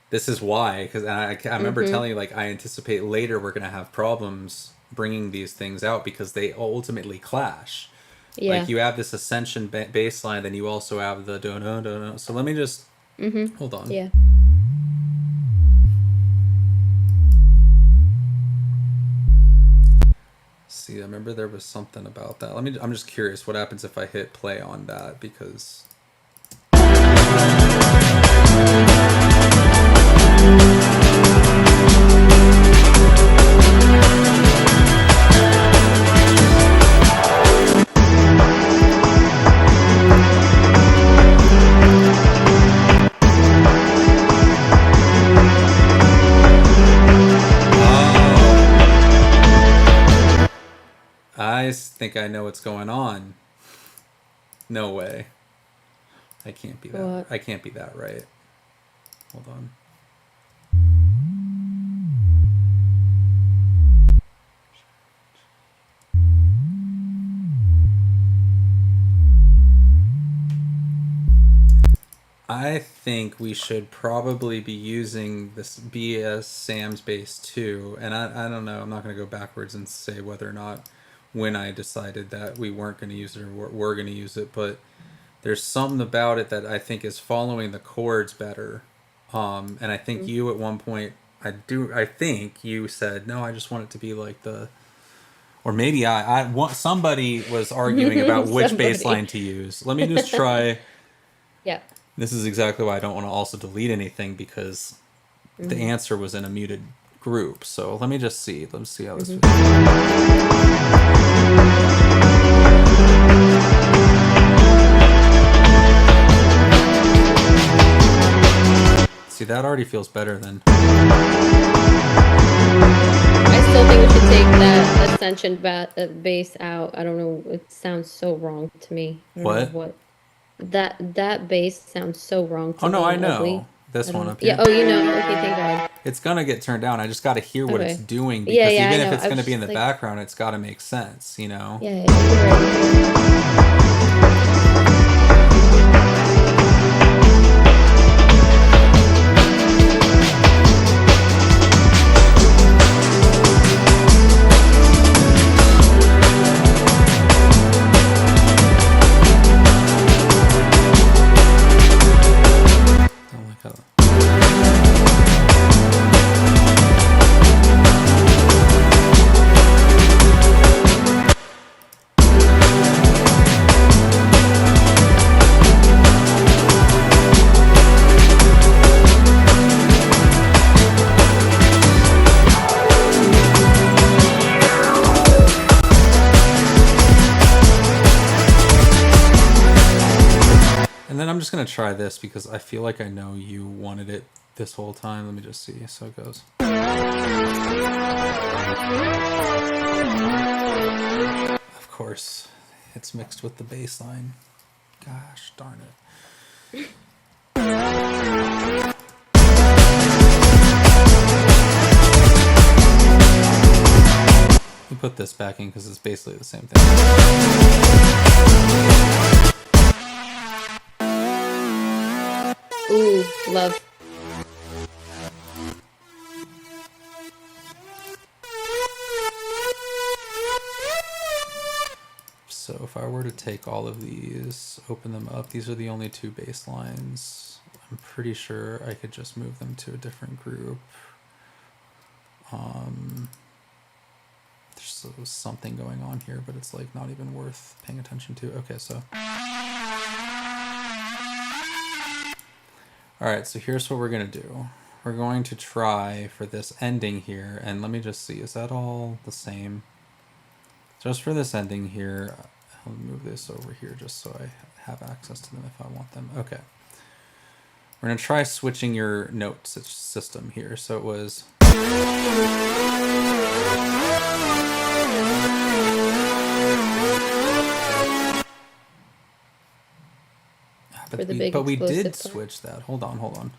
this is why, because I remember telling you, like, I anticipate later we're going to have problems bringing these things out because they ultimately clash. Yeah. Like, you have this ascension bass line, then you also have the do-do-do-do. So let me just, hold on. Yeah. See, I remember there was something about that. I'm just curious what happens if I hit play on that, because... I think I know what's going on. No way. I can't be that. What? I can't be that right. Hold on. I think we should probably be using this BS Sam's bass too. And I don't know. I'm not going to go backwards and say whether or not when I decided that we weren't going to use it or we're going to use it, but there's something about it that I think is following the chords better. And I think you at one point, I think you said, no, I just want it to be like the, or maybe I want, somebody was arguing about which bass line to use. Let me just try. Yeah. This is exactly why I don't want to also delete anything, because the answer was in a muted group. So let me just see. Let's see how this feels. See, that already feels better than... I still think we should take that ascension bass out. I don't know. It sounds so wrong to me. I don't know What? That bass sounds so wrong to me. Oh, no, I know. Ugly. This I don't one know. up here. Yeah, oh, you know. Okay, thank God. It's going to get turned down. I just got to hear what Okay. it's doing, because Yeah, I even if know. it's I going to was be in the just like- background, it's got to make sense, you know? Yeah, you're right. I don't like how... And then I'm just going to try this because I feel like I know you wanted it this whole time. Let me just see. So it goes. Of course, it's mixed with the bass line. Gosh darn it. put this back in because it's basically the same thing. Ooh, love. So if I were to take all of these, open them up, these are the only two bass lines. I'm pretty sure I could just move them to a different group. There's something going on here, but it's like not even worth paying attention to. Okay, so. All right, so here's what we're gonna do. We're going to try for this ending here, and let me just see, is that all the same? Just for this ending here, I'll move this over here just so I have access to them if I want them. Okay. We're going to try switching your note system here. So it was... But we did switch that. Hold on.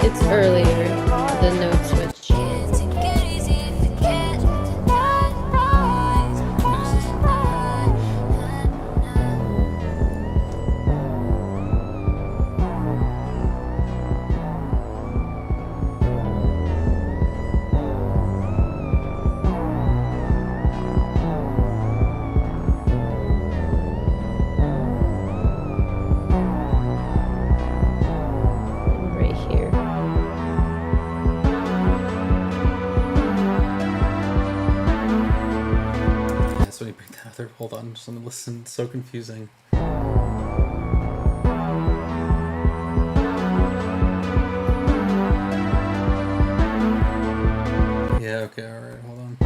It's earlier, the note switch. Hold on, just let me listen. It's so confusing. Yeah, okay, alright, hold on.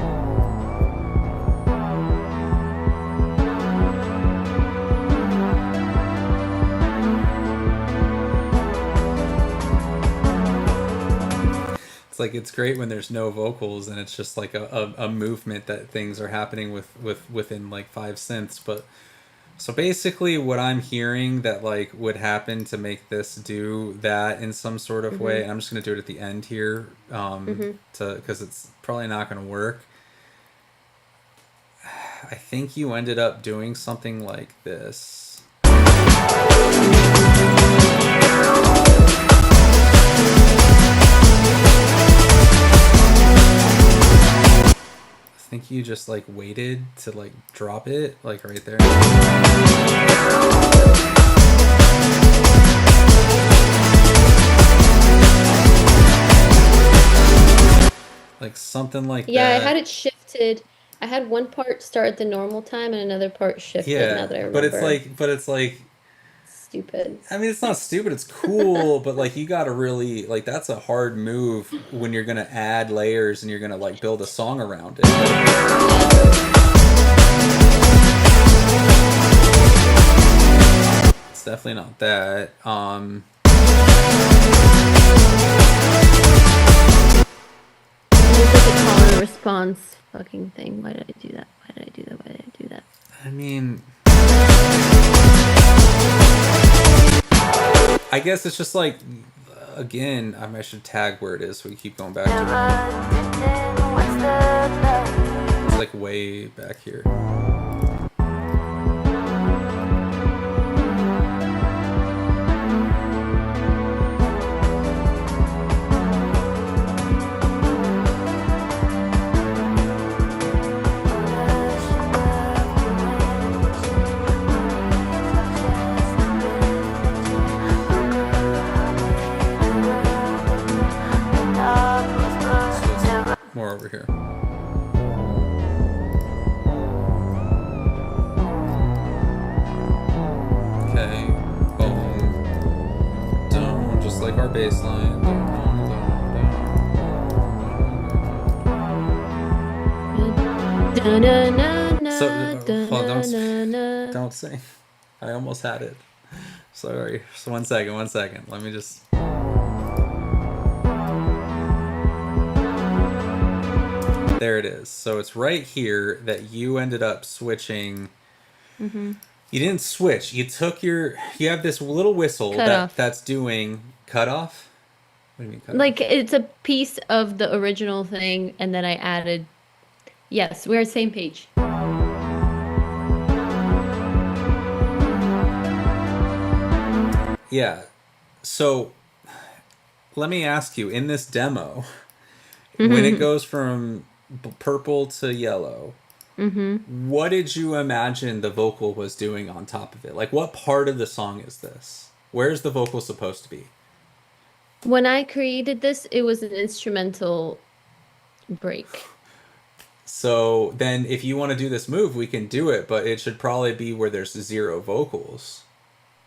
It's like, it's great when there's no vocals and it's just like a movement that things are happening within like 5 synths. But so basically what I'm hearing that like would happen to make this do that in some sort of way, and I'm just going to do it at the end here because it's probably not going to work. I think you ended up doing something like this. I think you just like waited to like drop it like right there. Like something like that. Yeah, I had it shifted. I had one part start at the normal time and another part shifted. Now that I remember. But it's like stupid. I mean, it's not stupid, it's cool, but like you gotta really like that's a hard move when you're gonna add layers and you're gonna like build a song around it. It's definitely not that. It's like a call and response fucking thing. Why did I do that? Why did I do that? Why did I do that? I mean, I guess it's just like, again, I should tag where it is so we keep going back to it. It's like way back here. More over here. Okay, boom, down, just like our bass line. So, don't sing. I almost had it. Sorry. So 1 second. Let me just. There it is. So it's right here that you ended up switching. Mm-hmm. You didn't switch. You took your. You have this little whistle Cut off. that's doing cutoff. What do you mean cutoff? Like it's a piece of the original thing, and then I added. Yes, we're on the same page. Yeah. So let me ask you, in this demo, when it Mm-hmm. goes from purple to yellow, Mm-hmm. what did you imagine the vocal was doing on top of it? Like, what part of the song is this? Where's the vocal supposed to be? When I created this, it was an instrumental break. So then, if you want to do this move, we can do it, but it should probably be where there's 0 vocals.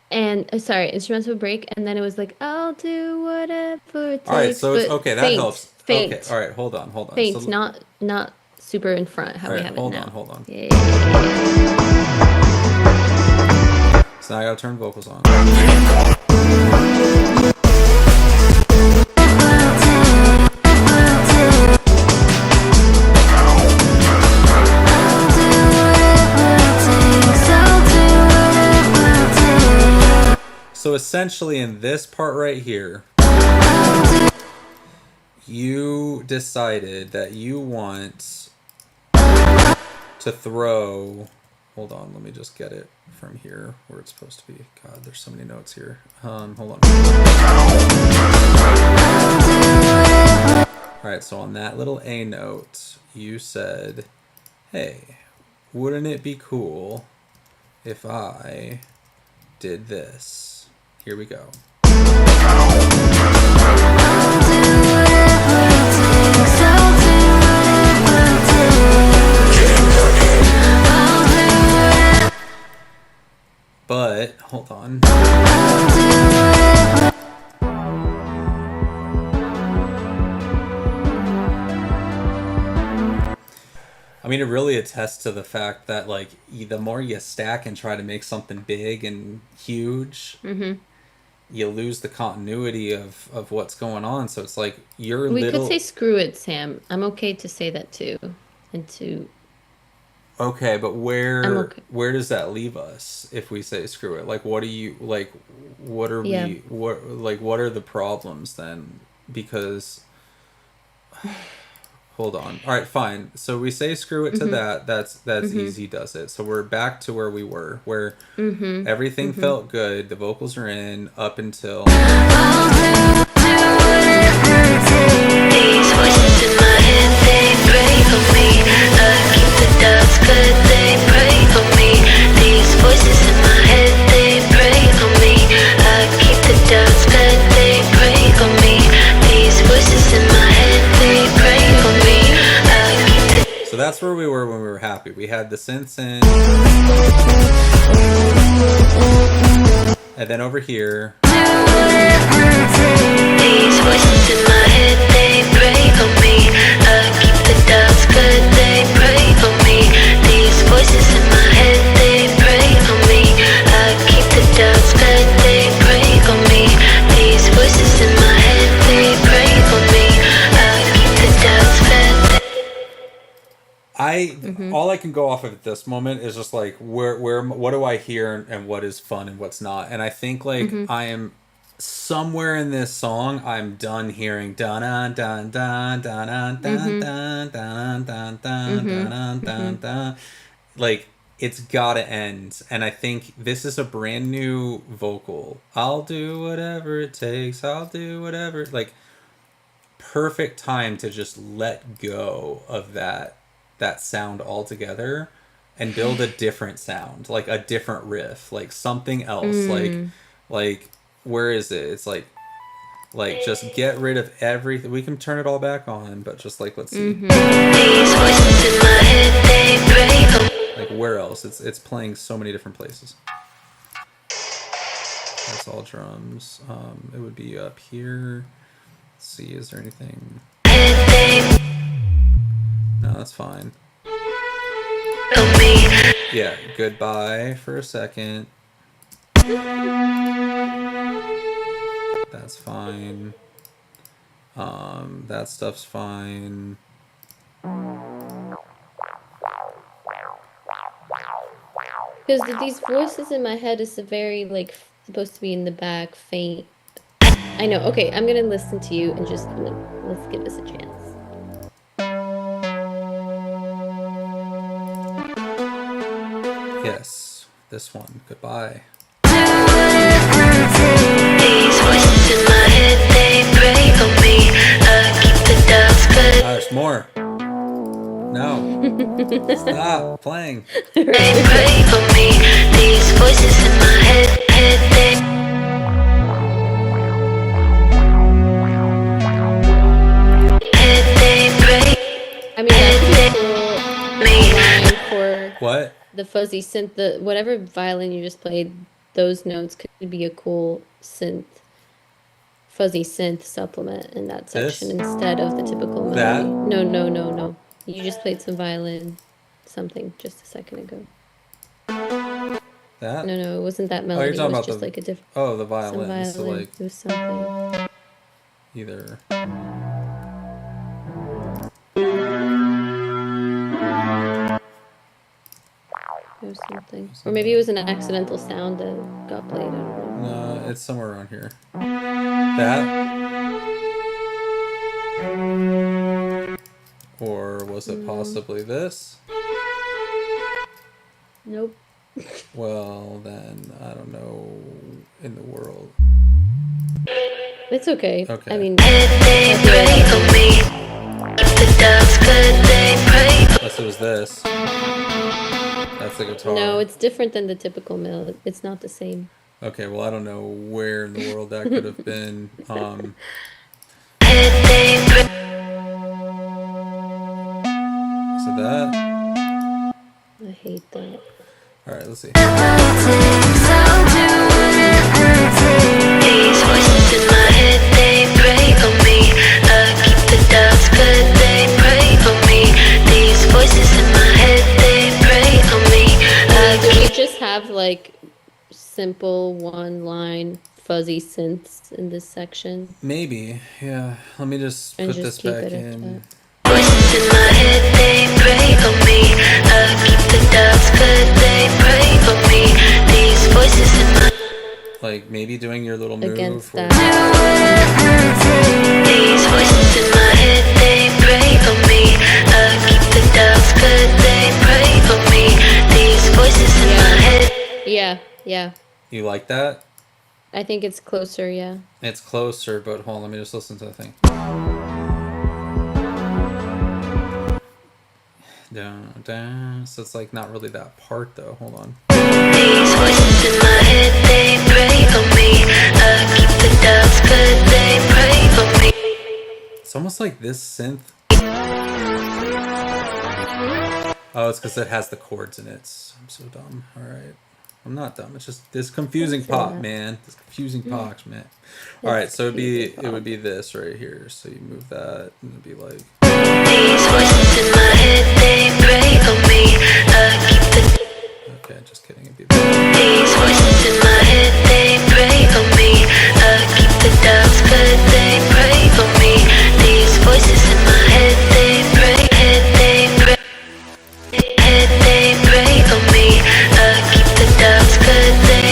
And sorry, instrumental break, and then it was like, I'll do whatever it All right, takes, so it's but okay. That faint, helps. Okay, faint, all right. Hold on, hold on. faint, So, not super in front, how all we right, have it hold now. on, hold on. Yeah, yeah, yeah. So now I gotta turn vocals on. So essentially, in this part right here, you decided that you want to throw. Hold on, let me just get it from here where it's supposed to be. God, there's so many notes here. Hold on. All right, so on that little A note, you said, "Hey, wouldn't it be cool if I did this?" Here we go. But hold on. I mean, it really attests to the fact that, like, the more you stack and try to make something big and huge, you lose the continuity of what's going on. So it's like your We could little. say screw it, Sam. I'm okay to say that too. And to Okay, but I'm where okay. where does that leave us if we say screw it? Like, what do you like? What are Yeah. we? What are the problems then? Because hold on. All right, fine. So we say screw it to that. That's easy does it. So we're back to where we were, where everything felt good. The vocals are in up until. These voices in my head, they pray for me. I keep the doubts good, they pray for me. These voices in my head, they pray for me. I keep the doubts good, they pray for me. These voices in my head, they pray for me. I keep the So that's where we were when we were happy. We had the synths in, and then over here. These voices in my head, they pray for me. I keep the doubts good, they pray for me. These voices in my head, they pray for me. I keep the doubts good, they pray for me. These voices in my head, they pray for me. I keep the doubts good. All I can go off of at this moment is just like where what do I hear and what is fun and what's not, and I think like I am somewhere in this song I'm done hearing dun dun dun dun dun dun dun dun dun dun dun dun, like it's gotta end, and I think this is a brand new vocal. I'll do whatever it takes. I'll do whatever, like perfect time to just let go of that sound altogether and build a different sound, like a different riff, like something else, like where is it? It's like just get rid of everything. We can turn it all back on, but just like let's see. These voices in my head, they pray for me. Like where else? It's playing so many different places. That's all drums. It would be up here. Let's see, is there anything? No, that's fine. Yeah, goodbye for a second. That's fine. That stuff's fine. Because these voices in my head is a very like supposed to be in the back, faint. I know. Okay, I'm gonna listen to you and just let's give this a chance. Yes, this one. Goodbye. These voices in my head, they pray for me. I keep the doubts, but There's more. No. Stop playing. they pray for me. These voices in my head, they pray I mean, that's me. line for What? the fuzzy synth. The whatever violin you just played, those notes could be a cool fuzzy synth supplement in that section This? instead of the typical melody. That? No. You just played some violin something just a second ago. That? No, it wasn't that Oh, melody. you're talking It was about just the. like a different Oh, the some violin. So violin. like It was something. either. It was something. Or maybe it was an accidental sound that got played. I don't know. No, it's somewhere around here. That? Or was it possibly this? Nope. Well, then I don't know in the world. It's okay. Okay. I mean, They pray for me. Keep the doubts, but they pray for Unless it was this. That's the guitar. no, it's different than the typical melody. It's not the same. Okay, well I don't know where in the world that could have been. they pray. Is it that? I hate that. Alright, let's see. These voices in my head, they pray for me. I keep the doubts, but they pray for me. These voices in my head, they pray for me. Do we just have like simple one line fuzzy synths in this section? Maybe, yeah. Let me just And put just this keep back it at in. that. Voices in my head, they pray for me. I keep the doubts, but they pray for me. These voices in my Like maybe doing your little move. Against where- that. These voices in my head, they pray for me. I keep the doubts, but they pray for me. These voices in my head. Yeah. You like that? I think it's closer, yeah. It's closer, but hold on, let me just listen to the thing. Down. So it's like not really that part though. Hold on. These voices in my head, they pray for me. I keep the doubts, but they pray for me. It's almost like this synth. Oh, it's because it has the chords in it. I'm so dumb. All right. I'm not dumb. It's just this confusing pop, man. This confusing pops, man. All right, so it would be this right here. So you move that, and it'd be like. These voices in my head, they pray for me. I keep the. Okay, just kidding. It'd be that. These voices in my head, they pray for me. I keep the doubts, but they pray for me. These voices in my head, they pray for me. I keep the doubts, but they.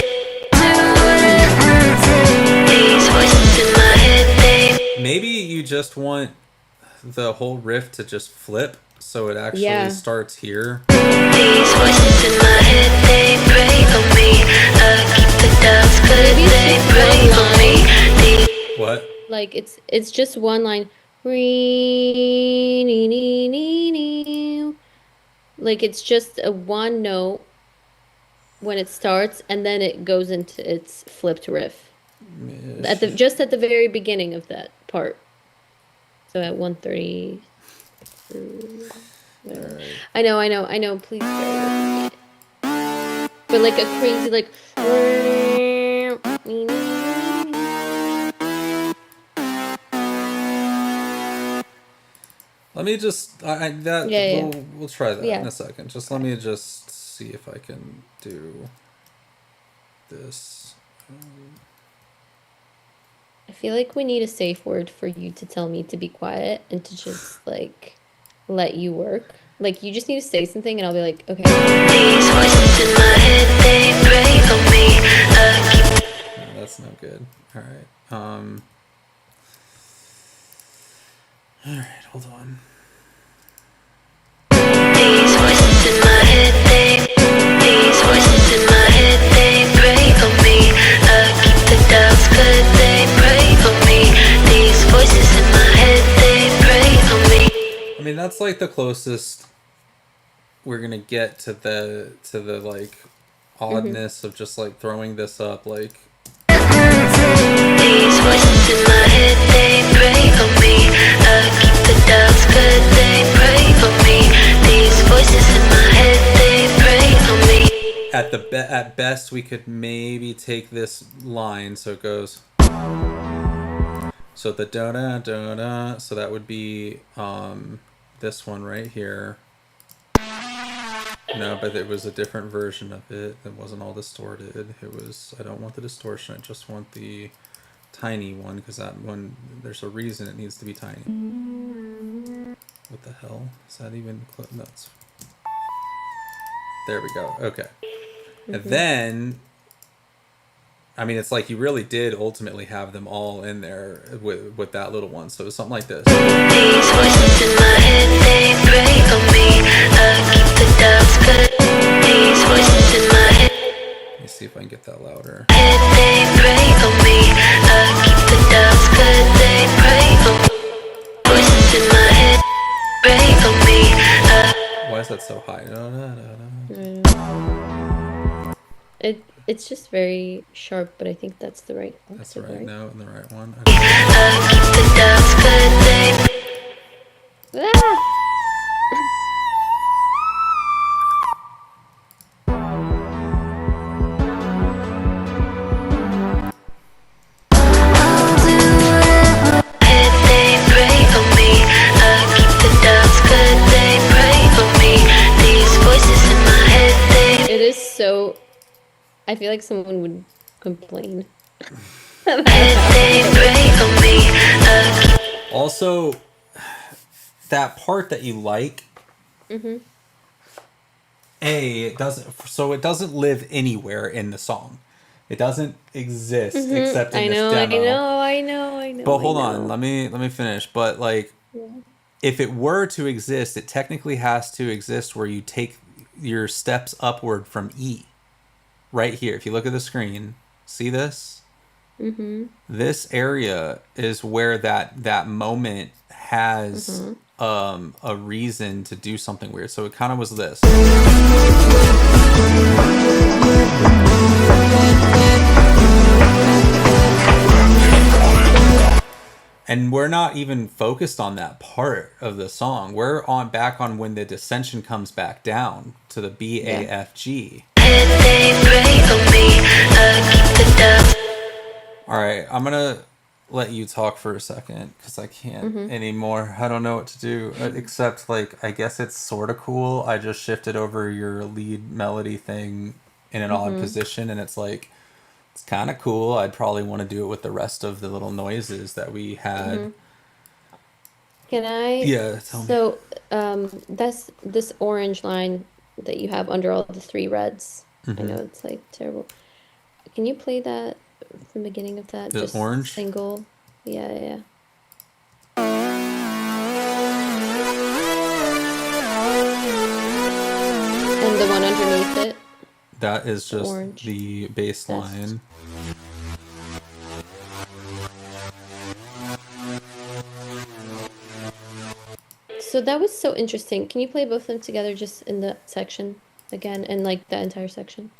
These voices in my head, they. Maybe you just want the whole riff to just flip, so it actually starts here. These voices in my head, they pray for me. I keep the doubts, but they pray for me. What? Like it's just one line. Like it's just a one note when it starts, and then it goes into its flipped riff at the very beginning of that part. So at 1:30. Right. I know. Please bear with me. But like a crazy like. Let me just we'll try that in a second. Just let me just see if I can do this. I feel like we need a safe word for you to tell me to be quiet and to just like let you work. Like you just need to say something and I'll be like, okay. These voices in my head, they pray for me. No, that's no good. All right. All right, hold on. These voices in my head, these voices in my head, they pray for me. Keep the doubts good, they pray for me. These voices in my head, they pray for me. I mean, that's like the closest we're gonna get to the like oddness of just like throwing this up like. These voices in my head, they pray for me. Keep the doubts good, they pray for me. These voices in my head, they pray for me. At best, we could maybe take this line so it goes. So the da da da da. So that would be this one right here. No, but it was a different version of it. It wasn't all distorted. It was. I don't want the distortion. I just want the tiny one because that one. There's a reason it needs to be tiny. What the hell is that even? Nuts. There we go. Okay. And then, I mean, it's like you really did ultimately have them all in there with that little one. So it was something like this. These voices in my head, they pray for me. Keep the doubts good. These voices in my head. Let me see if I can get that louder. They pray for me. Keep the doubts good. They pray for me. Voices in my head, pray for me. Why is that so high? No, no, no, no. It's just very sharp, but I think that's the right octave, That's the right note and the right one. Keep the doubts good. They Ah! pray for me. Keep the doubts good. They pray for me. These voices in my head, It is so. I feel like someone would complain. they pray for me. Also, that part that you like, it doesn't live anywhere in the song. It doesn't exist except in this demo. I know. But hold on, let me finish. But like, if it were to exist, it technically has to exist where you take your steps upward from E. Right here, if you look at the screen, see this? This area is where that moment has a reason to do something weird. So it kind of was this. And we're not even focused on that part of the song. We're back on when the dissension comes back down to the B, A, F, G. They pray for me. Keep the doubts. All right, I'm gonna let you talk for a second because I can't anymore. I don't know what to do except like I guess it's sort of cool. I just shifted over your lead melody thing in an odd position, and it's like it's kind of cool. I'd probably want to do it with the rest of the little noises that we had. Can I? Yeah, tell me. So, that's this orange line that you have under all the three reds. I know it's like terrible. Can you play that from the beginning of that? The just orange? single. Yeah. And the one underneath it. That is just orange. the bass line. So that was so interesting. Can you play both of them together just in the section again and like the entire section?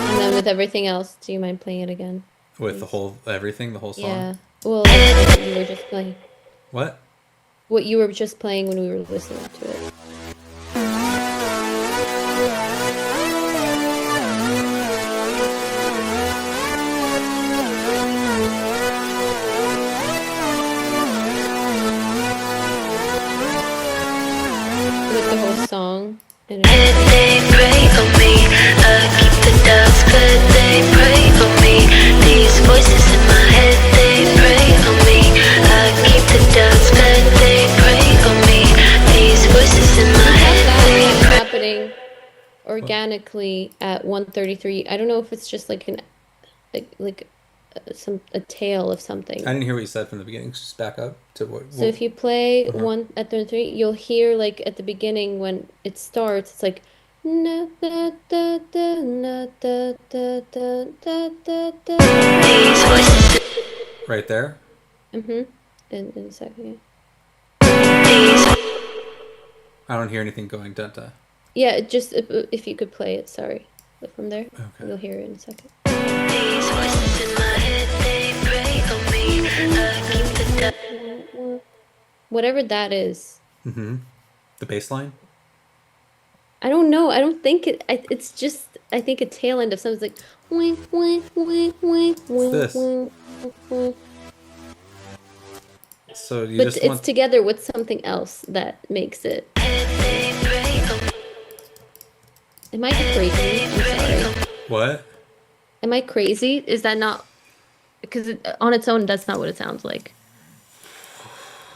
And then with everything else, do you mind playing it again? With the whole everything, the whole song. Yeah. Well, what you were just playing. What? What you were just playing when we were listening to it. With the whole song in it. ironically at 133. I don't know if it's just like a tail of something. I didn't hear what you said from the beginning. Just back up to So if you play Uh-huh. one at 33, you'll hear like at the beginning when it starts, it's like na da da da na da da da da da da. These voices, Right there. Mm-hmm. In a second, these, I don't hear anything going denta. yeah. Just if you could play it, sorry. But from there, Okay. you'll hear it in a second. these voices in my head, they pray for me. I keep the dark. Whatever that is. Mm-hmm. The bass line. I don't know. I don't think it's just I think a tail end of something's like wink wink wink wink wink this? wink wink. So you But just it's want. together with something else that makes it. Am I crazy? I'm sorry. What? Am I crazy? Is that not because on its own that's not what it sounds like.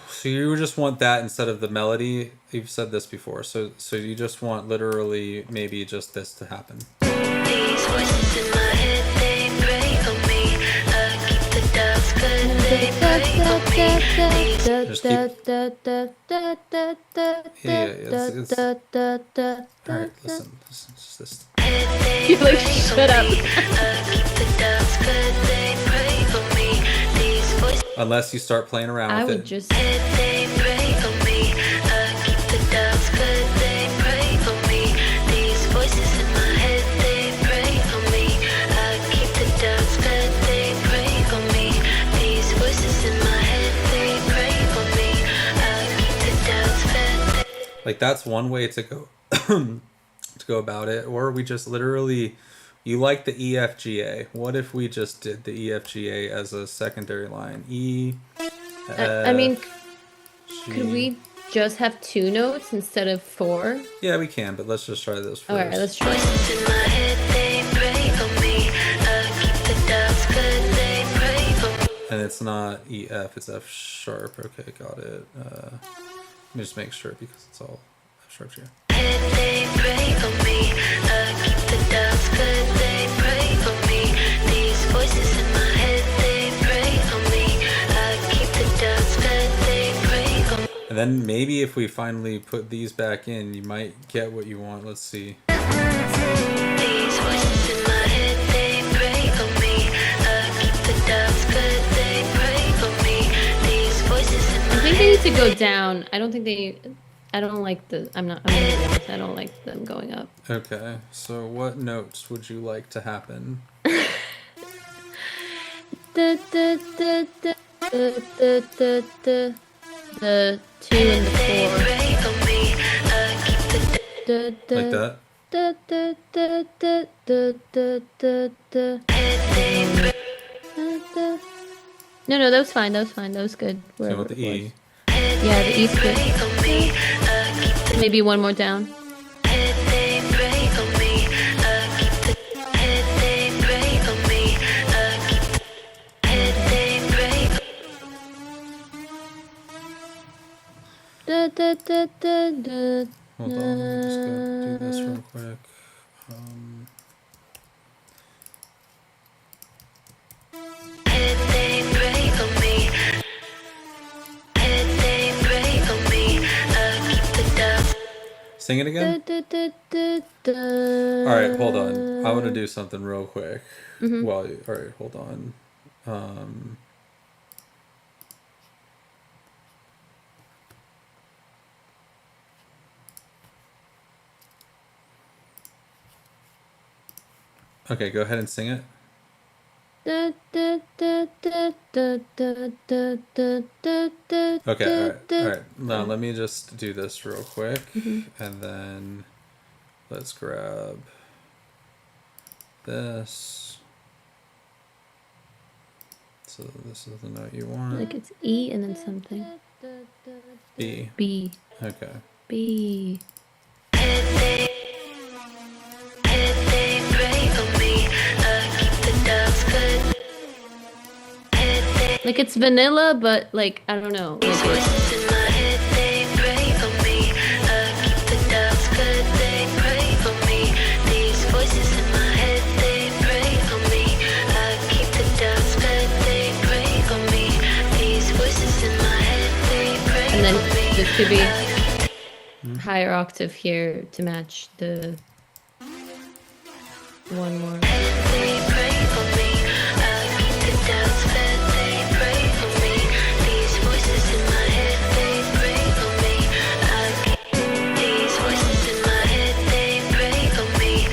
So you just want that instead of the melody. You've said this before. So you just want literally maybe just this to happen. These voices in my head, they pray for me. I keep the doubts, but they pray for me. Just keep. All right, listen. Just this. You're like shut up. I keep the doubts, but they pray for me. These voices, Unless you start playing around I with would it. just they pray for me. I keep the doubts, but they pray for me. These voices in my head, they pray for me. I keep the doubts, but they pray for me. These voices in my head, they pray for me. I keep the doubts, but they. Like that's one way to go to go about it. Or we just literally. You like the EFGA. What if we just did the EFGA as a secondary line? E. I mean, G. could we just have two notes instead of four? Yeah, we can, but let's just try this first. All right, let's try. Voices in my head, they pray for me. I keep the doubts, but they pray for me. And it's not E F, it's F sharp. Okay, got it. Let me just make sure because it's all F sharp here. They pray for me. I keep the doubts, but they pray for me. These voices in my head, they pray for me. I keep the doubts, but they pray for me. And then maybe if we finally put these back in, you might get what you want. Let's see. These voices in my head, they pray for me. I keep the doubts, but they pray for me. These voices in my I think head. they need to go down. I don't think they. I don't like the. I'm gonna be honest. I don't like them going up. Okay, so what notes would you like to happen? The 2 and the 4. Pray for me. I keep the Like that? No, that was fine. That was fine. That was good. So Wherever with the it was. E. Yeah, the E's good. for me. I keep the Maybe one more down. they pray for me. I keep the they pray for me. I keep they pray. Hold on, let me just go do this real quick. They pray for me. They pray for me. I keep the doubts. Sing it again? Alright, hold on. I want to do something real quick. Alright, hold on. Okay, go ahead and sing it. Okay, alright. Now let me just do this real quick. And then let's grab this. So this is the note you want. Like it's E and then something. B. B. Okay. B. They pray for me. I keep the doubts, but Like it's vanilla, but like I don't know. Like it's, voices in my head, they pray for me. I keep the doubts, but they pray for me. These this could be higher octave here to match the one more. They pray for me. The doubts that they pray for me. These voices in my head, they pray for me. These voices in my head, they pray for me.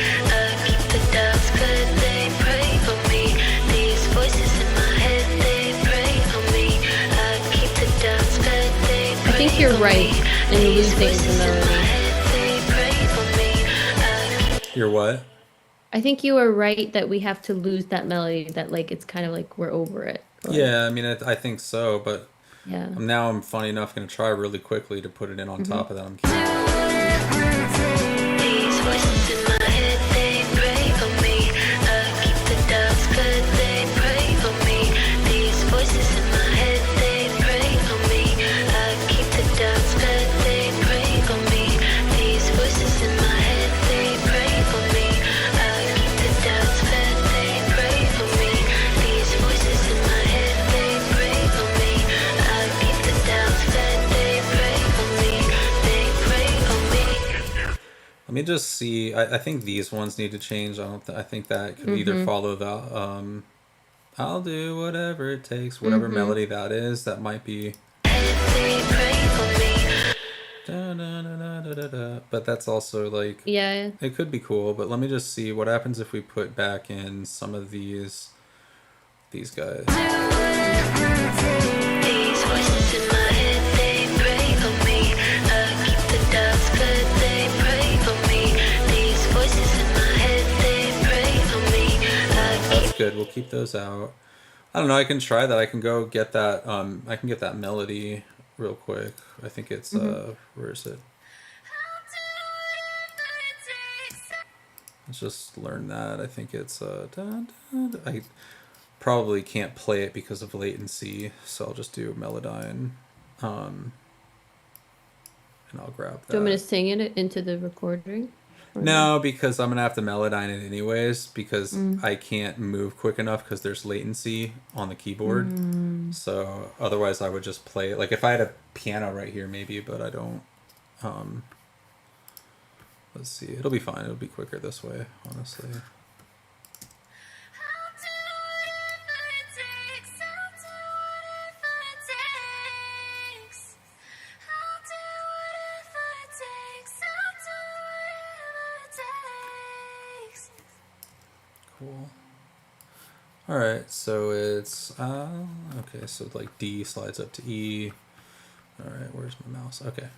Keep the doubts, but they pray for me. These voices in my head, they pray for me. Keep the doubts, but they pray. I think you're right in losing the melody. You're what? I think you are right that we have to lose that melody, that like it's kind of like we're over it. Or, Yeah, I mean, I think so, but yeah. now I'm funny enough going to try really quickly to put it in on top of that. I'm kidding. These voices in my head, they pray for me. Keep the doubts, but they pray for me. These voices in my head, they pray for me. Keep the doubts, but they pray for me. These voices in my head, they pray for me. Keep the doubts, but they pray for me. These voices in my head, they pray for me. Keep the doubts, but they pray for me. They pray for me. Let me just see. I think these ones need to change. I think that could either follow the I'll do whatever it takes, whatever melody that is. That might be. They pray for me. Da-da-da-da-da-da. But that's also like, Yeah. it could be cool. But let me just see what happens if we put back in some of these guys. These voices in my head, they pray for me. Keep the doubts, but they pray for me. These voices in my head, they pray for me. That's good. We'll keep those out. I don't know. I can try that. I can go get that. I can get that melody real quick. I think it's where is it? Let's just learn that. I think it's I probably can't play it because of latency, so I'll just do Melodyne, and I'll grab that. Do you want me to sing it into the recording? Or No, because I'm gonna have to Melodyne it anyways because I can't move quick enough because there's latency on the keyboard. So otherwise, I would just play it. Like if I had a piano right here, maybe, but I don't. Let's see. It'll be fine. It'll be quicker this way, honestly. Cool. All right, so it's okay. So like D slides up to E. All right, where's my mouse? Okay.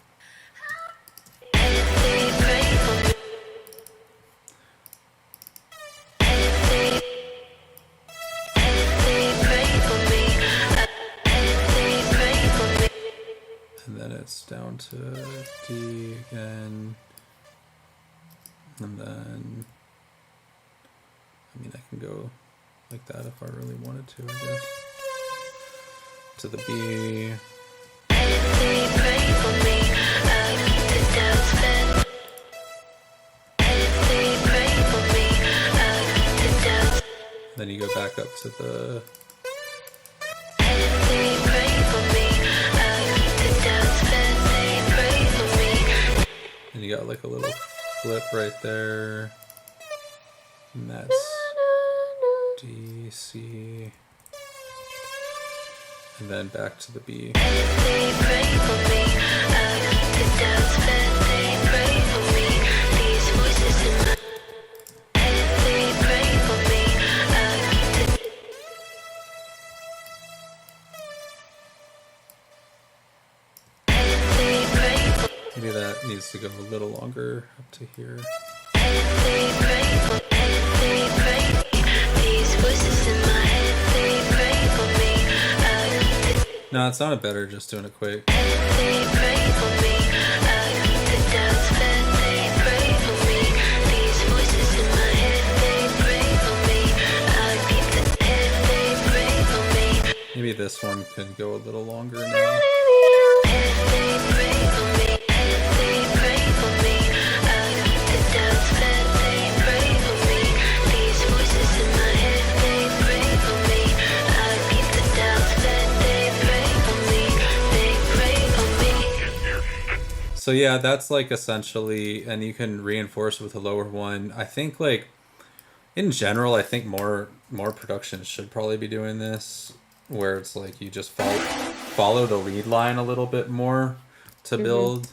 And then it's down to D again, and then. I mean, I can go like that if I really wanted to, I guess. To the B. Then you go back up to the. And you got like a little flip right there. And that's D, C, and then back to the B. Maybe that needs to go a little longer up to here. No, it sounded better just doing it quick. Maybe this one could go a little longer now. So yeah, that's like essentially, and you can reinforce with a lower one. I think like in general, I think more productions should probably be doing this, where it's like you just follow the lead line a little bit more to Mm-hmm. build.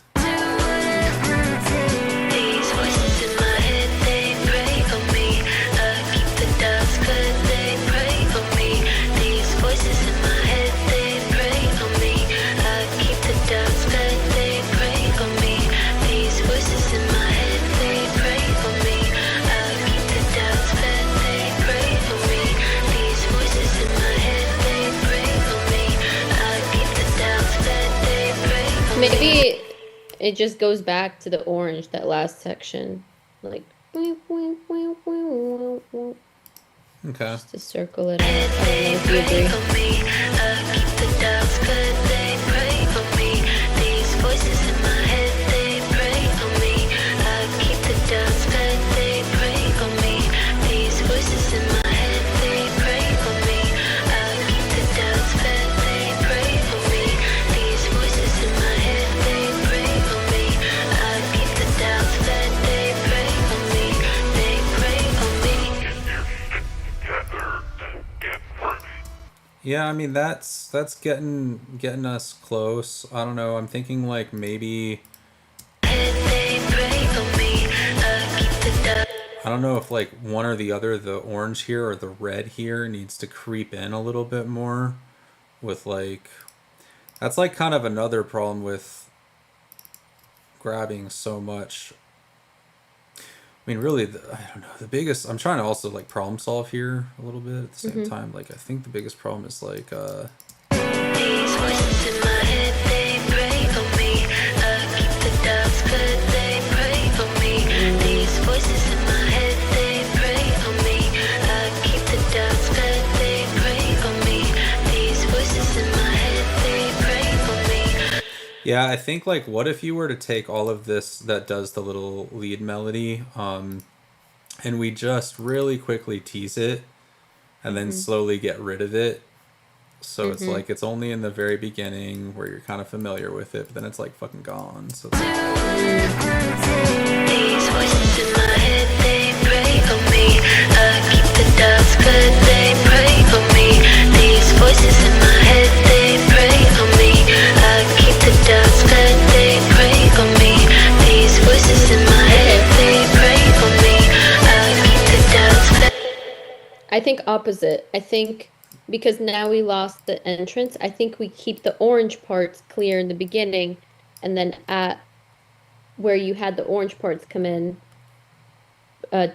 These voices in my head, they pray for me. I keep the doubts 'cause they pray for me. These voices in my head, they pray for me. I keep the doubts 'cause they pray for me. These voices in my head, they pray for me. I keep the doubts 'cause they pray for me. These voices in my head, they pray for me. I keep the doubts 'cause they pray for me. Maybe it just goes back to the orange, that last section. Like, Okay. just to circle it out. I don't know if you agree. For me, I keep the doubts 'cause they pray for me. These voices in my head, they pray for me. I keep the doubts 'cause they pray for me. These voices in my head, they pray for me. I keep the doubts 'cause they pray for me. These voices in my head, they pray for me. I keep the doubts 'cause they pray for me. They pray for me. Yeah, I mean that's getting us close. I don't know. I'm thinking like maybe I don't know if like one or the other, the orange here or the red here, needs to creep in a little bit more with like that's like kind of another problem with grabbing so much. I mean, really, I don't know. The biggest, I'm trying to also like problem solve here a little bit at the same Mm-hmm. time. Like, I think the biggest problem is like, These voices in my head, they pray for me. I keep the doubts 'cause they pray for me. These voices in my head, they pray for me. I keep the doubts 'cause they pray for me. These voices in my head, they pray for me. yeah, I think like, what if you were to take all of this that does the little lead melody, and we just really quickly tease it, and then Mm-hmm. slowly get rid of it. So it's Mm-hmm. like it's only in the very beginning where you're kind of familiar with it, but then it's like fucking gone. So it's like, These voices in my head, they pray for me. I keep the doubts 'cause they pray for me. These voices in my head, they pray for me. I keep the doubts 'cause they pray for me. These voices in my head, they pray for me. I keep the doubts 'cause I think opposite. I think because now we lost the entrance, I think we keep the orange parts clear in the beginning, and then at where you had the orange parts come in,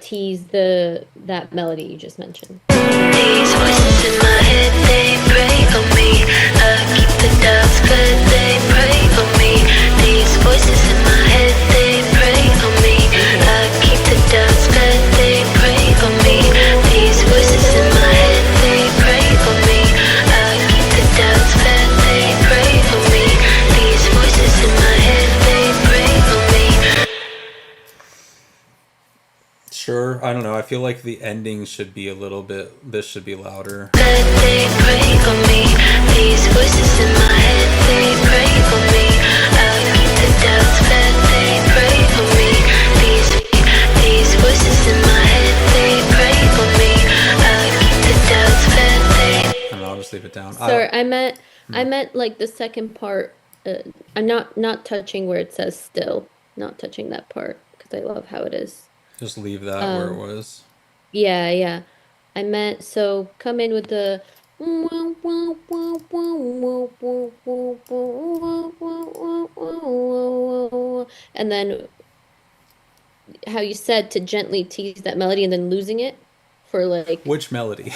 tease that melody you just mentioned. these voices in my head, they pray for me. I keep the doubts 'cause they pray for me. These voices in my head, they pray for me. I keep the doubts 'cause they pray for me. These voices in my head, they pray for me. I keep the doubts 'cause they pray for me. These voices in my head, they pray for me. sure, I don't know. I feel like the ending should be a little bit. This should be louder. That they pray for me. These voices in my head, they pray for me. I keep the doubts that they pray for me. These voices in my head, they pray for me. I keep the doubts that they. I don't know. I'll just leave it down. Sorry, I meant like the second part. I'm not touching where it says still, not touching that part because I love how it is. Just leave that where it Um, was. yeah, yeah. I meant so come in with the and then how you said to gently tease that melody and then losing it for like Which melody?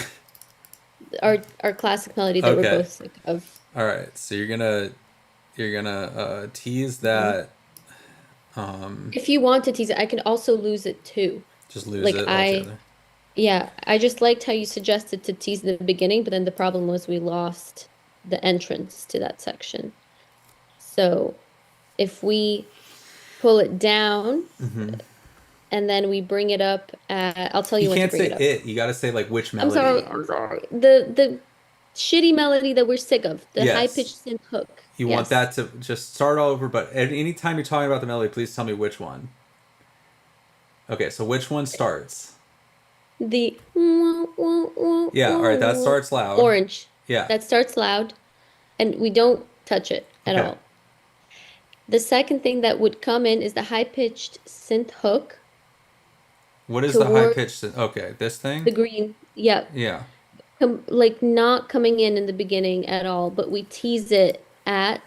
our classic melody that we're Okay. both sick of. All right. So you're gonna tease that. If you want to tease it, I can also lose it too. Just lose Like it I, altogether. yeah, I just liked how you suggested to tease in the beginning, but then the problem was we lost the entrance to that section. So if we pull it down and then we bring it up, I'll tell you You when to can't bring say it up. it. You got to say like which I'm melody. sorry, I'm sorry. The shitty melody that we're sick of. The high Yes. pitched synth hook. You want Yes. that to just start all over, but at any time you're talking about the melody, please tell me which one. Okay, so which one starts? The Yeah, all right, that starts loud. orange. Yeah. That starts loud, and we don't touch it at Okay. all. The second thing that would come in is the high pitched synth hook What is the high toward pitched? Okay, this thing? the green. Yeah, Yeah. like not coming in the beginning at all, but we tease it at,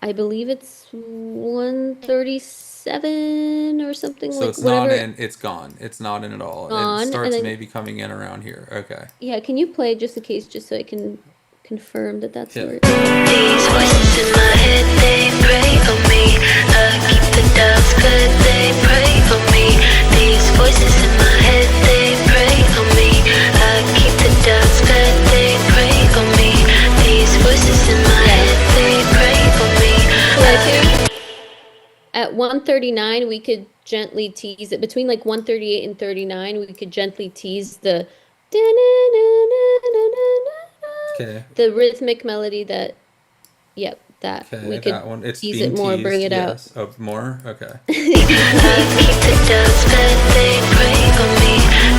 I believe it's 137 or something, So like it's not whatever. in, it's gone. It's not in at all. It On, and starts then maybe coming in around here. Okay. yeah, can you play just in case, just so I can confirm that that's Yeah. where These voices in my head, they pray for me. I keep the doubts, but they pray for me. These voices in my head, they pray for me. I keep the doubts, but they pray for me. These voices in my head, they pray for me. at 139 we could gently tease it between like 138 and 39. We could gently tease the Okay. the rhythmic melody that, yep, that Okay, we could that one. It's tease being it more, teased. bring it Yes. Oh, more? Okay. I keep the doubts, but they pray for me.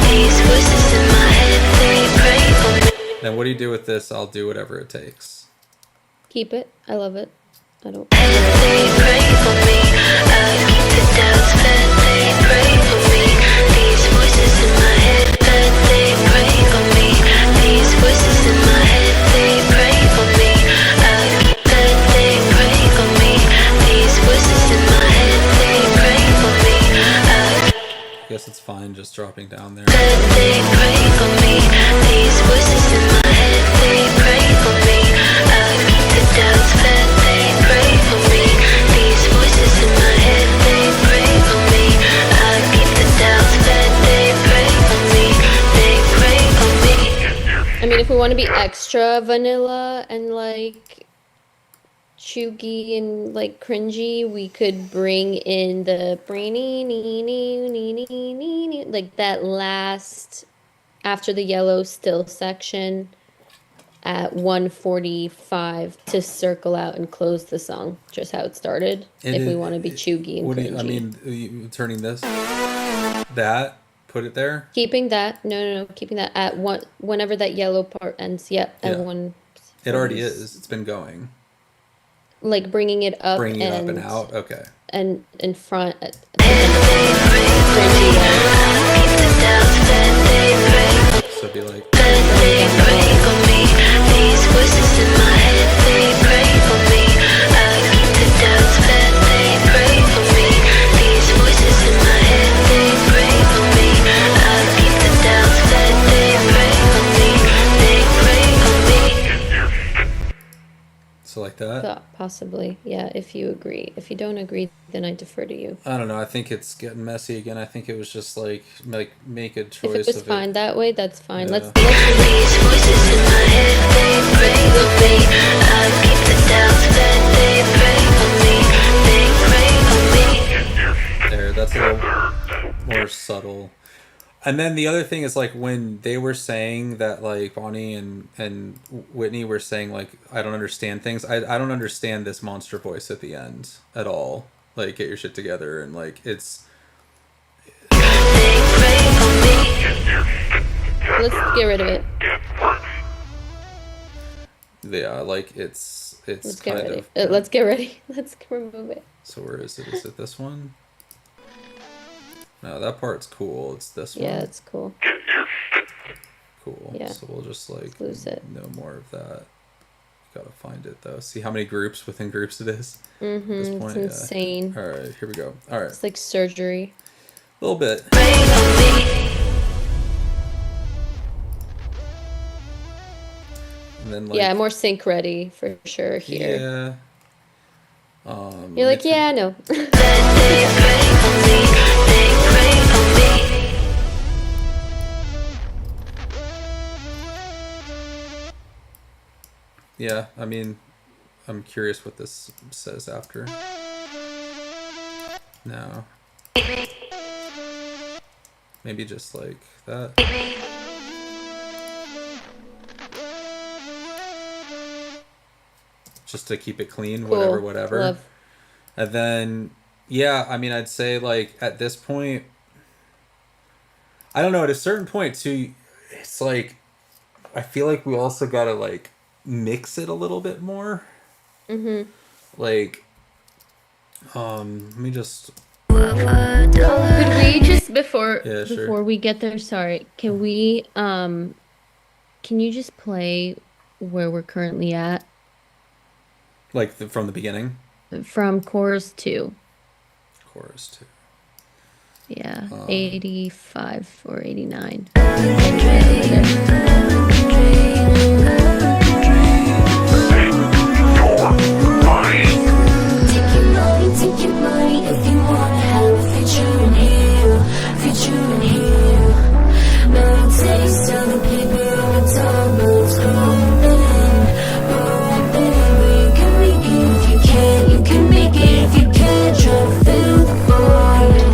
These voices in my head, they pray for me. Then what do you do with this? I'll do whatever it takes. keep it. I love it. I don't. They pray for me. I keep the doubts, but they pray for me. These voices in my head, but they pray for me. These voices in my head, they pray for me. But they pray for me. These voices in my head, they pray for me. I guess it's fine just dropping down there. But they pray for me. These voices in my head, they pray for me. I keep the doubts, but they pray for me. These voices in my head, they pray for me. I keep the doubts, but they pray for me. They pray for me. I mean, if we want to be extra vanilla and like chuggy and like cringy, we could bring in the like that last after the yellow still section at 145 to circle out and close the song, just how it started. And if we it- want to be chuggy and What do you, cringy. I mean, you turning this, that, put it there. Keeping that, no, keeping that at one whenever that yellow part ends. Yep, at Yeah. one. It already is. It's been going. Like bringing it up, Bringing it and up and out. Okay. and in front. So it'd be like. They pray for me. These voices in my head, they pray for me. I keep the doubts, but they pray for me. These voices in my head, they pray for me. I keep the doubts, but they pray for me. They pray for me. So like that. Possibly, yeah. If you agree. If you don't agree, then I defer to you. I don't know. I think it's getting messy again. I think it was just like make a If choice it was of fine it. that way, that's fine. Yeah. Let's These voices in my head, they pray for me. I keep the doubts, but they pray for me. They pray for me. There, that's a little more subtle. And then the other thing is like when they were saying that like Bonnie and Whitney were saying like I don't understand things. I don't understand this monster voice at the end at all. Like get your shit together and like it's They pray for me. let's get rid of it. yeah like it's Let's get kind ready. of Let's get ready. Let's remove it. So where is it? Is it this one? No, that part's cool. It's this one. Yeah, it's cool. Cool. Yeah. So we'll just like Let's lose it. no more of that. Gotta find it though. See how many groups within groups it is? Mm-hmm. At this It's point, yeah. insane. All right, here we go. All right, It's like surgery. a little bit. Pray for me. And then like Yeah, more sync ready for sure here. yeah. You're like, mix it- yeah, I know. They pray for me. They pray for me. Yeah, I mean, I'm curious what this says after. No. Maybe just like that. just to keep it clean, Cool. whatever. Love. And then, yeah, I mean, I'd say like at this point, I don't know, at a certain point too, it's like, I feel like we also gotta like mix it a little bit more. Mm-hmm. Like, let me just, Could we just yeah, sure. before we get there, sorry, can we can you just play where we're currently at Like from the beginning, from chorus 2? chorus too. Yeah, 85 or 89. Take your money if you wanna have a future in here, future in here. No taste of the paper on the top, but it's growing thin. You can make it if you can't, you can make it if you can't. Try to fill the void.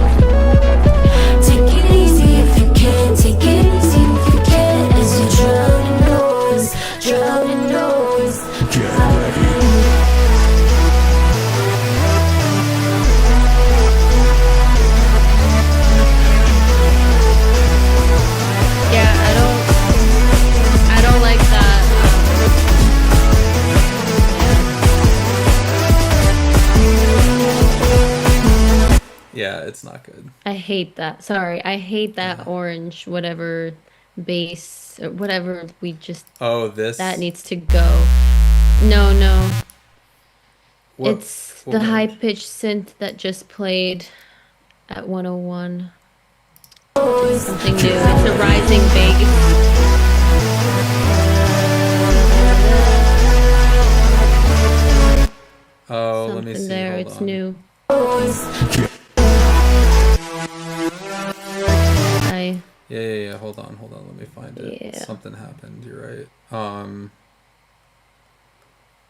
Take it easy if you can, take it easy if you can. As you drown in noise, drown in noise, drown in noise. Yeah, I don't like that. Yeah, it's not good. I hate that. Sorry, I hate that orange, whatever bass or whatever we just Oh, this. that needs to go. No, no. What, It's what the one? high-pitched synth that just played at 101. Something new. It's a rising bass. Oh, let me Something see. there. Hold It's on. new. I Yeah. Hold on. Let me find it. Yeah. Something happened. You're right.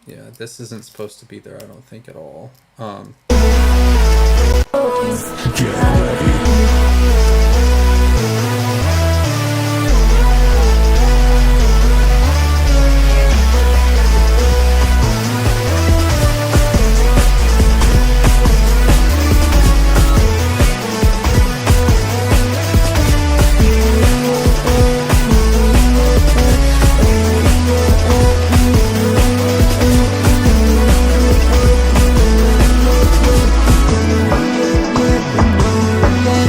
Yeah, this isn't supposed to be there. I don't think at all.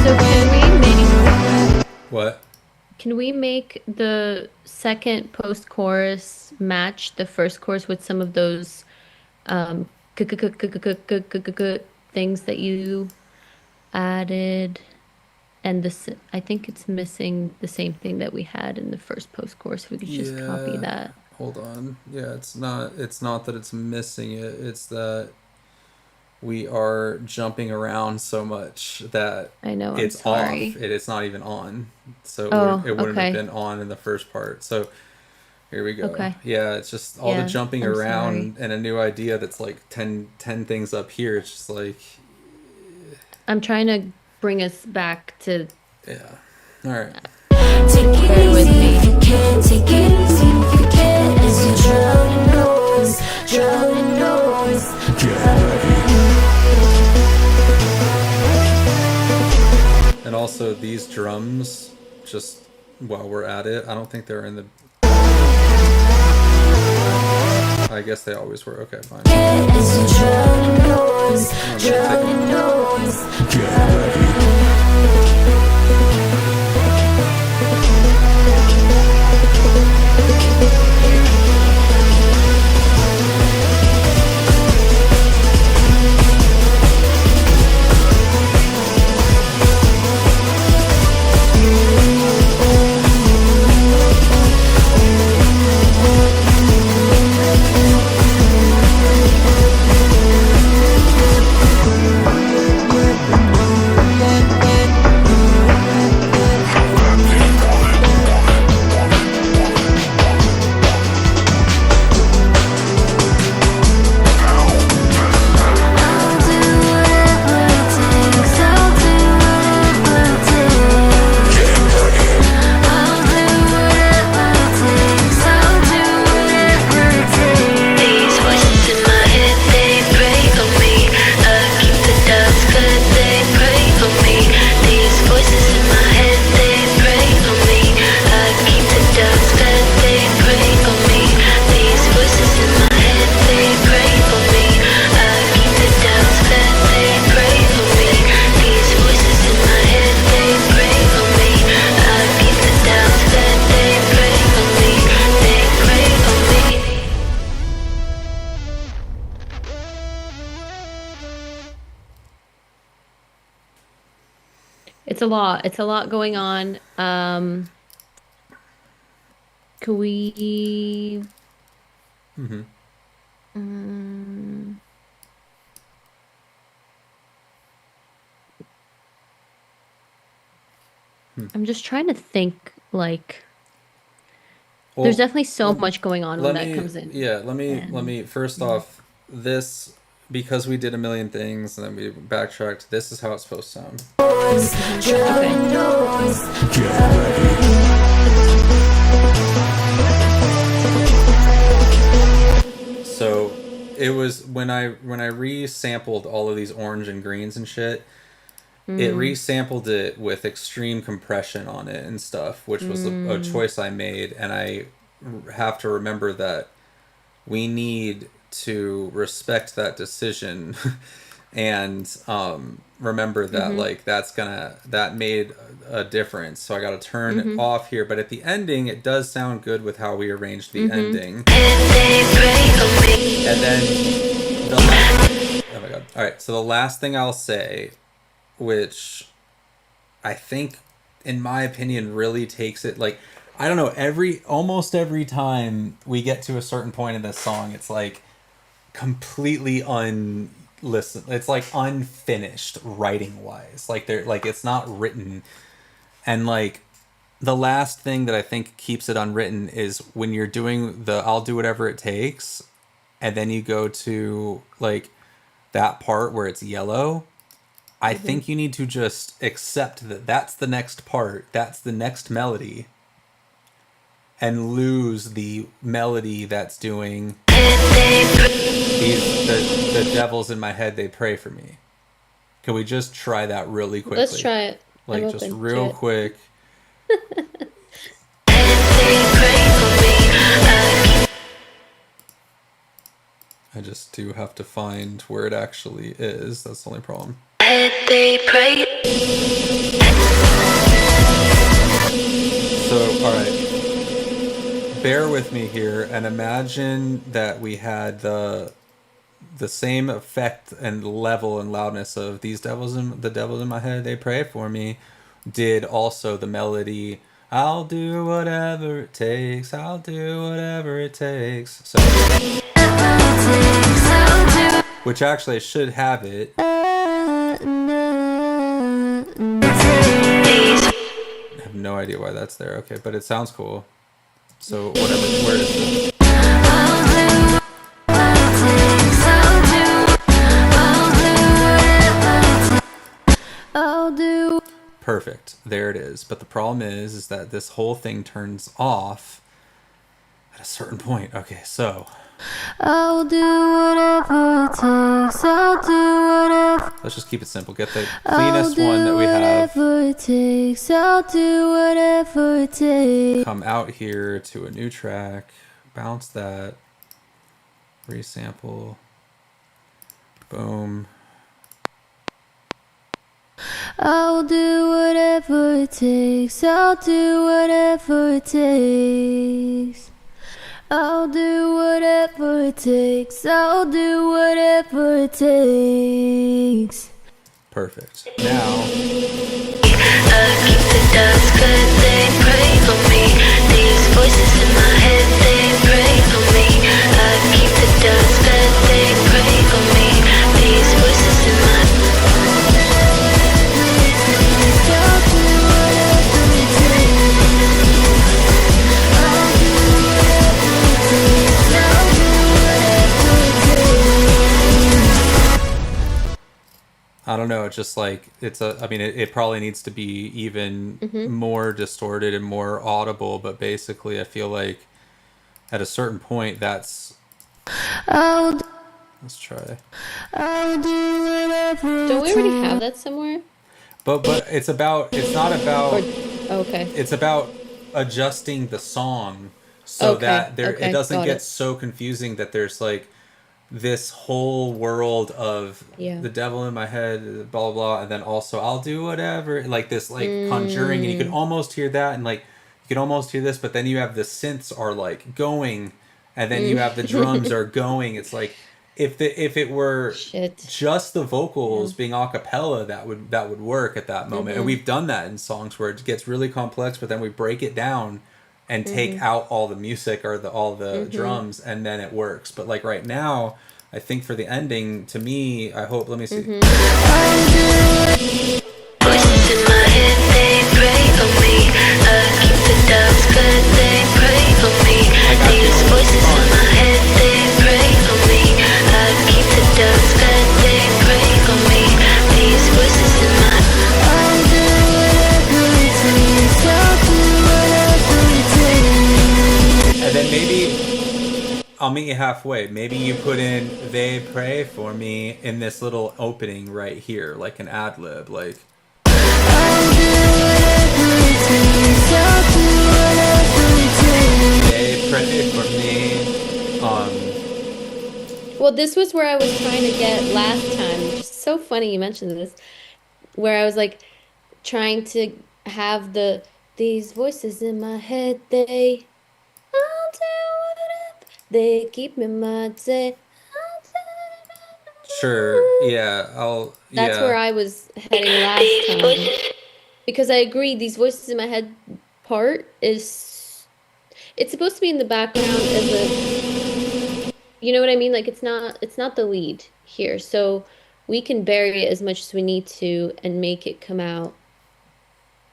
So What? can we make the second post-chorus match the first chorus with some of those things that you added? And this, I think it's missing the same thing that we had in the first post-chorus. If we could just copy Yeah. that. Hold on. Yeah, it's not that it's missing it. It's that we are jumping around so much that I know, I'm it's sorry. off. It's not even on. So Oh, it wouldn't okay. have been on in the first part. So here we go. Okay. Yeah, it's just all the Yeah, jumping I'm around sorry. and a new idea that's like 10 things up here. It's just like, I'm trying to bring us back to yeah. All right. Take it Bear with easy me. if you can, take it easy if you can. As you drown in noise, drown in noise, drown in And also these drums, just while we're at it, I don't think they're in the. I guess they always were. Okay, fine. As you drown in noise, drown in noise, drown in It's a lot. It's a lot going on. Could we? Mm-hmm. Um, I'm just trying to think. Like, there's Well, definitely so much going on when let that me, comes in, yeah, let and me first off, this, because we did a million things and then we backtracked, this is how it's supposed to sound. okay. So it was when I re-sampled all of these orange and greens and shit, it Mm, resampled it with extreme compression on it and stuff, which was a mm, choice I made, and I have to remember that we need to respect that decision and remember that mm-hmm, like that made a difference. So I got to turn it mm-hmm, off here, but at the ending, it does sound good with how we arranged the mm-hmm. ending. And they pray for me. And then the last, oh my god! All right, so the last thing I'll say, which I think, in my opinion, really takes it like, I don't know, almost every time we get to a certain point in this song, it's like completely it's like unfinished writing wise. Like they're like it's not written, and like the last thing that I think keeps it unwritten is when you're doing the I'll do whatever it takes, and then you go to like that part where it's yellow. I Mm-hmm. think you need to just accept that that's the next part, that's the next melody, and lose the melody that's doing the devils in my head, they pray for me. Can we just try that really Let's quickly? try it. I'm Like just open to real it. quick. They pray for me. I just do have to find where it actually is. That's the only problem. And they pray. So, all right. Bear with me here and imagine that we had the same effect and level and loudness of these devils in my head, they pray for me, did also the melody I'll do whatever it takes, I'll do whatever it takes. So, which actually I should have it. These I have no idea why that's there. Okay, but it sounds cool. So whatever, where is it? I'll do. Perfect. There it is. But the problem is that this whole thing turns off at a certain point. Okay, so I'll do whatever it takes. I'll do whatever. let's just keep it simple. Get the I'll cleanest one that do we have. whatever it takes. I'll do whatever it takes. Come out here to a new track. Bounce that. Resample. Boom. I'll do whatever it takes. I'll do whatever it takes. I'll do whatever it takes. I'll do whatever it takes. Perfect. Now, keep the doubts good, they pray for me. These voices in my head, they pray for me. Keep the doubts good, they pray for me. These voices in my I'll do whatever it takes. I'll do whatever it takes. I'll do whatever it takes. I don't know. It's just like I mean, it probably needs to be even Mm-hmm. more distorted and more audible. But basically, I feel like at a certain point, that's. I'll Let's try. I'll do whatever. Don't we already have that somewhere? But it's about. It's not about. Okay. It's about adjusting the song so Okay. that it Okay. doesn't Got get it. so confusing that there's like this whole world of Yeah. the devil in my head, blah blah blah, and then also I'll do whatever, like this like conjuring, and you can almost hear that, and like you can almost hear this, but then you have the synths are like going, and then you have the drums are going. It's like if it were Shit. just the vocals being a cappella, that would work at that moment. And we've done that in songs where it gets really complex, but then we break it down and take out all the music or all the drums, and then it works. But like right now, I think for the ending, to me, I hope. Let me see. Voices in my head, they pray on me. I keep the doubts, but they pray on me. These voices in my head, they pray on me. I keep the doubts, but they pray on me. These voices in my And then maybe I'll meet you halfway. Maybe you put in "They pray for me" in this little opening right here, like an ad lib, like. They pray for me. Well, this was where I was trying to get last time. It's so funny you mentioned this, where I was like trying to have these voices in my head. I'll do whatever. They keep me mind say. Sure. Yeah. That's where I was heading last time. Because I agree, these voices in my head part it's supposed to be in the background as a, you know what I mean? Like it's not the lead here. So we can bury it as much as we need to and make it come out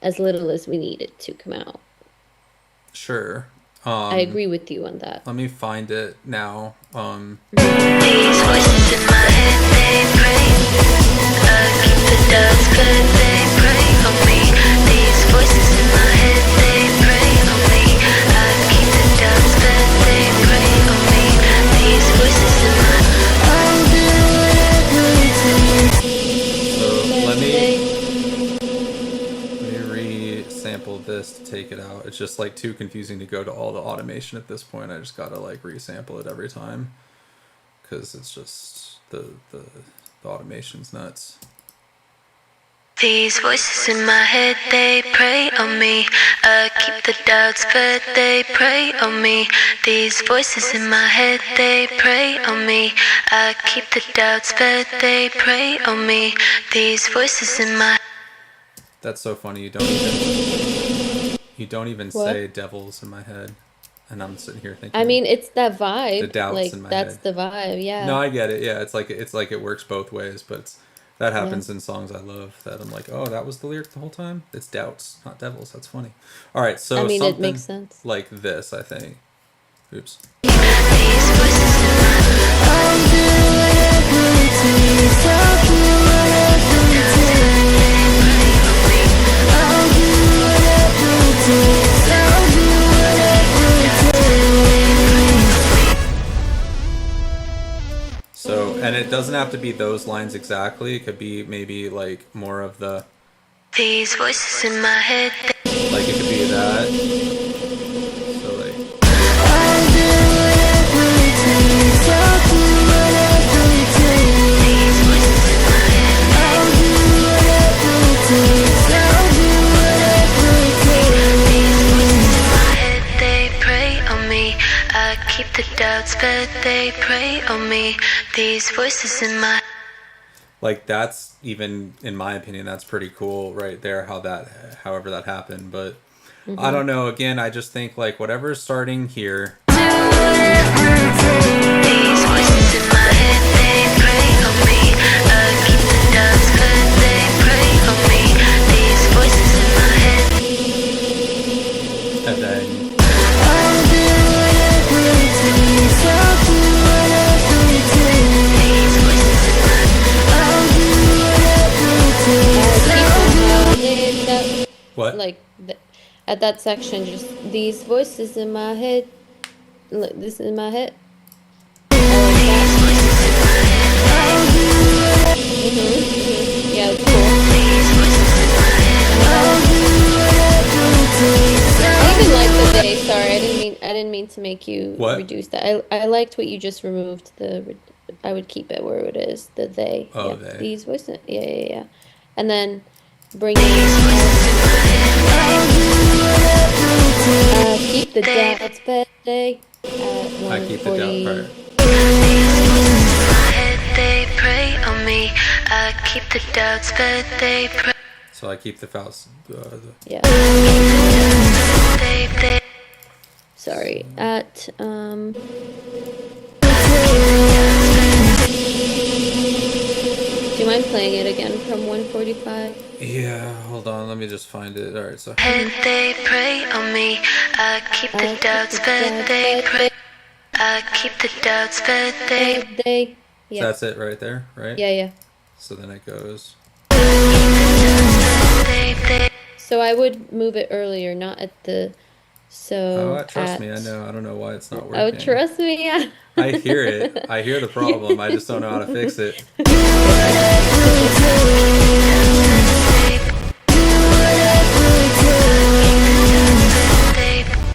as little as we need it to come out. Sure. I agree with you on that. Let me find it now. These voices in my head, they pray. I keep the doubts, but they pray on me. These voices in my head, they pray on me. I keep the doubts, but they pray on me. These voices in my So let me re-sample this to take it out. It's just like too confusing to go to all the automation at this point. I just gotta like re-sample it every time because it's just the automation's nuts. These voices in my head, they pray on me. I keep the doubts, but they pray on me. These voices in my head, they pray on me. I keep the doubts, but they pray on me. These voices in my That's so funny. You don't even What? say "devils in my head," and I'm sitting here thinking. I mean, it's that vibe. The doubts like in my that's head. the vibe, yeah. No, I get it. Yeah, it's like it works both ways, but that happens in songs I love. That I'm like, oh, that was the lyric the whole time. It's doubts, not devils. That's funny. All right, so I mean, it something makes sense. like this, I think. Oops. these voices in my So, and it doesn't have to be those lines exactly. It could be maybe like more of the, These voices in my head, like it could be that. So like, these voices in my head, they pray on me. I keep the doubts, but they pray on me. These voices in my like that's even in my opinion, that's pretty cool right there. However that happened, but I don't know. Again, I just think like whatever's starting here. These voices in my head, they pray on me. I keep the doubts, but they pray on me. These voices in my head. And then These voices in my what? Like at that section, just these voices in my head. Look, this is in my head. Yeah, it's cool. I even like the day. Sorry, I didn't mean to make you What? reduce that. I liked what you just removed. I would keep it where it is. The they. Oh, yeah, they. These voices. Yeah. And then bring keep the doubts, but they at I keep the 140. doubt part. I keep the doubts, but they pray. So I keep the fouls. Yeah. They Sorry. At do you mind playing it again from 145? Yeah, hold on. Let me just find it. All right, so. head, they prey on me. I keep the doubts, but they pray. I keep the doubts, but they. They. So Yeah. that's it right there, right? Yeah, yeah. So then it goes. They. So I would move it earlier, not at the. So Trust at. me, I know. I don't know why it's not Oh, working. trust me. Yeah. I hear it. I hear the problem. I just don't know how to fix it.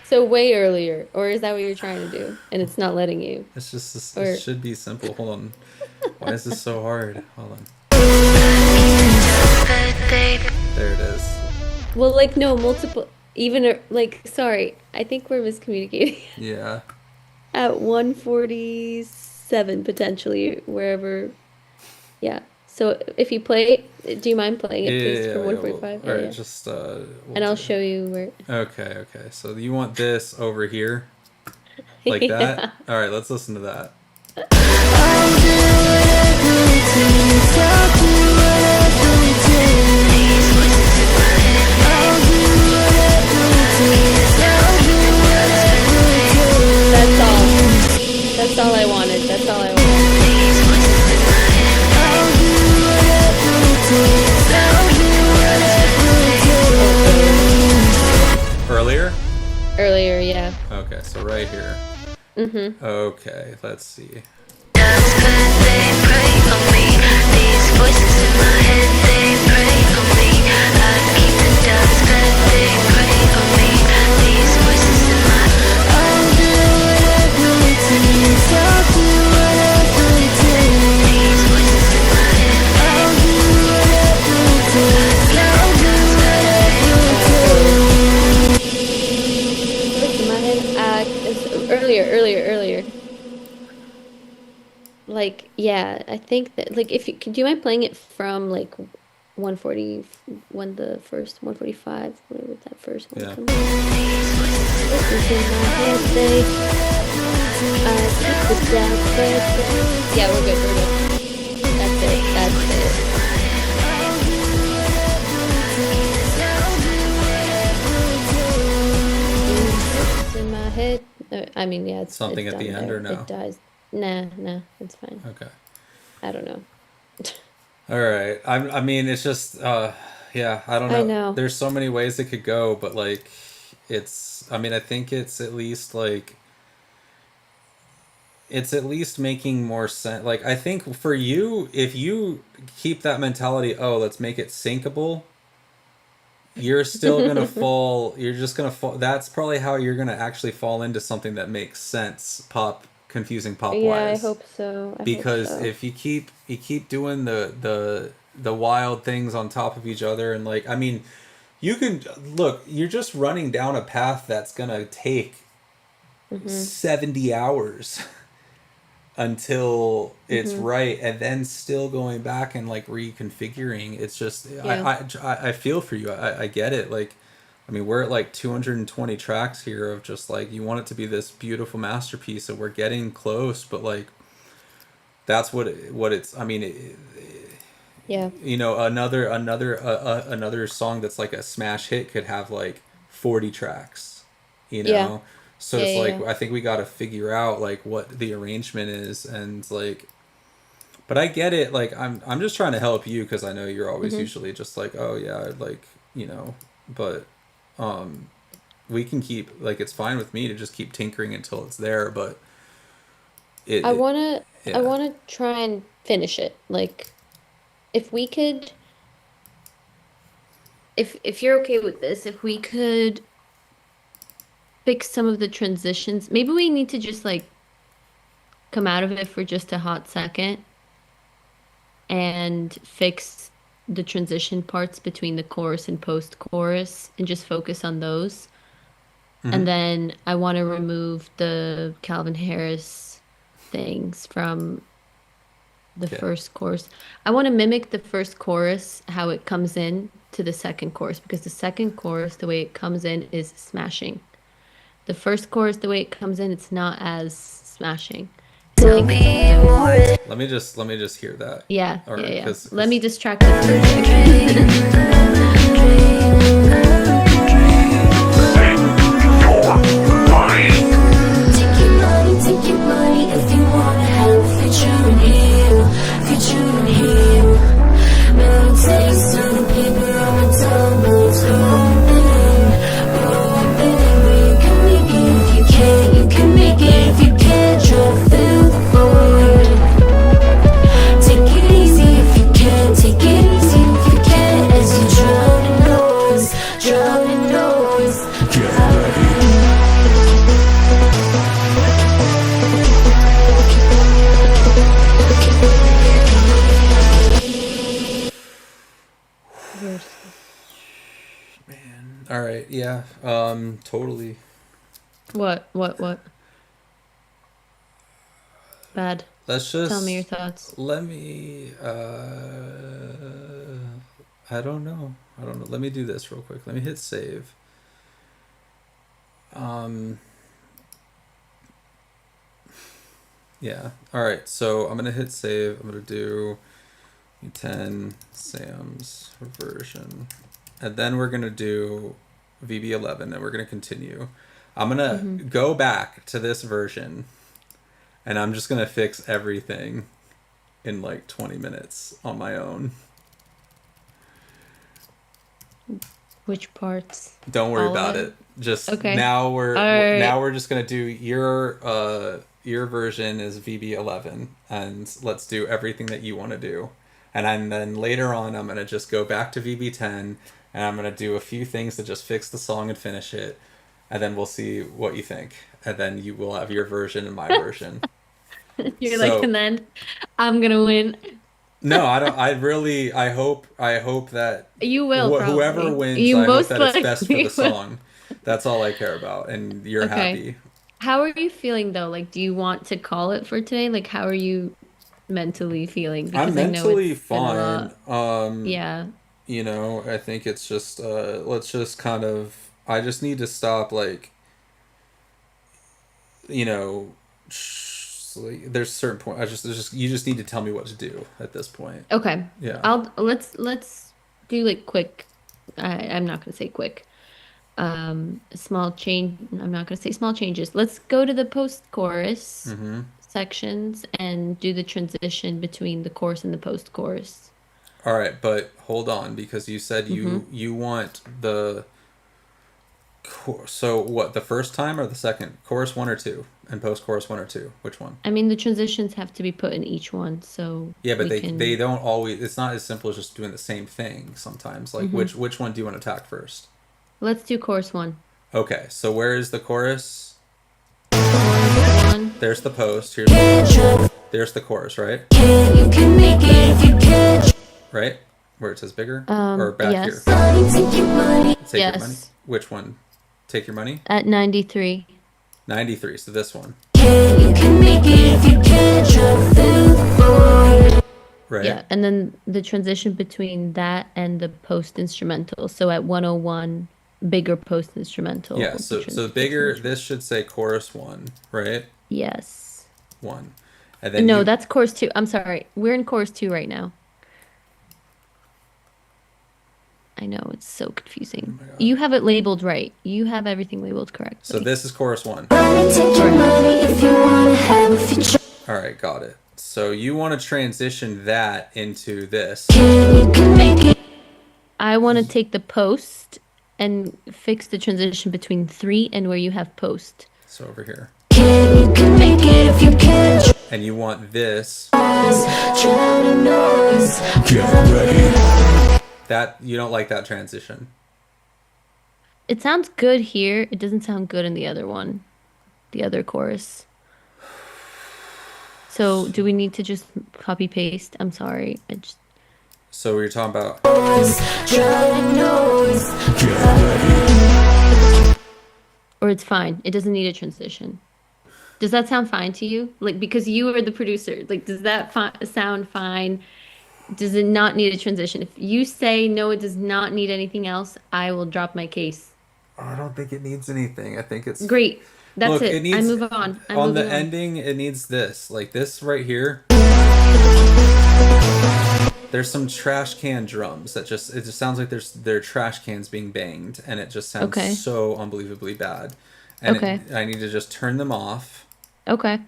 So way earlier, or is that what you're trying to do? And it's not letting you. It's just this, Or- it should be simple. Hold on. Why is this so hard? Hold on. There it is. Well, like no, multiple. Even like, sorry, I think we're miscommunicating. Yeah. At 147 potentially, wherever. Yeah. So if you play, do you mind playing it, please, for Well, 145? all right, Yeah. just And I'll show you where. Okay. So you want this over here, like that? All right, let's listen to that. That's all. That's all I wanted. That's all I wanted. Earlier? Earlier, yeah. Okay, so right here. Mm-hmm. Okay, let's see. Doubts, but they prey on me. These voices in my head, they prey on me. I keep the doubts, but they prey on me. These voices in my These voices in my head. What's in my head? Earlier. Like, yeah, I think that, like, if you could, do you mind playing it from like 140, when the first 145, whatever that first one Yeah. comes? Voices in my head, they, keep the doubts, they. Yeah, we're good. That's it. Voices in my head. I mean, yeah, it's Something it's at the done end there. or no? It dies. Nah, it's fine. Okay. I don't know. All right. I mean, it's just, yeah, I don't know. I know. There's so many ways it could go, but like, I mean, I think it's at least like, it's at least making more sense. Like, I think for you, if you keep that mentality, oh, let's make it syncable, you're still gonna fall. You're just gonna fall. That's probably how you're gonna actually fall into something that makes sense, confusing pop Yeah, I wise. hope so. Because if you keep doing the wild things on top of each other, and like, I mean, you can look. You're just running down a path that's gonna take 70 hours until it's right, and then still going back and like reconfiguring. It's just, Yeah. I feel for you. I get it. Like, I mean, we're at like 220 tracks here of just like, you want it to be this beautiful masterpiece, and we're getting close, but like, that's what it's. I mean, Yeah. you know, another song that's like a smash hit could have like 40 tracks, you know. Yeah. So Yeah, it's yeah, like, yeah. I think we got to figure out like what the arrangement is, and like, but I get it. Like, I'm just trying to help you, because I know you're always usually just like, oh yeah, like, you know, but we can keep, like, it's fine with me to just keep tinkering until it's there, but I wanna yeah. I wanna try and finish it. Like, if we could, if you're okay with this, if we could fix some of the transitions, maybe we need to just like come out of it for just a hot second and fix the transition parts between the chorus and post-chorus and just focus on those. And then I want to remove the Calvin Harris things from the Yeah. first chorus. I want to mimic the first chorus, how it comes in to the second chorus, because the second chorus, the way it comes in is smashing. The first chorus, the way it comes in, it's not as smashing. To be more Let me just hear that. Yeah, Or yeah, yeah. because Let me distract the first. Take your money if you wanna have a future in here, future in here. Metal taste to the paper on my tongue, but it's open. You can make it if you can't, you can make it if you can't. Try to fill the void. Take it easy if you can, take it easy if you can. As you drown in noise, drown in noise. all right, yeah, totally. What? Bad. Let's just Tell me your thoughts. let me. I don't know. Let me do this real quick. Let me hit save. Yeah. All right. So I'm gonna hit save. I'm gonna do 10 Sam's version, and then we're gonna do VB11, and we're gonna continue. I'm gonna go back to this version, and I'm just gonna fix everything in like 20 minutes on my own. Which parts? Don't worry All of about it? it. Just Okay. now All right. now we're just gonna do your version is VB11, and let's do everything that you want to do, and then later on I'm gonna just go back to VB10, and I'm gonna do a few things to just fix the song and finish it, and then we'll see what you think, and then you will have your version and my version. You're So- like, and then I'm gonna win. No, I don't. I hope that You will. whoever probably. wins, You I hope most that it's best for likely the will. song. That's all I care about, and you're Okay. happy. How are you feeling though? Like, do you want to call it for today? Like, how are you mentally feeling? I'm Because I know mentally it's been a fine. lot. Yeah. You know, I think it's just let's just kind of I just need to stop like you know like, there's a certain point there's just you just need to tell me what to do at this point. Okay. Yeah. Let's do like quick. I'm not gonna say quick. Small change. I'm not gonna say small changes. Let's go to the post-chorus sections and do the transition between the chorus and the post-chorus. All right, but hold on because you said you want the so what, the first time or the second? Chorus 1 or 2 and post chorus 1 or 2? Which one? I mean, the transitions have to be put in each one, so Yeah, but we they don't always. It's not as simple as just doing the same thing. Sometimes, like which one do you want to attack first? Let's do chorus 1. Okay, so where is the chorus? Chorus 1. There's the post. There's the chorus, right? You can make it if you can. Right, where it says bigger or back Yes. here. Take your money. Take your money. Yes. Which one? Take your money. At 93. 93. So this one, You can make it if you can. Try to fill the void. right? Yeah, and then the transition between that and the post instrumental. So at 101, bigger post instrumental. Yeah. will So be so bigger. This should say chorus 1, right? Yes. 1, and then No, you, that's chorus 2. I'm sorry. We're in chorus 2 right now. I know, it's so confusing. God. You have it labeled right. You have everything labeled correctly. So this is chorus 1. Take your money if you wanna have a future. All right, got it. So you want to transition that into this. You can make it. I want to take the post and fix the transition between 3 and where you have post. So over here. You can make it if you can. And you want this. Drown in noise. That you don't like that transition. It sounds good here. It doesn't sound good in the other one, the other chorus. So do we need to just copy paste? I'm sorry. So you're talking about Drown in noise. Or it's fine. It doesn't need a transition. Does that sound fine to you? Like, because you are the producer, like, does that fi sound fine? Does it not need a transition? If you say no, it does not need anything else, I will drop my case. I don't think it needs anything. I think it's Great. That's look. It it. I needs move on. I'm on the moving on. ending. It needs this, like this right here. There's some trash can drums that just it just sounds like there are trash cans being banged, and it just sounds Okay. so unbelievably bad. And Okay. I need to just turn them off. Okay.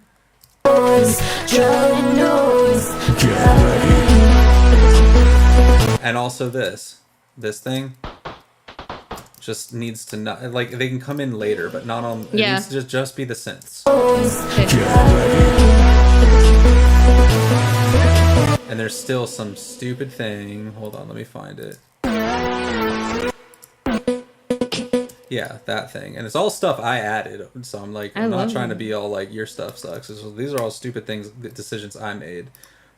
And also this thing just needs to not like they can come in later, but not on. It Yeah. needs to just be the synths. Okay. And there's still some stupid thing. Hold on, let me find it. Yeah, that thing. And it's all stuff I added. So I'm like, I I'm not love trying to it. be all like, your stuff sucks. These are all stupid things, decisions I made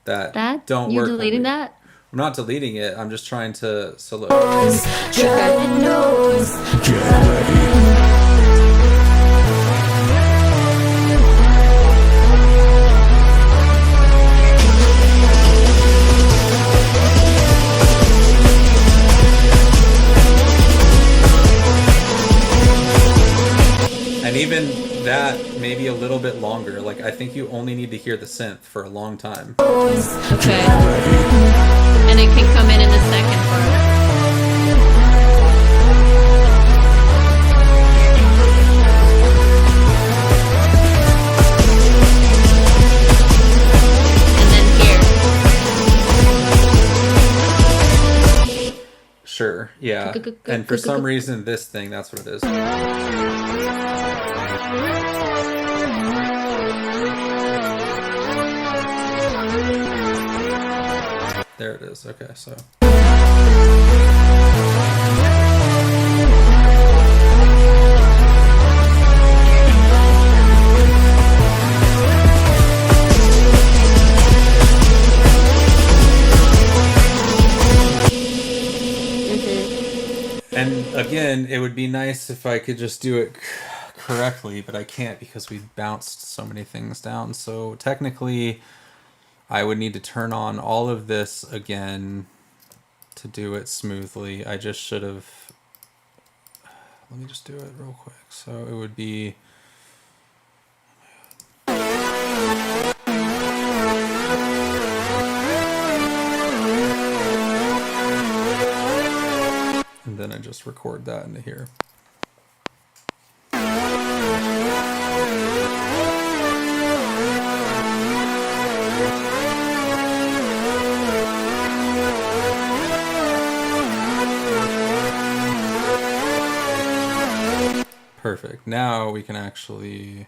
that That? don't You work when deleting we. that? I'm not deleting it. I'm just trying to. So look. And even that, maybe a little bit longer. Like, I think you only need to hear the synth for a long time. Okay. And it can come in the second part. And then here. Sure, yeah. And for some reason, this thing, that's what it is. There it is. Okay, so. And again, it would be nice if I could just do it correctly, but I can't because we bounced so many things down. So technically, I would need to turn on all of this again to do it smoothly. I just should have. Let me just do it real quick. So it would be. And then I just record that into here. Perfect. Now we can actually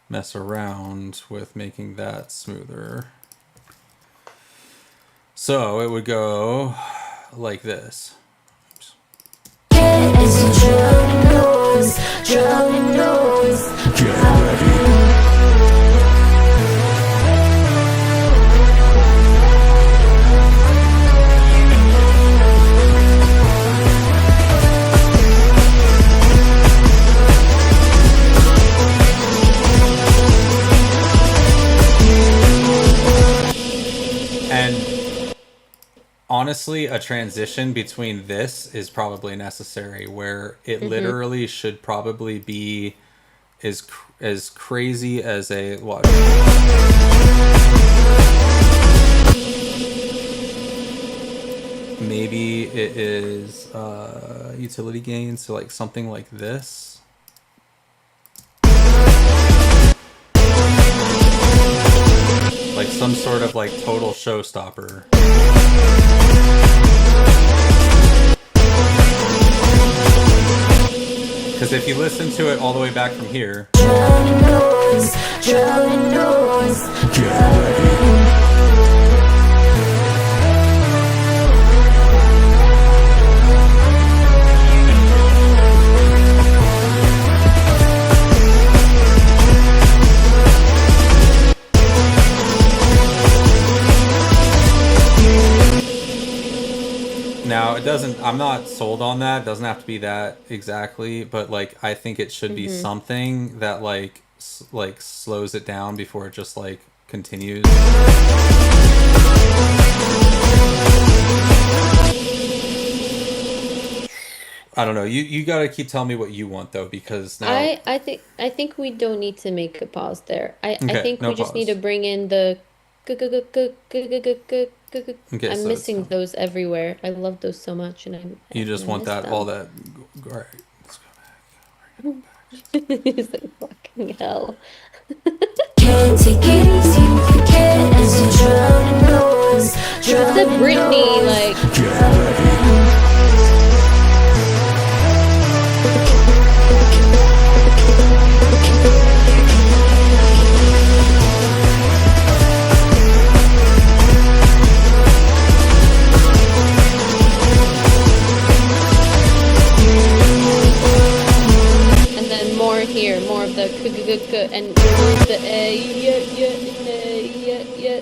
mess around with making that smoother. So it would go like this. And honestly, a transition between this is probably necessary, where it literally should probably be as crazy as a what? Maybe it is utility gain, so like something like this. Like some sort of like total showstopper. Because if you listen to it all the way back from here. Now, it doesn't, I'm not sold on that. It doesn't have to be that exactly, but like, I think it should be something that like like slows it down before it just like continues. I don't know. You gotta keep telling me what you want though, because now. I think we don't need to make a pause there. I Okay, think no we just need pause. to bring in the Okay, I'm so it's missing those everywhere. I love those so much, and you just I want miss that them. all that. All right, let's go back. It's like fucking hell. Can't take it easy if you can't, as you drown in noise. It's a Britney, like and then more here, more of the and remove the yeah.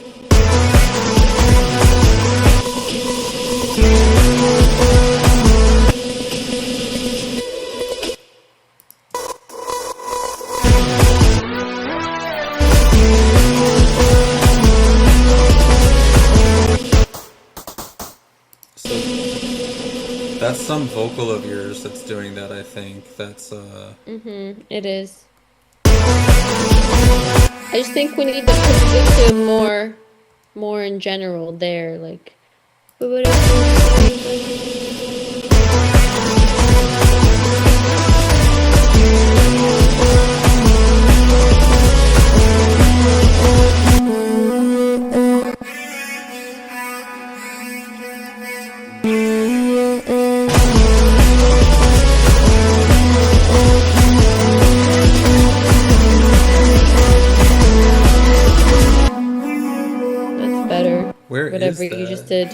So that's some vocal of yours that's doing that. I think that's It is. I just think we need to put more in general there, like. That's better. where Whatever is that? you just did.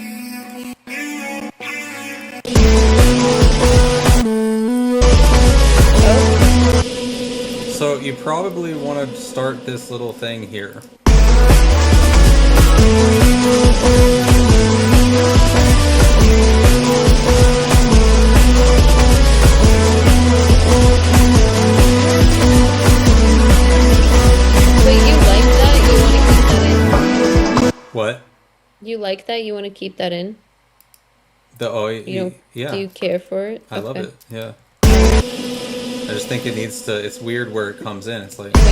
So you probably want to start this little thing here. Wait, you like that? You want to keep that in? What? You like that? You want to keep that in? The You don't? yeah. Do you care for it? I love Okay. it. Yeah. I just think it needs to. It's weird where it comes in. It's like Okay.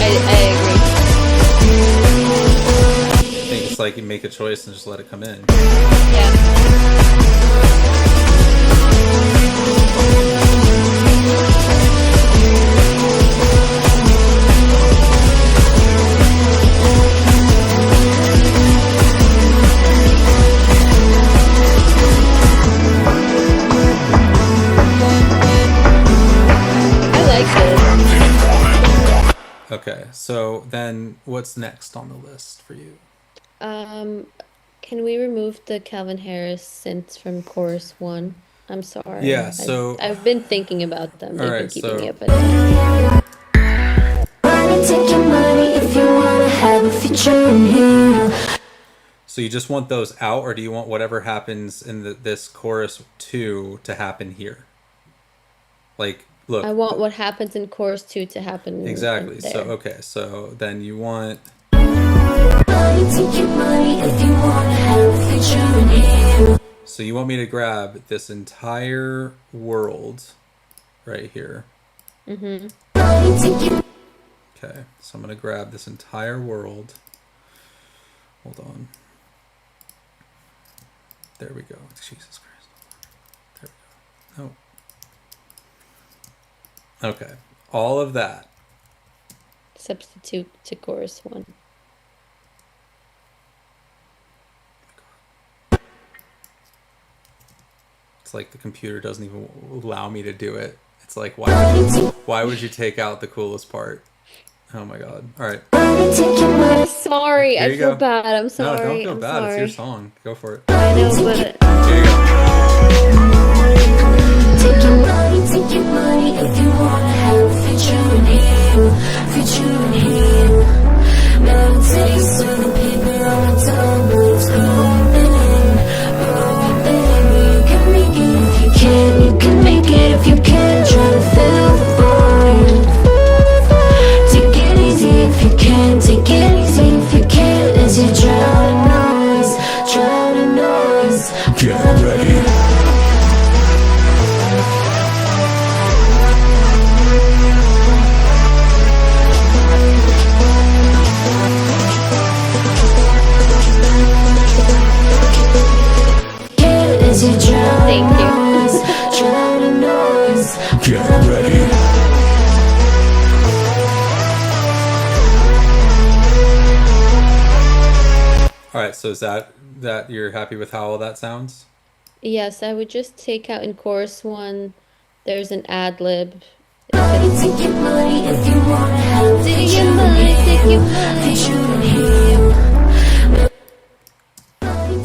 I agree. I think it's like you make a choice and just let it come in. Yeah. I like it. Okay, so then what's next on the list for you? Can we remove the Calvin Harris synths from chorus 1? I'm sorry. Yeah, so- I've been thinking about them. They've been Alright, keeping so- me up at night. Money, take your money if you wanna have a future in here. So you just want those out, or do you want whatever happens in this chorus 2 to happen here? Like, look. I want what happens in chorus 2 to happen Exactly. in So there. okay. So then you want. Money, take your money if you wanna have a future in here. So you want me to grab this entire world, right here. Mm-hmm. Money, take your Okay. So I'm gonna grab this entire world. Hold on. There we go. Jesus Christ. There we go. No. Okay. All of that. Substitute to chorus 1. It's like the computer doesn't even allow me to do it. It's like, why would you take out the coolest part? Oh my god. All right. money, take your money. Sorry, Here I you feel go. bad. I'm No, sorry. don't feel I'm bad. It's sorry. your song. Go for it. I know, but Here you go. Take your money if you wanna have a future in here. Future in here. Never taste of the paper on the tongue, but it's growing. You can make it if you can. You can make it if you can. Try to fill Take it easy if you can, as you drown in noise, drown in noise. Get ready. As you drown in Thank you. noise, drown in noise. Get ready. All right, so is that you're happy with how all that sounds? Yes, I would just take out in chorus one, there's an ad lib. Take your money if you wanna have it. Take your money, take your money. They shouldn't hear you.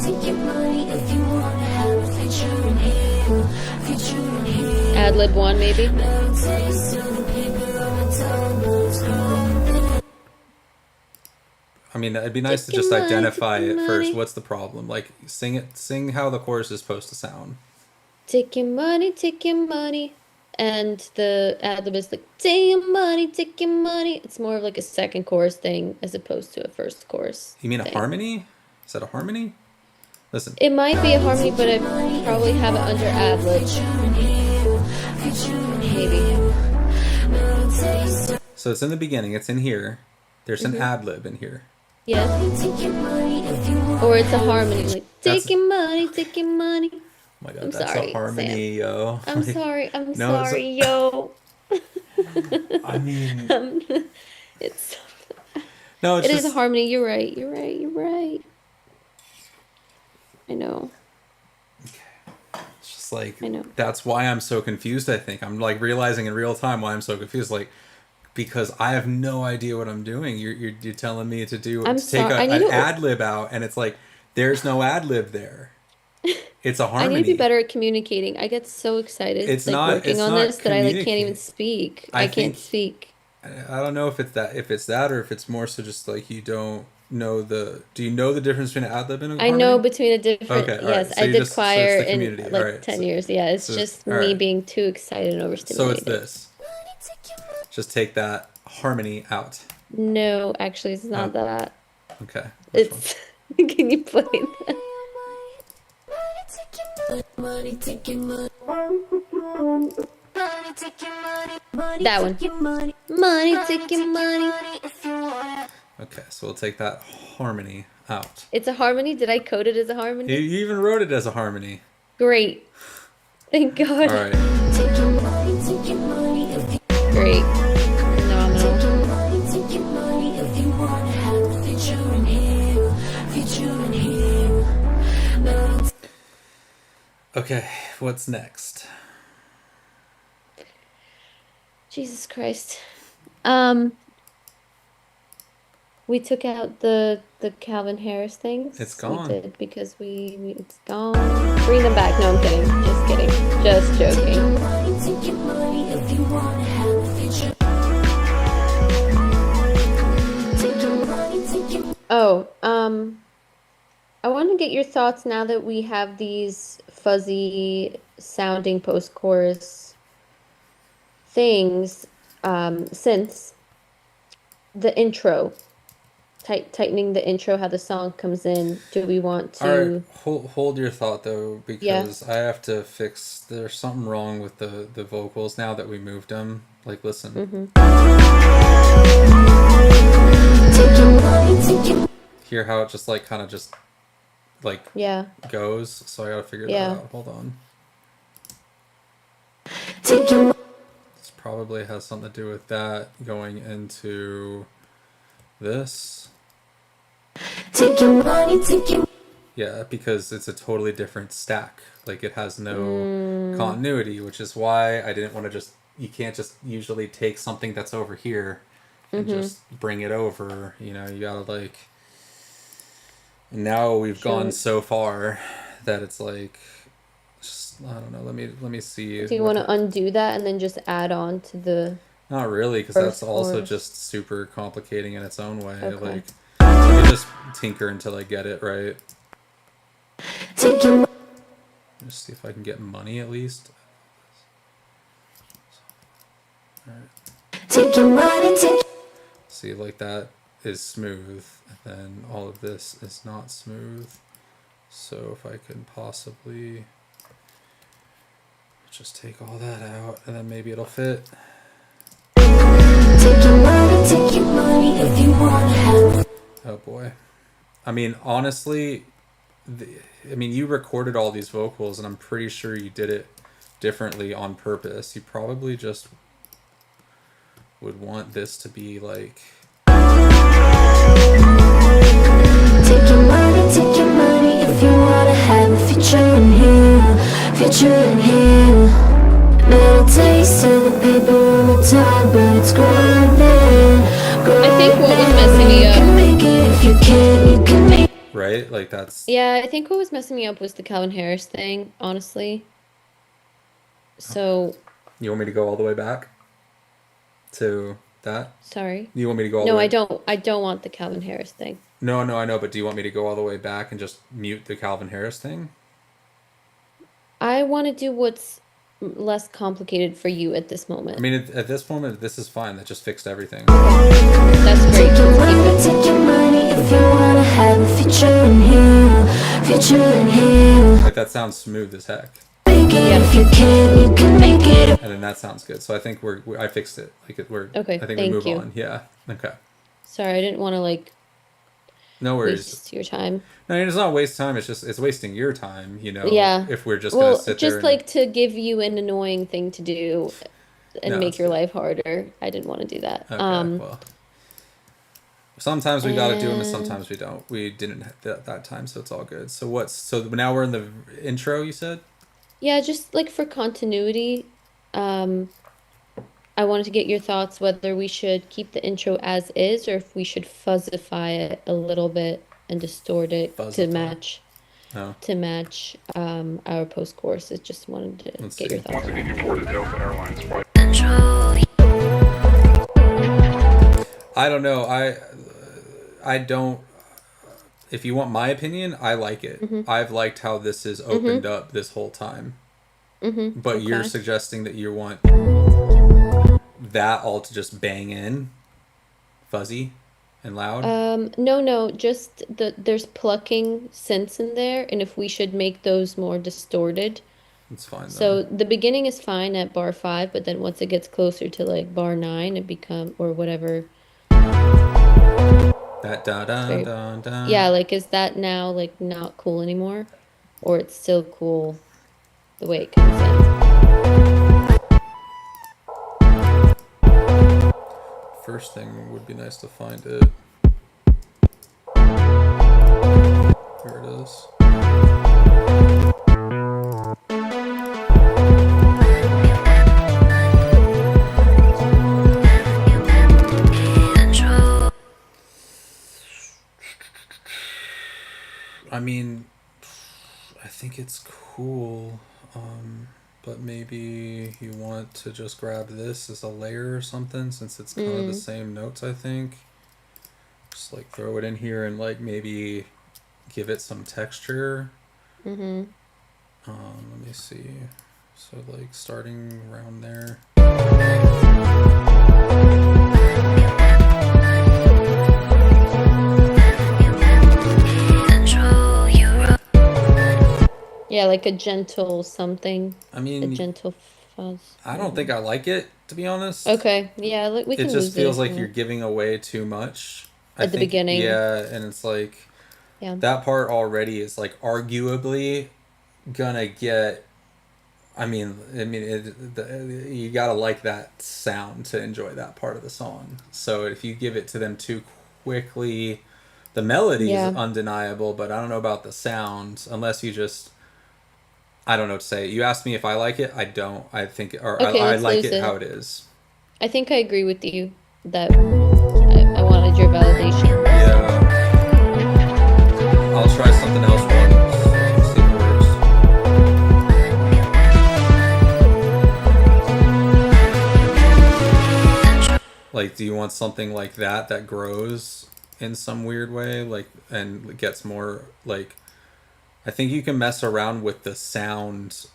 Take your money if you wanna have it. They shouldn't hear you. They shouldn't hear you. Ad lib one, maybe. Taste of the paper on the tongue, but it's growing. I mean, it'd be nice to Take your just money, identify take your it first. money. What's the problem? Like, sing how the chorus is supposed to sound. Take your money, take your money. And the ad lib is like, take your money, take your money. It's more of like a second chorus thing as opposed to a first chorus You mean a thing. harmony? Is that a harmony? Listen. It might be a harmony, but I probably have it under ad lib. Maybe. So it's in the beginning. It's in here. There's an ad lib in here. Yes. Or it's a harmony, like, That's- take your money, take your money. Oh my god, I'm that's sorry, a harmony, yo. I'm Like, sorry, I'm No, it's sorry, yo. I mean, It's no, it's it just is a harmony. You're right. You're right. You're right. I know. it's just like I know. that's why I'm so confused. I think I'm like realizing in real time why I'm so confused. Like because I have no idea what I'm doing. You're telling me to do I'm to take sorry. I need an to- ad lib out, and it's like there's no ad lib there. It's a I harmony. need to be better at communicating. I get so excited It's like not- working it's on not this that I like can't even communicating. speak. I I can't think- speak. I don't know if it's that or if it's more so just like you don't know the. Do you know the difference between an ad lib and a I harmony? know between a different. Okay, all right. Yes, So I you did just- so it's choir the in community. like All right. 10 So- years. Yeah, it's so just all me right. being too excited and So overstimulated. it's this. Just take that harmony out. No, actually, it's not Oh. that. Okay. Which one? It's. Can you play that? Money, take your money. Money, take your money. Money, That take your money. Money, take your money. If you wanna. Okay, so we'll take that harmony out. It's a harmony. Did I code it as a harmony? You even wrote it as a harmony. Great. Thank God. All right. Take your money, take your money. If you Great. Phenomenal. take your money, take your money. If you wanna have a future in here, future in here. Melodies. Okay, what's next? Jesus Christ. We took out the Calvin Harris things. It's gone. We did because it's gone. Bring them back. No, I'm kidding. Just kidding. Just joking. Money, take your money. If you wanna have a future. Take your money, take your Oh, I want to get your thoughts now that we have these fuzzy sounding post-chorus things, synths, the intro, tightening the intro, how the song comes in. Do we want All to? right, hold your thought though, because I have to fix. There's something wrong with the vocals now that we moved them. Like, listen. take your money, take your Hear how it just like kind of just like Yeah. goes. So I gotta figure Yeah. that out. Hold on. take your money. This probably has something to do with that going into this. Take your money, take your Yeah, because it's a totally different stack. Like it has no continuity, which is why I didn't want to just. You can't just usually take something that's over here and just bring it over. You know, you gotta like. Now we've gone so far that it's like, just, I don't know. Let me see. Do you what want to undo that and then just add on to the? Not really, because that's First also chorus. just super complicating in its own way. Okay. Like, let me just tinker until I get it right. take your Just see if I can get money at least. take your money, take See, like that is smooth, then all of this is not smooth. So if I can possibly just take all that out, and then maybe it'll fit. Take your money if you wanna have. Oh boy. I mean, honestly, you recorded all these vocals, and I'm pretty sure you did it differently on purpose. You probably just would want this to be like... Take your money if you wanna have a future in here. Little taste of the paper on the top, but it's growing there. I think what was messing me up. You can make it if you can make. Right? Like that's... Yeah, I think what was messing me up was the Calvin Harris thing, honestly. So, You want me to go all the way back to that? sorry. You want me to go all the No, way... I don't want the Calvin Harris thing. No, I know, but do you want me to go all the way back and just mute the Calvin Harris thing? I want to do what's less complicated for you at this moment. I mean, at this moment, this is fine. That just fixed everything. That's great. Take Let's keep it. your money if you wanna have a future in here. Like, that sounds smooth as heck. Make it if you can make it. And then that sounds good. So I think I fixed it. Like, Okay, I think we thank move you. on. Yeah. Okay. Sorry, I didn't want to No worries. waste your time. No, it's not waste time. It's wasting your time, Yeah. if we're just Well, going to sit just there. to give you an annoying thing to do and No, make it's your good. life harder. I didn't want to do that. Okay, well. Sometimes we got to do them and and- sometimes we don't. We didn't that time, so it's all good. So now we're in the intro, you said? Yeah, just for continuity, I wanted to get your thoughts whether we should keep the intro as is or if we should fuzzify it a little bit and distort it to Fuzzify. match No. our post chorus. I just wanted to Let's get your see. thoughts. Once again, you boarded Delta Airlines flight. I don't know. I don't. If you want my opinion, I like it. I've liked how this is opened up this whole time. But you're Okay. suggesting that you want that all to just bang in, fuzzy, and loud. No, just there's plucking synths in there, and if we should make those more distorted. It's fine. So the beginning is fine at bar 5, but then once it gets closer to bar 9, it or whatever. That da da Very- da da. Yeah, is that now not cool anymore? Or it's still cool the way it comes in? First thing would be nice to find it. Here it is. I mean, I think it's cool, but maybe you want to just grab this as a layer or something, since it's kind of the same notes, I think. Just throw it in here and maybe give it some texture. Let me see. So starting around there. Yeah, a gentle something. I A mean, gentle fuzz. I don't think I like it, to be honest. Okay, yeah, we can It lose just feels it like if you're you giving away too much. At the beginning. Yeah, and it's Yeah. that part already is arguably gonna get. You gotta like that sound to enjoy that part of the song. So if you give it to them too quickly, the melody Yeah. is undeniable, but I don't know about the sound unless you just. I don't know what to say. You asked me if I like it. I don't. I think, or Okay, I let's like lose it it. how it is. I think I agree with you that I wanted your validation. Yeah. I'll try something else once. See if it works. Do you want something like that grows in some weird way, and gets more I think you can mess around with the sound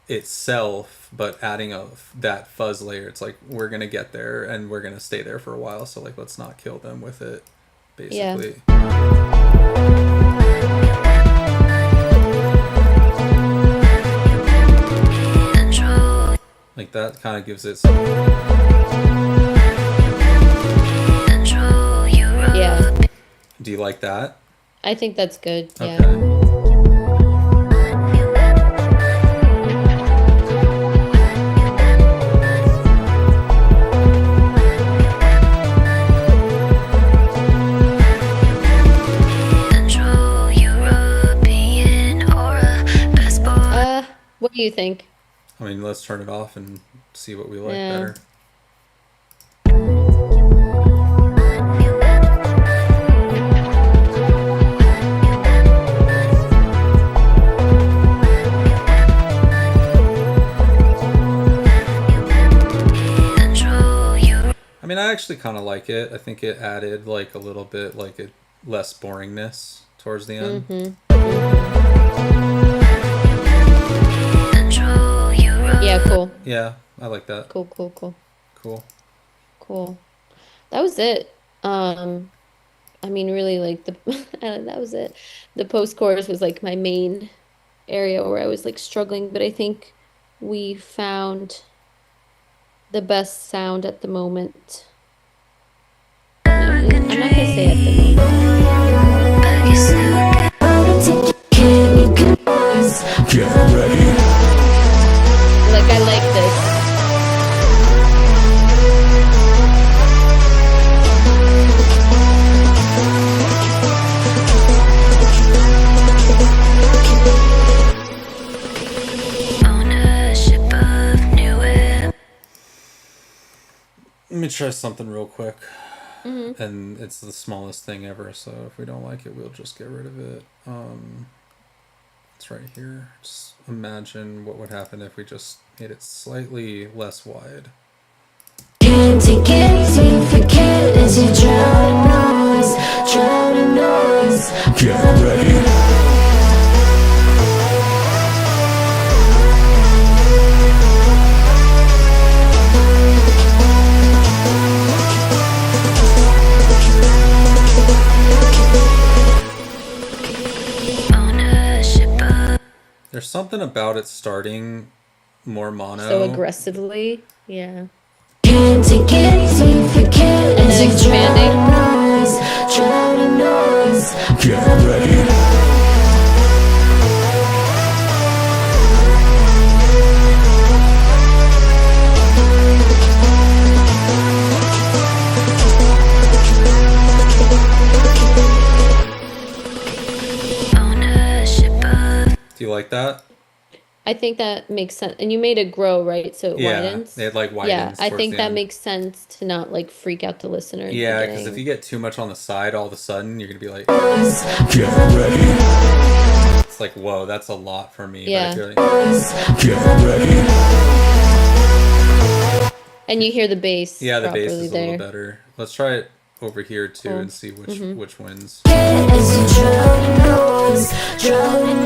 itself, but adding that fuzz layer. It's like, we're gonna get there and we're gonna stay there for a while, so like let's not kill them with it, basically. Like that kind of gives it some... Yeah. Do you like that? I think that's good. Yeah. Okay. What do you think? I mean, let's turn it off and see what we like Yeah. better. I mean, I actually kind of like it. I think it added like a little bit, like a less boringness towards the end. Yeah, cool. Yeah, I like that. Cool. That was it. I mean, really, like that was it. The post chorus was like my main area where I was like struggling, but I think we found the best sound at the moment. I'm not gonna say at the moment. Get ready. Like, I like this. Let me try something real quick. And it's the smallest thing ever, so if we don't like it, we'll just get rid of it. It's right here. Just imagine what would happen if we just made it slightly less wide. Can't take it, you forget as you drown in noise. Get ready. There's something about it starting more mono. So aggressively. Yeah. Can't take it, you forget And as then you expanding. drown in noise. Get ready. Do you like that? I think that makes sense. And you made it grow, right? So it Yeah, widens. it like widens. Yeah, I towards think the that end. makes sense to not like freak out the listener. In the Yeah, because if beginning. you get too much on the side, all of a sudden you're gonna be like, Get ready. it's like, whoa, that's a lot for me. Yeah. But if you're like, Get ready. And you hear the bass. yeah, the bass properly is a there. little better. Let's try it over here too Cool. and see which wins. As you drown in noise. Get ready.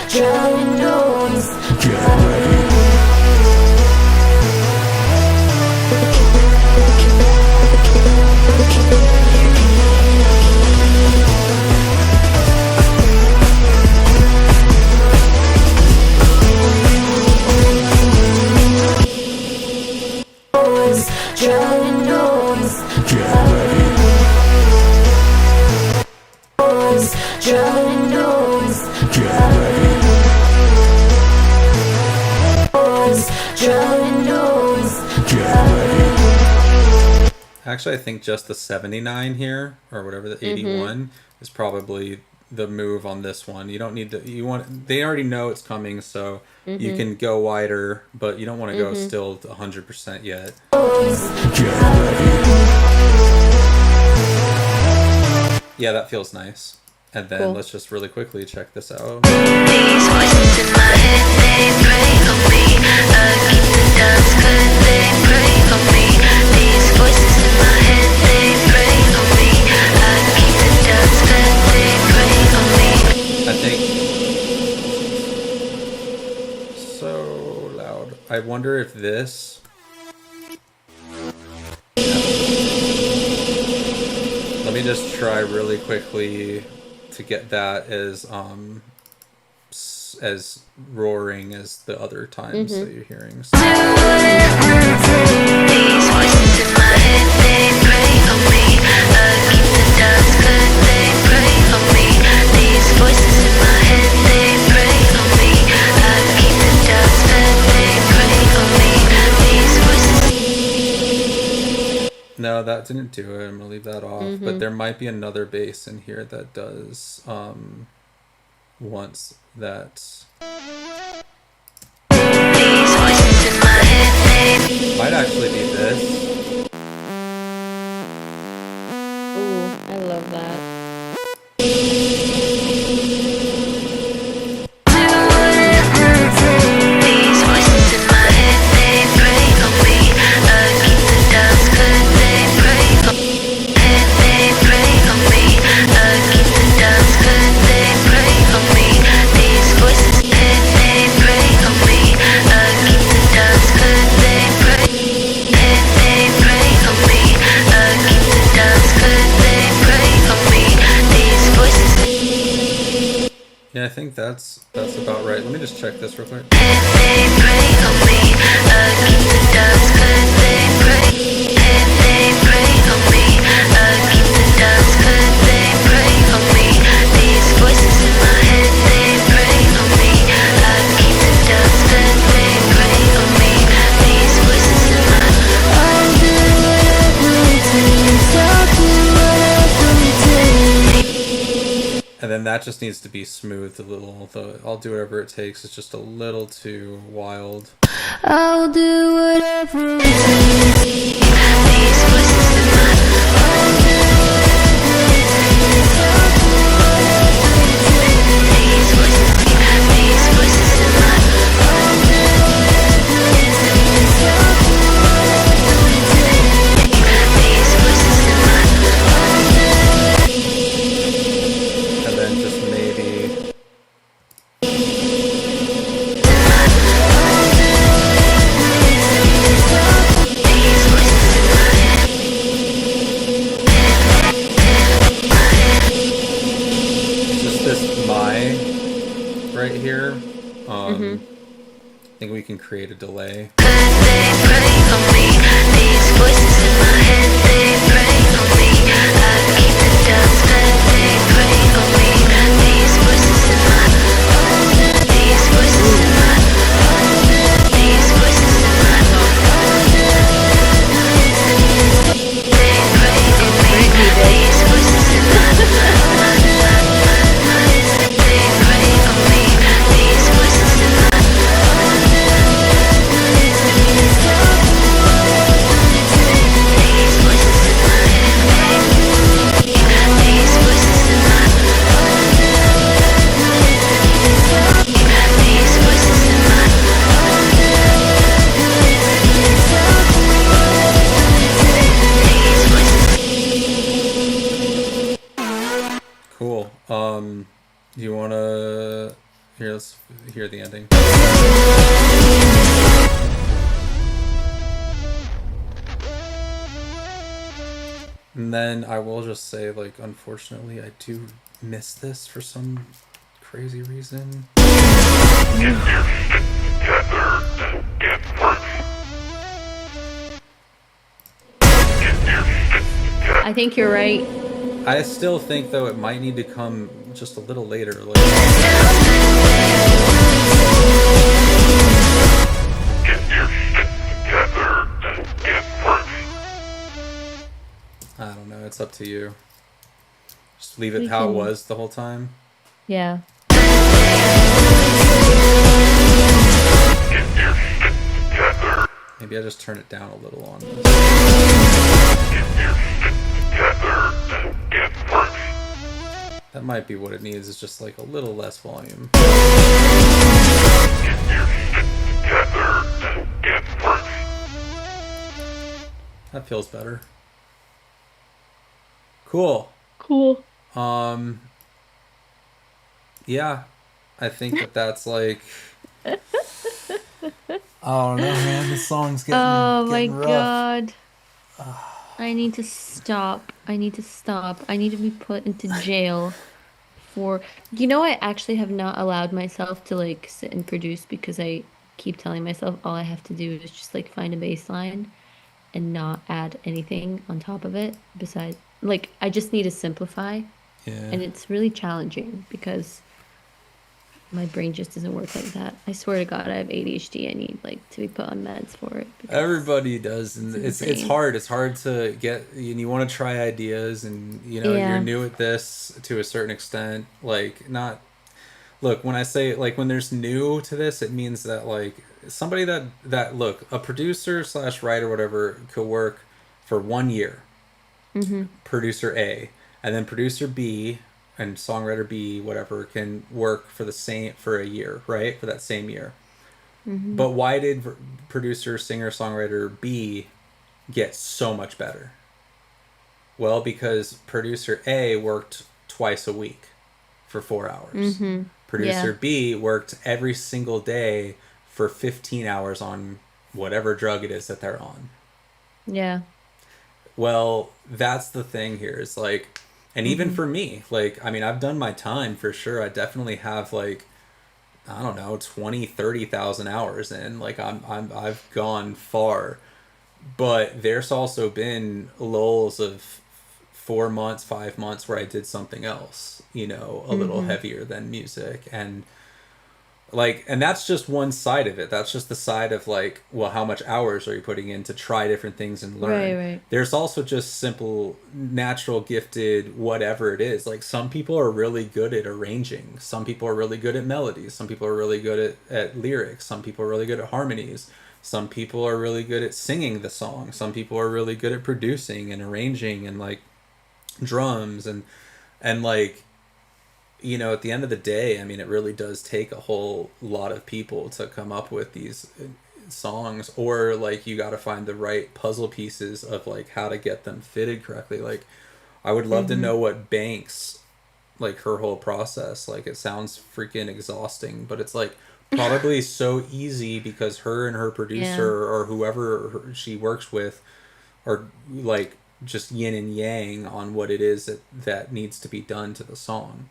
Drown in noise. Get ready. Drown in noise. Get ready. Drown in noise. Get ready. Drown in noise. Get ready. Actually, I think just the 79 here, or whatever, the 81, is probably the move on this one. You don't need to, they already know it's coming, so you can go wider, but you don't want to go still to 100% yet. Get ready. Yeah, that feels nice. And then Cool. let's just really quickly check this out. These voices in my head, they pray for me. I keep the doubts good, they pray for me. These voices in my head, they pray for me. I keep the doubts good, they pray for me. I think wonder if this... Let me just try really quickly to get that as roaring as the other times that you're hearing. So, These voices in my head, they pray on me. Keep the doubts good, they pray on me. These voices in my head, they pray on me. Keep the doubts good, they pray on me. These voices. no, that didn't do it. I'm gonna leave that off. But there might be another bass in here that does once that. These voices in my head, they Might actually be this. Ooh, I love that. These voices in my head, they pray on me. Keep the doubts good, they pray on me. They pray on me. Keep the doubts good, they pray on me. These voices in my head, they pray on me. Keep the doubts good, they pray. They pray on me. Keep the doubts good, they pray on me. These voices. Yeah, I think that's about right. Let me just check this real quick. They pray on me. Keep the doubts good, they pray. They pray on me. Keep the doubts good, they pray on me. These voices in my head, they pray on me. Keep the doubts good, they pray on me. These voices in my I'll do whatever it takes. I'll do whatever it takes. And then that just needs to be smoothed a little. I'll do whatever it takes. It's just a little too wild. I'll do whatever it takes. These voices in my I'll do these voices in my I'll do these voices in my And then just maybe... these voices in my head. just this my right here. I think we can create a delay. They pray on me. These voices in my head, they pray on me. Keep the doubts good, they pray on me. These voices in my these voices in my these voices in my they pray on me. These voices in my they pray on me. These voices in my these voices in my head, these voices in my these voices in my these voices. Cool. Do you wanna... Here, let's hear the ending. And then I will just say, like, unfortunately, I do miss this for some crazy reason. I think you're right. I still think, though, it might need to come just a little later. Like, I don't know. It's up to you. Just leave it We how it can- was the whole time. Yeah. Maybe I just turn it down a little on this. That might be what it needs, is just like a little less volume. That feels better. Cool. Cool. Yeah, I think that's like, Oh no, man, this song's getting Oh my getting rough. God. I need to stop. I need to stop. I need to be put into jail for, I actually have not allowed myself to like sit and produce because I keep telling myself all I have to do is just like find a bass line and not add anything on top of it besides like I just need to simplify, Yeah. and it's really challenging because my brain just doesn't work like that. I swear to God, I have ADHD. I need like to be put on meds for it because Everybody does, it's and it's insane. hard. It's hard to get, and you want to try ideas, and you're Yeah. new at this to a certain extent. Like, not look, when I say like when there's new to this, it means that like somebody that look, a producer slash writer whatever could work for 1 year, Mm-hmm. producer A, and then producer B and songwriter B whatever can work for the same for a year, right? For that same year. Mm-hmm. But why did producer singer songwriter B get so much better? Well, because producer A worked twice a week for 4 hours. Mm-hmm. Producer Yeah. B worked every single day for 15 hours on whatever drug it is that they're on. Yeah. Well, that's the thing here is like, and even Mm-hmm. for me, like, I mean, I've done my time for sure. I definitely have like, I don't know, 20, 30,000 hours in. Like, I've gone far. But there's also been lulls of 4 months, 5 months where I did something else, a little Mm-hmm. heavier than music. And like, and that's just one side of it. That's just the side of like, well, how much hours are you putting in to try different things and Right, learn? right. There's also just simple, natural, gifted, whatever it is. Like, some people are really good at arranging, some people are really good at melodies, some people are really good at lyrics, some people are really good at harmonies. Some people are really good at singing the song. Some people are really good at producing and arranging and like drums and like at the end of the day, I mean, it really does take a whole lot of people to come up with these songs, or like you got to find the right puzzle pieces of like how to get them fitted correctly. Like, I would love to Mm-hmm. know what Banks, like her whole process, like it sounds freaking exhausting, but it's like probably so easy because her and her Yeah. producer or whoever she works with are like just yin and yang on what it is that needs to be done to the song.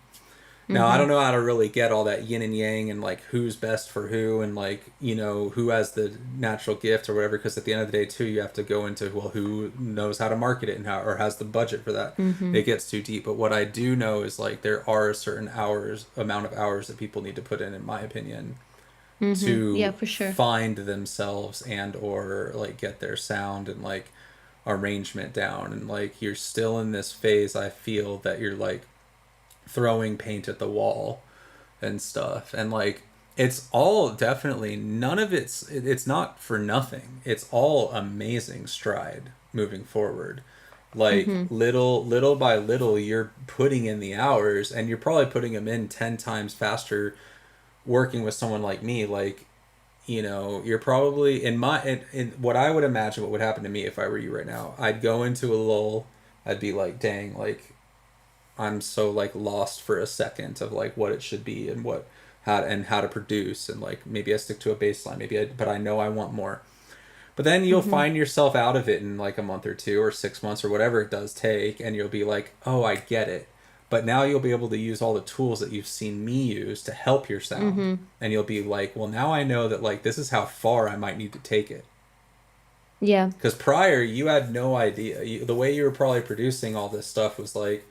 Now, I Mm-hmm. don't know how to really get all that yin and yang and like who's best for who and like, who has the natural gift or whatever. Because at the end of the day, too, you have to go into, well, who knows how to market it and how, or has the budget for that. Mm-hmm. It gets too deep. But what I do know is like there are a certain amount of hours that people need to put in my opinion, Mm-hmm. Yeah, to for sure. find themselves and or like get their sound and like arrangement down. And like you're still in this phase, I feel that you're like throwing paint at the wall and stuff, and like it's all definitely, none of it's not for nothing, it's all amazing stride moving forward. Like, Mm-hmm. little by little you're putting in the hours, and you're probably putting them in 10 times faster working with someone like me. Like, you're probably in what I would imagine what would happen to me if I were you right now. I'd go into a lull. I'd be like, dang, like I'm so like lost for a second of like what it should be and how to produce, and like maybe I stick to a bass line, but I know I want more. But then you'll Mm-hmm. find yourself out of it in like a month or two or 6 months or whatever it does take, and you'll be like, oh, I get it. But now you'll be able to use all the tools that you've seen me use to help your sound, Mm-hmm. and you'll be like, well, now I know that like this is how far I might need to take it. Yeah. Because prior you had no idea. The way you were probably producing all this stuff was like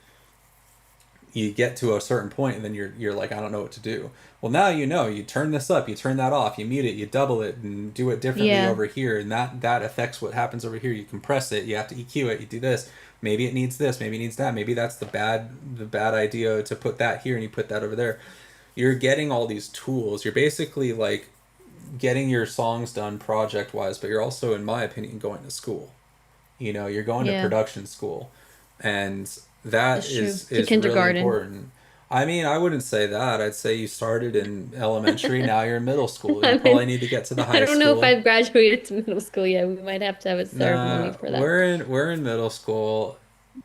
you get to a certain point and then you're like, I don't know what to do. Well, now you turn this up, you turn that off, you mute it, you double it, and do it differently Yeah. over here, and that affects what happens over here. You compress it, you have to EQ it, you do this. Maybe it needs this, maybe it needs that, maybe that's the bad idea to put that here and you put that over there. You're getting all these tools. You're basically like getting your songs done project wise, but you're also, in my opinion, going to school. You're going to Yeah. production school, and that That's true. To is really kindergarten. important. I mean, I wouldn't say that. I'd say you started in elementary, now you're in middle school. You I probably mean, need to get to the I high don't know if school. I've graduated to middle school yet. We might have to have a ceremony Nah, for that. we're in middle school,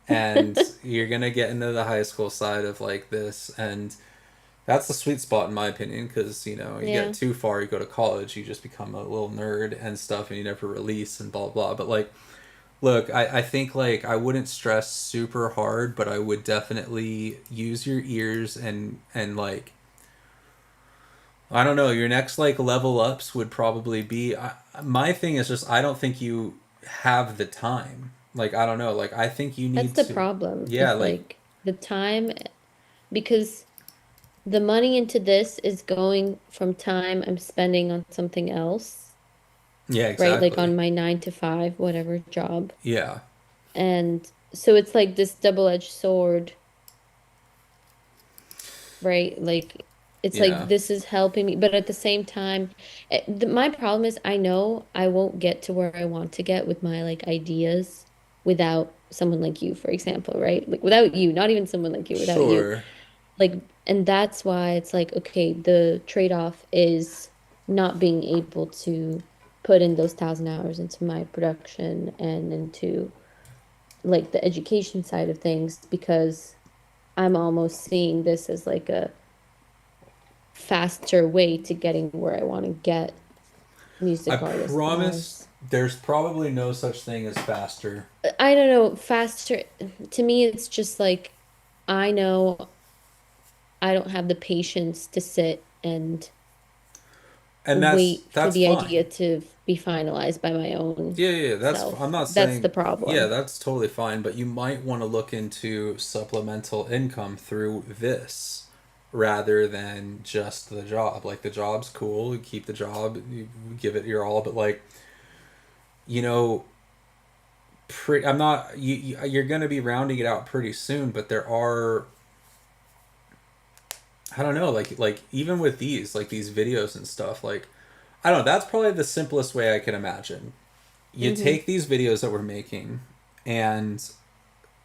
and you're gonna get into the high school side of like this, and That's the sweet spot in my opinion, because you know you get Yeah. too far, you go to college, you just become a little nerd and stuff, and you never release and blah blah. But like, look, I think like I wouldn't stress super hard, but I would definitely use your ears and like I don't know, your next like level ups would probably be my thing is just I don't think you have the time. Like I don't know, like I think you That's need the to problem. yeah, It's like like the time, because the money into this is going from time I'm spending on something else, yeah, right? Like exactly. on my 9 to 5, whatever job. Yeah. And so it's like this double-edged sword, right? Like it's like Yeah. this is helping me, but at the same time, my problem is I know I won't get to where I want to get with my like ideas without someone like you, for example, right? Like without you, not even someone like you, without you. Sure. Like, and that's why it's like, okay, the trade-off is not being able to put in those 1,000 hours into my production and into like the education side of things, because I'm almost seeing this as like a faster way to getting where I want to get I music artist promise wise. there's probably no such thing as faster. I don't know, faster to me it's just like I know I don't have the patience to sit and And wait for that's the idea fine. to be finalized by my own Yeah, yeah, that's I'm self. not That's the saying yeah, problem. that's totally fine, but you might want to look into supplemental income through this rather than just the job. Like the job's cool, you keep the job, you give it your all, but like, you know, I'm not you're going to be rounding it out pretty soon, but there are I don't know, like even with these like these videos and stuff, like I don't know, that's probably the simplest way I can imagine. You Mm-hmm. take these videos that we're making and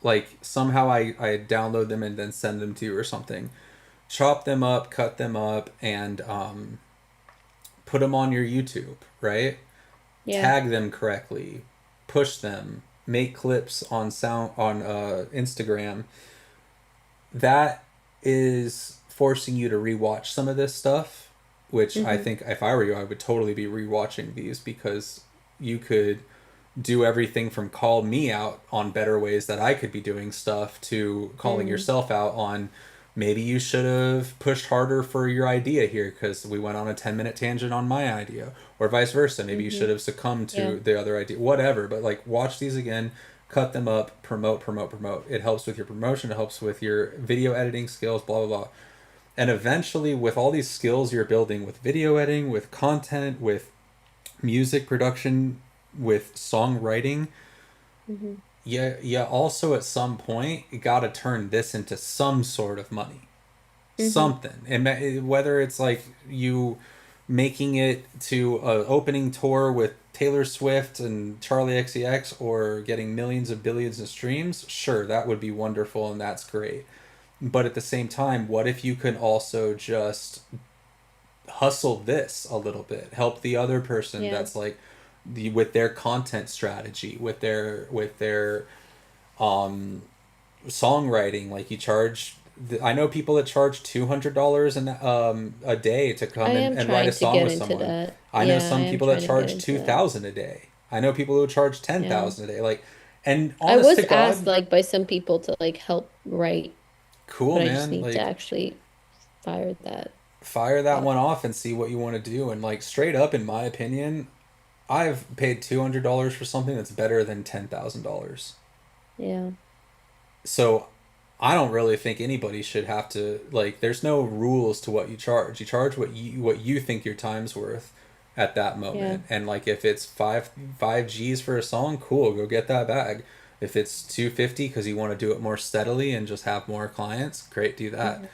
like somehow I download them and then send them to you or something. Chop them up, cut them up, and put them on your YouTube, right? Yeah. Tag them correctly, push them, make clips on sound on Instagram. That is forcing you to rewatch some of this stuff, which I Mm-hmm. think if I were you, I would totally be rewatching these because you could do everything from call me out on better ways that I could be doing stuff to calling Mm-hmm. yourself out on maybe you should have pushed harder for your idea here because we went on a 10-minute tangent on my idea, or vice versa. Maybe you Mm-hmm. should have succumbed Yeah. to the other idea, whatever. But like, watch these again, cut them up, promote, promote, promote. It helps with your promotion, it helps with your video editing skills, blah, blah, blah. And eventually, with all these skills you're building with video editing, with content, with music production, with songwriting, Mm-hmm. yeah, also at some point you got to turn this into some sort of money, Mm-hmm. something, and whether it's like you making it to a opening tour with Taylor Swift and Charlie XCX or getting millions of billions of streams, sure, that would be wonderful and that's great. But at the same time, what if you can also just hustle this a little bit, help the other person Yeah. that's like with their content strategy, with their um songwriting, like you charge I know people that charge $200 a day to I come am and write a trying to song get with into someone. that. I know Yeah, I some am people that trying to get charge into that. 2,000 a day. I know people who charge ten Yeah. thousand a day. Like, and I honest to was asked God, like by some people to like help write, cool but I just man. need to Like, actually fire that fire that up. one off and see what you want to do. And like straight up, in my opinion, I've paid $200 for something that's better than $10,000. Yeah. So I don't really think anybody should have to like. There's no rules to what you charge. You charge what you think your time's worth at that Yeah. moment. And like if it's five G's for a song, cool, go get that bag. If it's 250 because you want to do it more steadily and just have more clients, great, do that. Mm-hmm.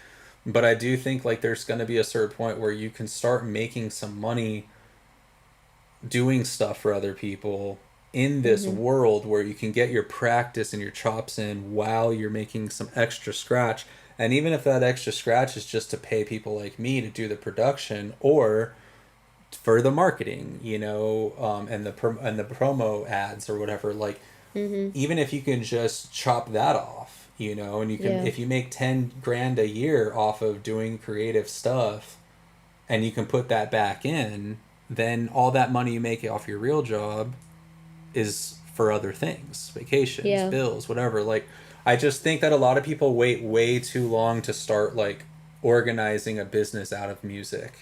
But I do think like there's going to be a certain point where you can start making some money doing stuff for other people in this Mm-hmm. world where you can get your practice and your chops in while you're making some extra scratch. And even if that extra scratch is just to pay people like me to do the production or for the marketing, and the promo ads or whatever, like Mm-hmm. even if you can just chop that off, you know, and you can, Yeah. if you make 10 grand a year off of doing creative stuff and you can put that back in, then all that money you make off your real job is for other things, vacations, Yeah. bills, whatever. Like, I just think that a lot of people wait way too long to start like organizing a business out of music.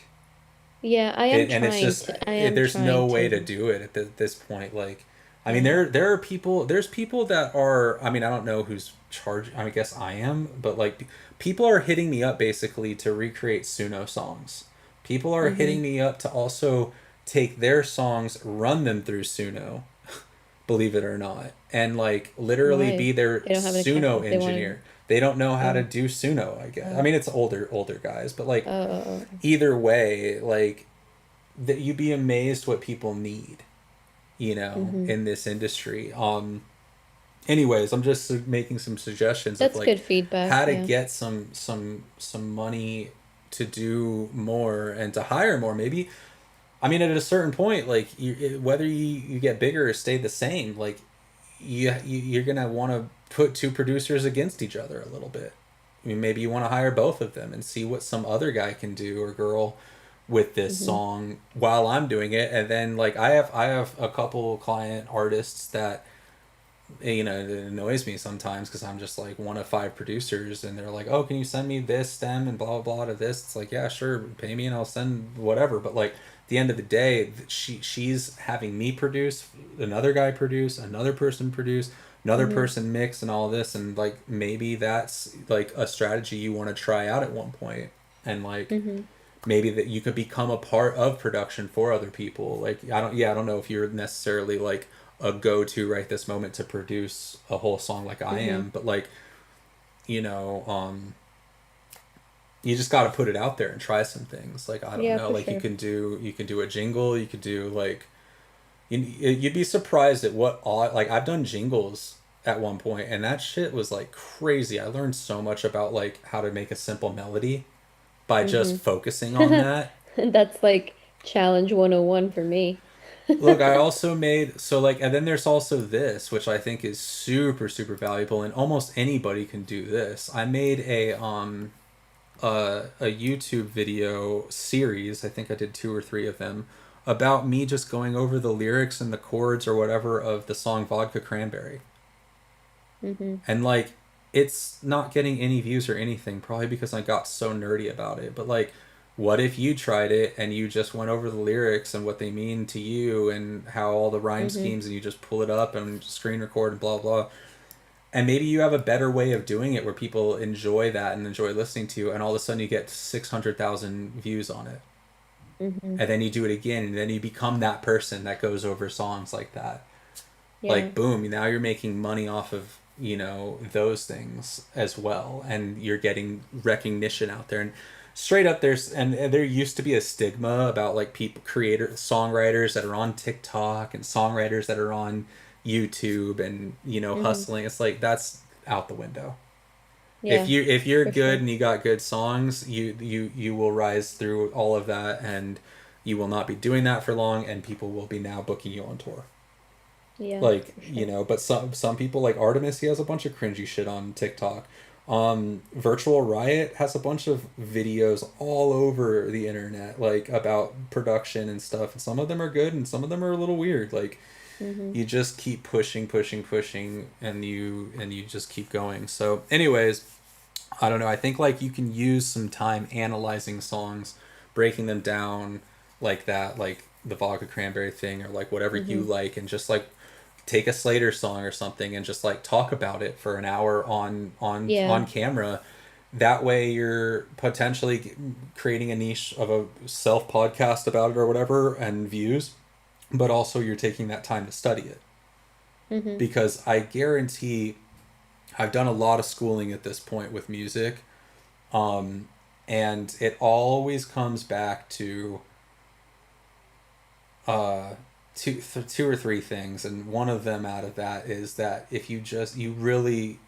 Yeah, And it's just I am there's no trying way to to. do it at this point. Like, I mean, Yeah. there are people, there's people that are, I mean, I don't know who's charged, I guess I am, but like people are hitting me up basically to recreate Suno songs. People are hitting Mm-hmm. me up to also take their songs, run them through Suno, believe it or not, and like literally be Why? their They don't have an account Suno if they want engineer. They don't know to. how to do Suno, I guess. I mean, it's older guys, but like Oh. either way, like that you'd be amazed what people need, you know, Mm-hmm. in this industry. Anyways, I'm just making some suggestions of That's like good feedback. how to Yeah. get some money to do more and to hire more. Maybe, I mean, at a certain point, like whether you get bigger or stay the same, like you're gonna want to put two producers against each other a little bit. I mean, maybe you want to hire both of them and see what some other guy can do or girl with this Mm-hmm. song while I'm doing it. And then like I have a couple client artists that, you know, it annoys me sometimes because I'm just like one of five producers and they're like, oh, can you send me this stem and blah blah blah to this. It's like, yeah, sure, pay me and I'll send whatever. But like at the end of the day, she's having me produce, another guy produce, another person produce, another Mm-hmm. person mix, and all this. And like maybe that's like a strategy you want to try out at one point. And like Mm-hmm. maybe that you could become a part of production for other people. Like I don't know if you're necessarily like a go-to right this moment to produce a whole song like I Mm-hmm. am, but like, you know, you just got to put it out there and try some things. Like I don't Yeah, know, for like sure. you can do a jingle, you could do like you'd be surprised at what all, like I've done jingles at one point and that shit was like crazy. I learned so much about like how to make a simple melody by just focusing on Mm-hmm. that. That's like challenge 101 for me. Look, I also made, so like, and then there's also this, which I think is super valuable, and almost anybody can do this. I made a YouTube video series. I think I did two or three of them about me just going over the lyrics and the chords or whatever of the song Vodka Cranberry. Mm-hmm. And like it's not getting any views or anything, probably because I got so nerdy about it. But like, what if you tried it and you just went over the lyrics and what they mean to you and how all the rhyme Mm-hmm. schemes, and you just pull it up and screen record and blah blah. And maybe you have a better way of doing it where people enjoy that and enjoy listening to you, and all of a sudden you get 600,000 views on it. Mm-hmm. And then you do it again, and then you become that person that goes over songs like that. Yeah. Like boom, now you're making money off of, you know, those things as well, and you're getting recognition out there. And straight up and there used to be a stigma about like people, songwriters that are on TikTok and songwriters that are on YouTube and, you know, Mm-hmm. hustling. It's like that's out the window. Yeah, If you're for good sure. and you got good songs, you will rise through all of that, and you will not be doing that for long, and people will be now booking you on tour. Yeah, Like, for you sure. know, but some people like Artemis, he has a bunch of cringy shit on TikTok. Virtual Riot has a bunch of videos all over the internet, like about production and stuff, and some of them are good and some of them are a little weird. Like Mm-hmm. you just keep pushing, and you just keep going. So anyways, I don't know, I think like you can use some time analyzing songs, breaking them down like that, like the Vodka Cranberry thing, or like whatever you Mm-hmm. like, and just like take a Slater song or something and just like talk about it for an hour Yeah. on camera. That way you're potentially creating a niche of a self podcast about it or whatever and views, but also you're taking that time to study it. Mm-hmm. Because I guarantee I've done a lot of schooling at this point with music, and it always comes back to uh, two or three things, and one of them out of that is that if you really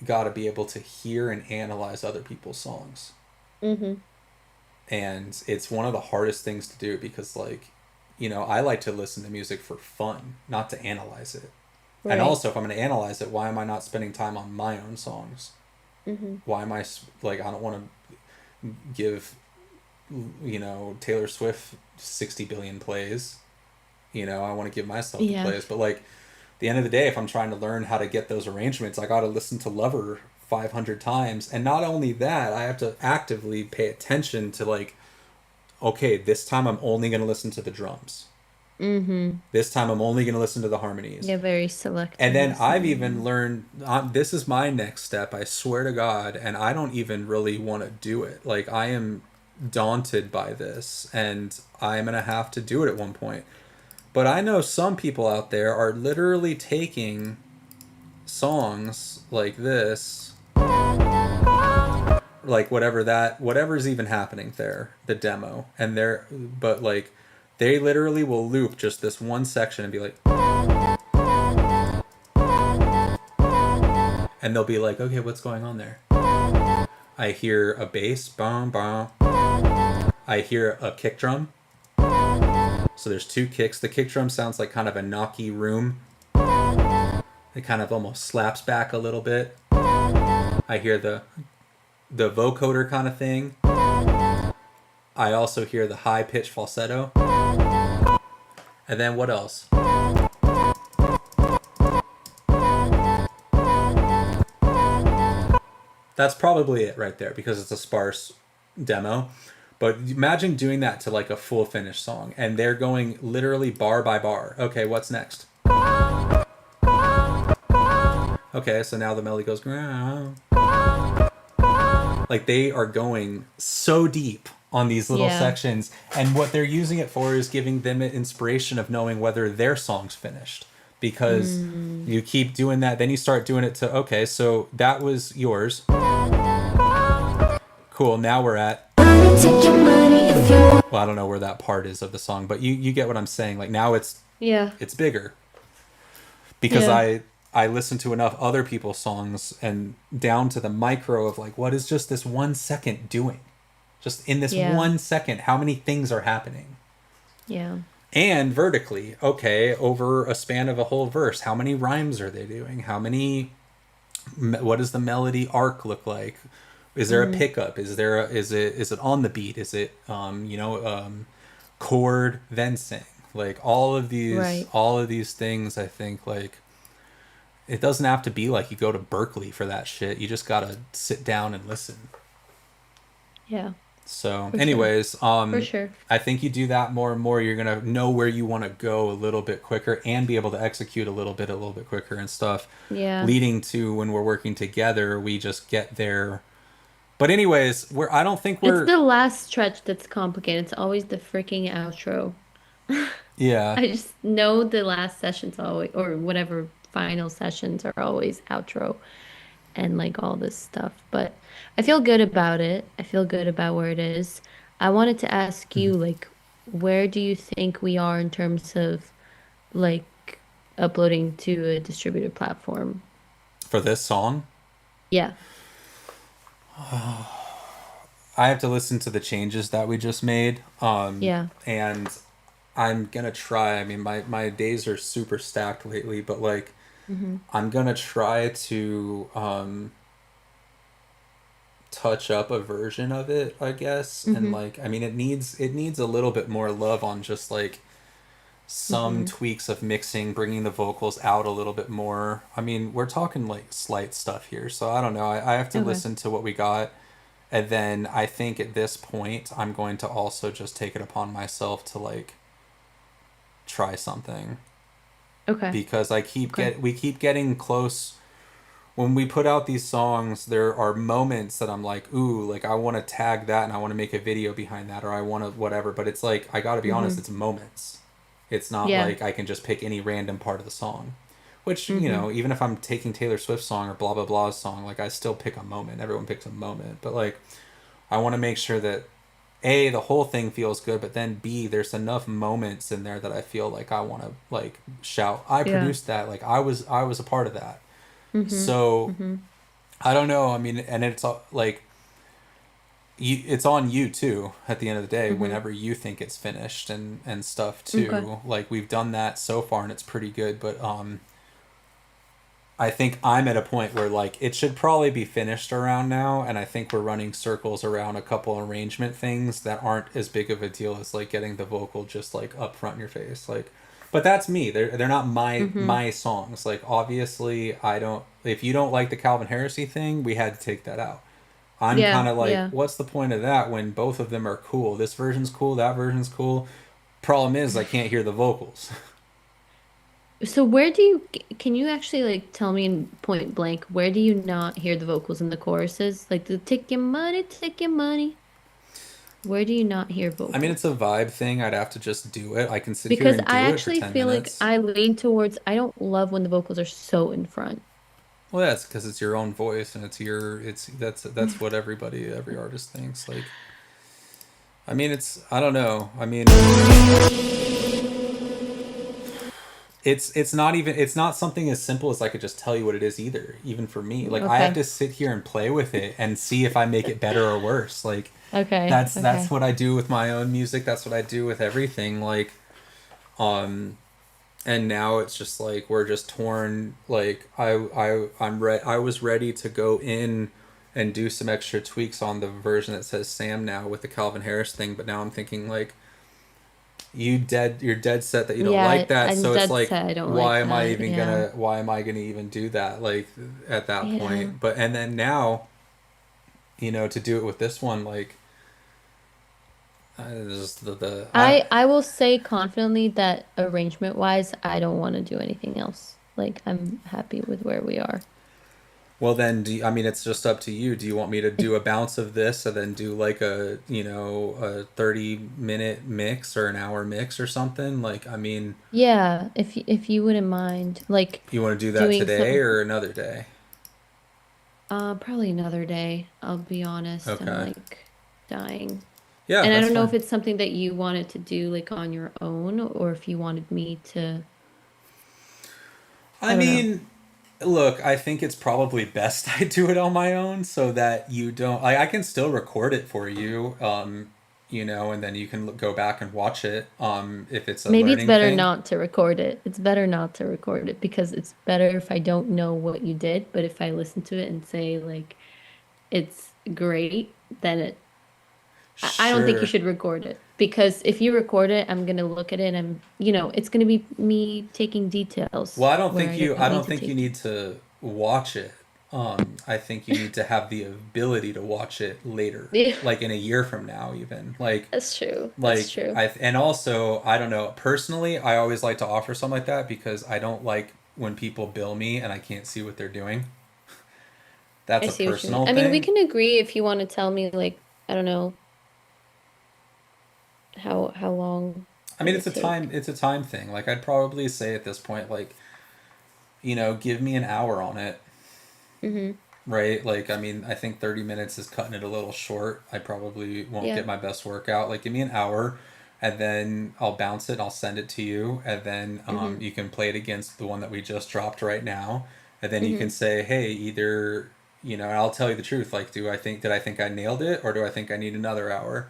got to be able to hear and analyze other people's songs, Mm-hmm. and it's one of the hardest things to do because like, you know, I like to listen to music for fun, not to analyze it. And Right. also, if I'm going to analyze it, why am I not spending time on my own songs? Why am I like, I don't want to give, Taylor Swift 60 billion plays. I want to give myself the Yeah. plays. But like, at the end of the day, if I'm trying to learn how to get those arrangements, I got to listen to Lover 500 times. And not only that, I have to actively pay attention to like, okay, this time I'm only going to listen to the drums. Mm-hmm. This time I'm only going to listen to the harmonies. Yeah, very And selective then I've listening. even learned, this is my next step, I swear to God, and I don't even really want to do it. Like, I am daunted by this, and I'm going to have to do it at one point. But I know some people out there are literally taking songs like this, like whatever's even happening there, the demo, and but like, they literally will loop just this one section and be like, and they'll be like, okay, what's going on there? I hear a bass, bum, bum. I hear a kick drum. So there's two kicks. The kick drum sounds like kind of a knocky room. It kind of almost slaps back a little bit. I hear the vocoder kind of thing. I also hear the high pitch falsetto. And then what else? That's probably it right there because it's a sparse demo. But imagine doing that to like a full finished song and they're going literally bar by bar. Okay, what's next? Okay, so now the melody goes. Like, they are going so deep on these little Yeah. sections, and what they're using it for is giving them an inspiration of knowing whether their song's finished. Because Mm. you keep doing that, then you start doing it to, okay, so that was yours. Cool, now we're at, Take your money if you want. well, I don't know where that part is of the song, but you get what I'm saying. Like, now Yeah. it's bigger. Because Yeah. I listen to enough other people's songs and down to the micro of like, what is just this 1 second doing? Just in this Yeah. 1 second, how many things are happening? Yeah. And vertically, okay, over a span of a whole verse, how many rhymes are they doing? What does the melody arc look like? Is there a pickup? Is it on the beat? Is it chord then sing? Like, Right. all of these things, I think, like, it doesn't have to be like you go to Berkeley for that shit. You just gotta sit down and listen. Yeah. So, For sure. anyways, For sure. I think you do that more and more, you're gonna know where you want to go a little bit quicker and be able to execute a little bit quicker and stuff. Yeah. Leading to when we're working together, we just get there. But anyways, I don't think It's we're, the last stretch that's complicated. It's always the freaking outro. yeah. I just know the last sessions always, or whatever final sessions are always outro and like all this stuff. But I feel good about it. I feel good about where it is. I wanted to ask you, like, where do you think we are in terms of like uploading to a distributed platform? For this song, Yeah. I have to listen to the changes that we just made. Yeah. And I'm gonna try. I mean, my days are super stacked lately, but like, Hmm. I'm gonna try to touch up a version of it, I guess. And Hmm. like, I mean, it needs a little bit more love on just like some Hmm. tweaks of mixing, bringing the vocals out a little bit more. I mean, we're talking like slight stuff here, so I don't know. I have to Okay. listen to what we got. And then I think at this point, I'm going to also just take it upon myself to like try something Okay. because Okay. we keep getting close. When we put out these songs, there are moments that I'm like, ooh, like I want to tag that and I want to make a video behind that, or I want to whatever. But it's like, I got to be honest, Hmm. it's moments. It's not Yeah. like I can just pick any random part of the song. Which, Hmm. even if I'm taking Taylor Swift's song or blah blah blah's song, like I still pick a moment. Everyone picks a moment. But like, I want to make sure that A, the whole thing feels good, but then B, there's enough moments in there that I feel like I want to like shout, I Yeah. produced that, like I was a part of that. Hmm. So Hmm. I don't know. I mean, and like it's on you too. At the end of the day, Hmm. whenever you think it's finished and stuff Okay. too. Like we've done that so far, and it's pretty good. But I think I'm at a point where like it should probably be finished around now, and I think we're running circles around a couple arrangement things that aren't as big of a deal as like getting the vocal just like up front in your face. Like, but that's me. They're not Mm-hmm. my songs. Like obviously I don't. If you don't like the Calvin Harris thing, we had to take that out. I'm Yeah, kind of like, yeah. what's the point of that when both of them are cool? This version's cool, that version's cool. Problem is, I can't hear the vocals. So where do you, can you actually like tell me in point blank, where do you not hear the vocals in the choruses? Like the take your money. Where do you not hear I mean, vocals? it's a vibe thing. I'd have to just do it. I can sit here Because and I do it for actually 10 feel like minutes. I lean towards, I don't love when the vocals are so in front. Well, that's because it's your own voice and that's what every artist thinks. Like, I mean, I don't know. I mean, it's not something as simple as I could just tell you what it is either. Even for me, like I have Okay. to sit here and play with it and see if I make it better or worse. Like, Okay. that's Okay. what I do with my own music. That's what I do with everything. Like, um, and now it's just like we're just torn. Like I was ready to go in and do some extra tweaks on the version that says Sam now with the Calvin Harris thing, but now I'm thinking like you're dead set that you don't like Yeah, that, I'm so it's dead like set. I don't like that. Yeah. why am I gonna even do that like at that Yeah. point? But and then now, to do it with this one, like just the I will say confidently that arrangement wise, I don't want to do anything else. Like I'm happy with where we are. well then I mean it's just up to you. Do you want me to do a bounce of this and then do like a 30-minute mix or an hour mix or something? Like I mean, Yeah, if you wouldn't mind, like you want to do that doing today some, or another day? probably another day. I'll be honest. I'm Okay. like dying. Yeah, And I that's don't know if fine. it's something that you wanted to do like on your own or if you wanted me to, I I don't know. mean, look, I think it's probably best I do it on my own so that you don't. I can still record it for you, and then you can go back and watch it, if it's a Maybe it's learning better thing. not to record it. It's better not to record it because it's better if I don't know what you did, but if I listen to it and say like it's great, then I don't think you Sure. should record it because if you record it, I'm gonna look at it and it's gonna be me taking details Well, where I I don't need don't to think you take need to watch it. I think you need to have the ability to watch it later, Yeah, like in a year from now, even. that's true. That's true. And also I don't know, personally I always like to offer something like that because I don't like when people bill me and I can't see what they're doing. I That's a see what you mean. personal I mean, we thing. can agree if you want to tell me like, I don't know, how long I it mean would take. it's a time thing. Like I'd probably say at this point like, give me an hour on it, Mm-hmm. right? Like I mean, I think 30 minutes is cutting it a little short. I probably won't Yeah. get my best workout. Like give me an hour and then I'll bounce it, I'll send it to you, and then Mm-hmm. you can play it against the one that we just dropped right now. And then you can Mm-hmm. say, "Hey, either, and I'll tell you the truth. Like, did I think I nailed it or do I think I need another hour?"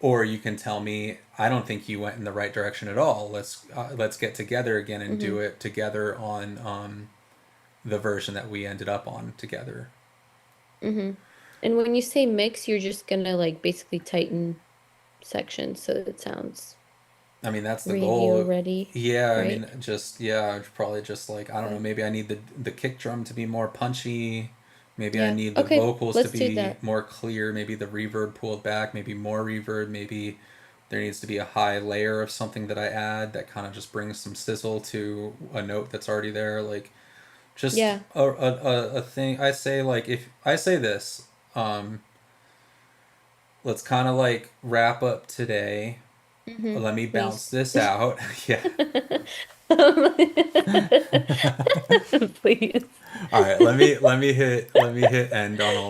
Or you can tell me, I don't think you went in the right direction at all. Let's get together again and Mm-hmm. do it together on the version that we ended up on together. Mm-hmm. And when you say mix, you're just gonna like basically tighten sections so that it sounds I mean, that's the radio goal. ready, Yeah, I right? mean, just yeah, I'd probably just like I don't know. Okay. Maybe I need the kick drum to be more punchy. Maybe I Yeah. need the Okay. vocals to Let's do be that. more clear. Maybe the reverb pulled back. Maybe more reverb. Maybe there needs to be a high layer of something that I add that kind of just brings some sizzle to a note that's already there. Like just Yeah. a thing. I say like if I say this, um, let's kind of like wrap up today. Mm-hmm. Let me bounce Please. this out. Yeah. Please. All right. Let me hit end on all